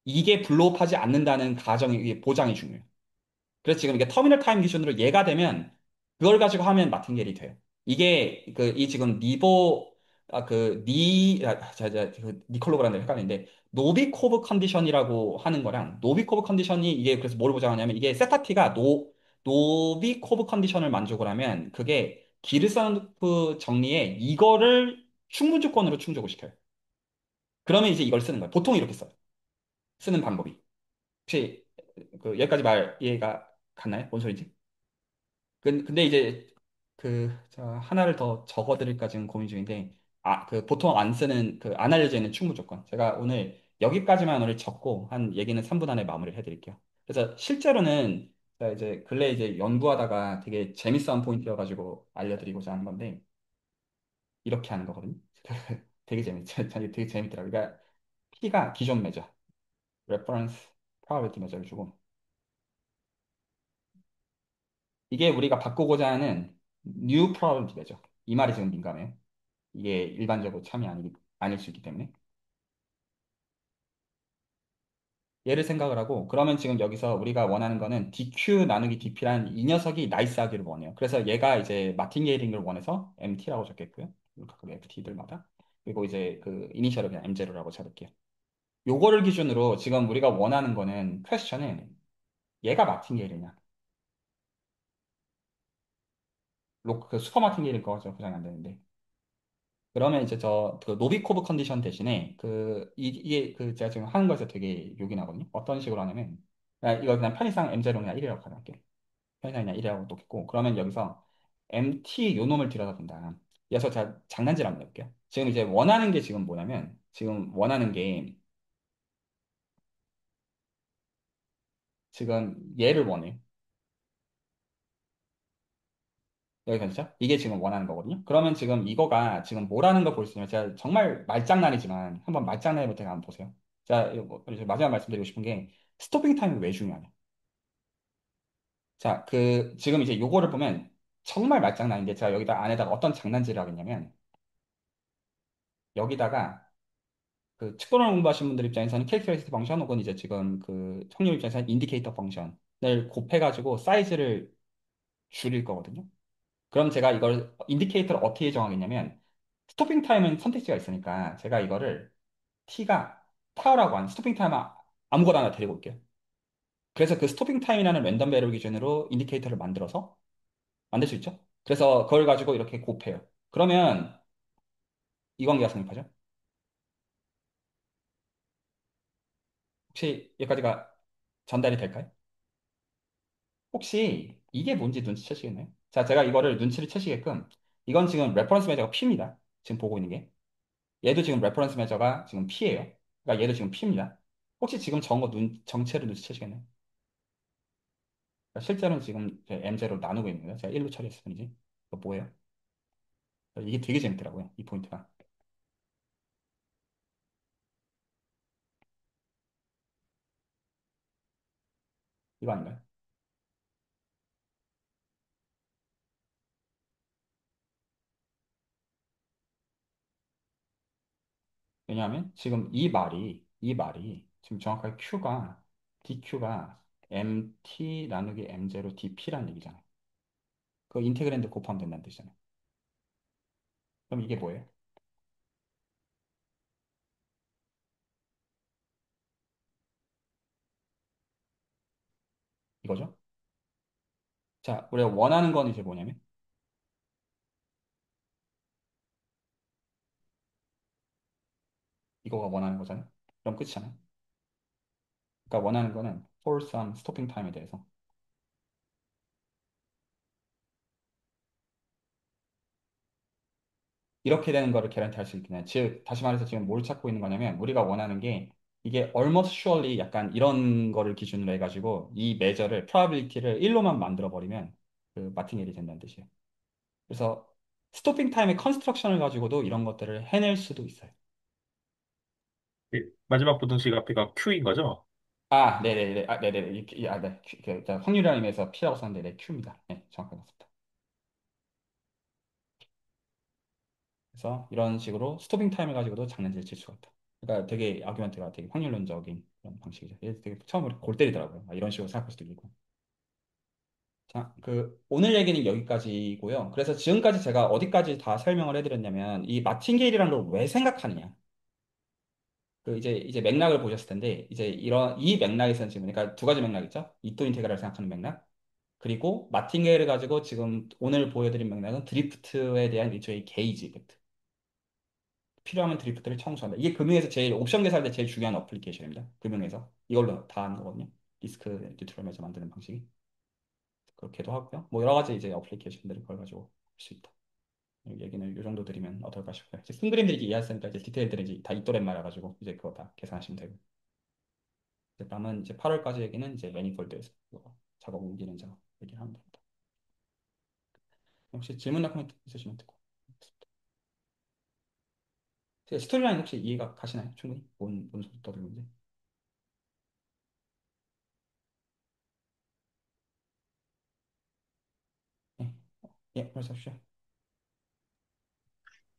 이게 블로우하지 않는다는 가정이 이게 보장이 중요해요. 그래서 지금 이게 터미널 타임 기준으로 얘가 되면 그걸 가지고 하면 마틴겔이 돼요. 이게 이 지금 니콜로그란데 헷갈리는데 노비코브 컨디션이라고 하는 거랑 노비코브 컨디션이 이게 그래서 뭘 보장하냐면 이게 세타티가 노비코브 컨디션을 만족을 하면 그게 기르사노프 정리에 이거를 충분 조건으로 충족을 시켜요. 그러면 이제 이걸 쓰는 거예요. 보통 이렇게 써요. 쓰는 방법이. 혹시 여기까지 말 이해가 갔나요? 뭔 소리지? 근데 이제 하나를 더 적어드릴까 지금 고민 중인데 보통 안 쓰는 안 알려져 있는 충분 조건 제가 오늘 여기까지만 오늘 적고 한 얘기는 3분 안에 마무리를 해드릴게요. 그래서 실제로는 제가 이제 근래 이제 연구하다가 되게 재밌어한 포인트여가지고 알려드리고자 하는 건데 이렇게 하는 거거든요. 되게 재밌더라고요. 그러니까 P가 기존 매저, reference probability 매저를 주고 이게 우리가 바꾸고자 하는 new probability 매저. 이 말이 지금 민감해요. 이게 일반적으로 참이 아닐 수 있기 때문에. 얘를 생각을 하고, 그러면 지금 여기서 우리가 원하는 거는 DQ 나누기 DP란 이 녀석이 나이스하기를 원해요. 그래서 얘가 이제 마틴게이링을 원해서 MT라고 적겠고요. 각 FT들마다. 그리고 이제 이니셜을 그냥 M0라고 적을게요. 요거를 기준으로 지금 우리가 원하는 거는 퀘스천은 얘가 마틴게이링이냐. 슈퍼 마틴게이링 거죠. 보장이 안 되는데. 그러면 이제 노비코브 컨디션 대신에 이게 제가 지금 하는 거에서 되게 욕이 나거든요. 어떤 식으로 하냐면 이거 그냥 편의상 M0냐 1이라고 가져갈게요. 편의상 그냥 1이라고 놓겠고 그러면 여기서 MT 요 놈을 들여다 본다. 그래서 제가 장난질 한번 해볼게요. 지금 이제 원하는 게 지금 뭐냐면 지금 원하는 게 지금 얘를 원해요. 여기 괜찮죠? 이게 지금 원하는 거거든요. 그러면 지금 이거가 지금 뭐라는 거 볼 수 있냐면 제가 정말 말장난이지만 한번 말장난해 볼 테니까 한번 보세요. 자, 이제 마지막 말씀드리고 싶은 게 스토핑 타임이 왜 중요하냐? 자, 지금 이제 요거를 보면 정말 말장난인데 제가 여기다 안에다가 어떤 장난질을 하겠냐면 여기다가 측정을 공부하신 분들 입장에서는 캐릭터리스틱 펑션 혹은 이제 지금 확률 입장에서는 인디케이터 펑션을 곱해가지고 사이즈를 줄일 거거든요. 그럼 제가 이걸 인디케이터를 어떻게 정하겠냐면 스토핑 타임은 선택지가 있으니까 제가 이거를 t가 타라고 하는 스토핑 타임 아무거나 하나 데리고 올게요. 그래서 그 스토핑 타임이라는 랜덤 배열 기준으로 인디케이터를 만들어서 만들 수 있죠. 그래서 그걸 가지고 이렇게 곱해요. 그러면 이 관계가 성립하죠. 혹시 여기까지가 전달이 될까요? 혹시 이게 뭔지 눈치채시겠나요? 자, 제가 이거를 눈치를 채시게끔 이건 지금 레퍼런스 매저가 P입니다. 지금 보고 있는 게. 얘도 지금 레퍼런스 매저가 지금 P예요. 그러니까 얘도 지금 P입니다. 혹시 지금 적은 거 정체를 눈치채시겠나요? 그러니까 실제로는 지금 MJ로 나누고 있는 거예요. 제가 1로 처리했을 뿐이지. 이거 뭐예요? 이게 되게 재밌더라고요. 이 포인트가. 이거 아닌가요? 왜냐하면 지금 이 말이 지금 정확하게 DQ가 MT 나누기 MJ로 DP라는 얘기잖아요. 그 인테그랜드 곱하면 된다는 뜻이잖아요. 그럼 이게 뭐예요? 이거죠? 자, 우리가 원하는 건 이제 뭐냐면 이거가 원하는 거잖아요. 그럼 끝이잖아요. 그러니까 원하는 거는 for some stopping time에 대해서 이렇게 되는 거를 개런티 할 수 있겠냐. 즉, 다시 말해서 지금 뭘 찾고 있는 거냐면 우리가 원하는 게 이게 almost surely 약간 이런 거를 기준으로 해가지고 이 메저를 probability를 1로만 만들어 버리면 그 마팅헬이 된다는 뜻이에요. 그래서 스토핑 타임의 컨스트럭션을 가지고도 이런 것들을 해낼 수도 있어요. 예, 마지막 부등식 앞에가 Q인 거죠? 아, 네네네. 아, 네네네. 네. 확률이라는 의미에서 P라고 썼는데, 네, Q입니다. 네, 정확하게 맞습니다. 그래서 이런 식으로 스토핑 타임을 가지고도 장난질을 칠 수가 있다. 그러니까 되게 아규먼트가 되게 확률론적인 그런 방식이죠. 이게 되게 처음으로 골 때리더라고요. 아, 이런 식으로 생각할 수도 있고. 자, 오늘 얘기는 여기까지고요. 그래서 지금까지 제가 어디까지 다 설명을 해드렸냐면, 이 마틴게일이라는 걸 왜 생각하느냐. 이제 맥락을 보셨을 텐데, 이제 이 맥락에서는 지금, 그러니까 두 가지 맥락 있죠? 이또 인테그랄을 생각하는 맥락. 그리고 마틴게일을 가지고 지금 오늘 보여드린 맥락은 드리프트에 대한 일종의 게이지 이펙트. 필요하면 드리프트를 청소한다. 이게 금융에서 제일 옵션 계산할 때 제일 중요한 어플리케이션입니다. 금융에서 이걸로 다 하는 거거든요. 리스크 뉴트럴에서 만드는 방식이 그렇게도 하고요. 뭐 여러 가지 이제 어플리케이션들을 그걸 가지고 할 수 있다. 이 얘기는 이 정도 드리면 어떨까 싶어요. 이제 큰 그림들이 이해하셨으니까 이제 디테일들은 이제 다 이또래 말아 가지고 이제 그거 다 계산하시면 되고. 이제 남은 이제 8월까지 얘기는 이제 매니폴드에서 작업 옮기는 작업 얘기를 하면 됩니다. 혹시 질문이나 코멘트 있으시면 듣고. 스토리라인 혹시 이해가 가시나요? 충분히? 뭔 소리 떠들는지? 예, 예, 말씀하십시오.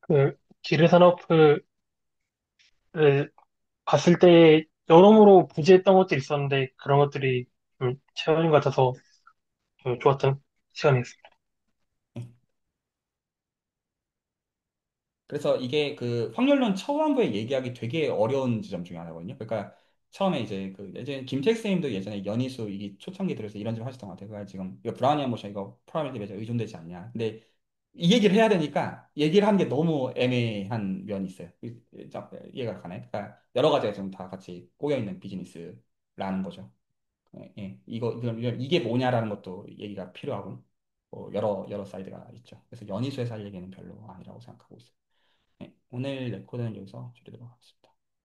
그 기뢰산업을 봤을 때 여러모로 부재했던 것들이 있었는데 그런 것들이 좀 채워진 것 같아서 좀 좋았던 시간이었습니다. 예. 그래서 이게 그 확률론 초반부에 얘기하기 되게 어려운 지점 중에 하나거든요. 그러니까 처음에 이제 예전에 김택 선생님도 예전에 연희수 이게 초창기 들어서 이런 점 하셨던 것 같아요. 그러니까 지금 이거 브라우니안 모션 이거 프라이머리 매저 의존되지 않냐. 근데 이 얘기를 해야 되니까 얘기를 하는 게 너무 애매한 면이 있어요. 이해가 가나요? 그러니까 여러 가지가 지금 다 같이 꼬여 있는 비즈니스라는 거죠. 예, 예. 이게 뭐냐라는 것도 얘기가 필요하고 여러 사이드가 있죠. 그래서 연희수에서 할 얘기는 별로 아니라고 생각하고 있어요. 네, 오늘 레코드는 여기서 줄이도록 하겠습니다.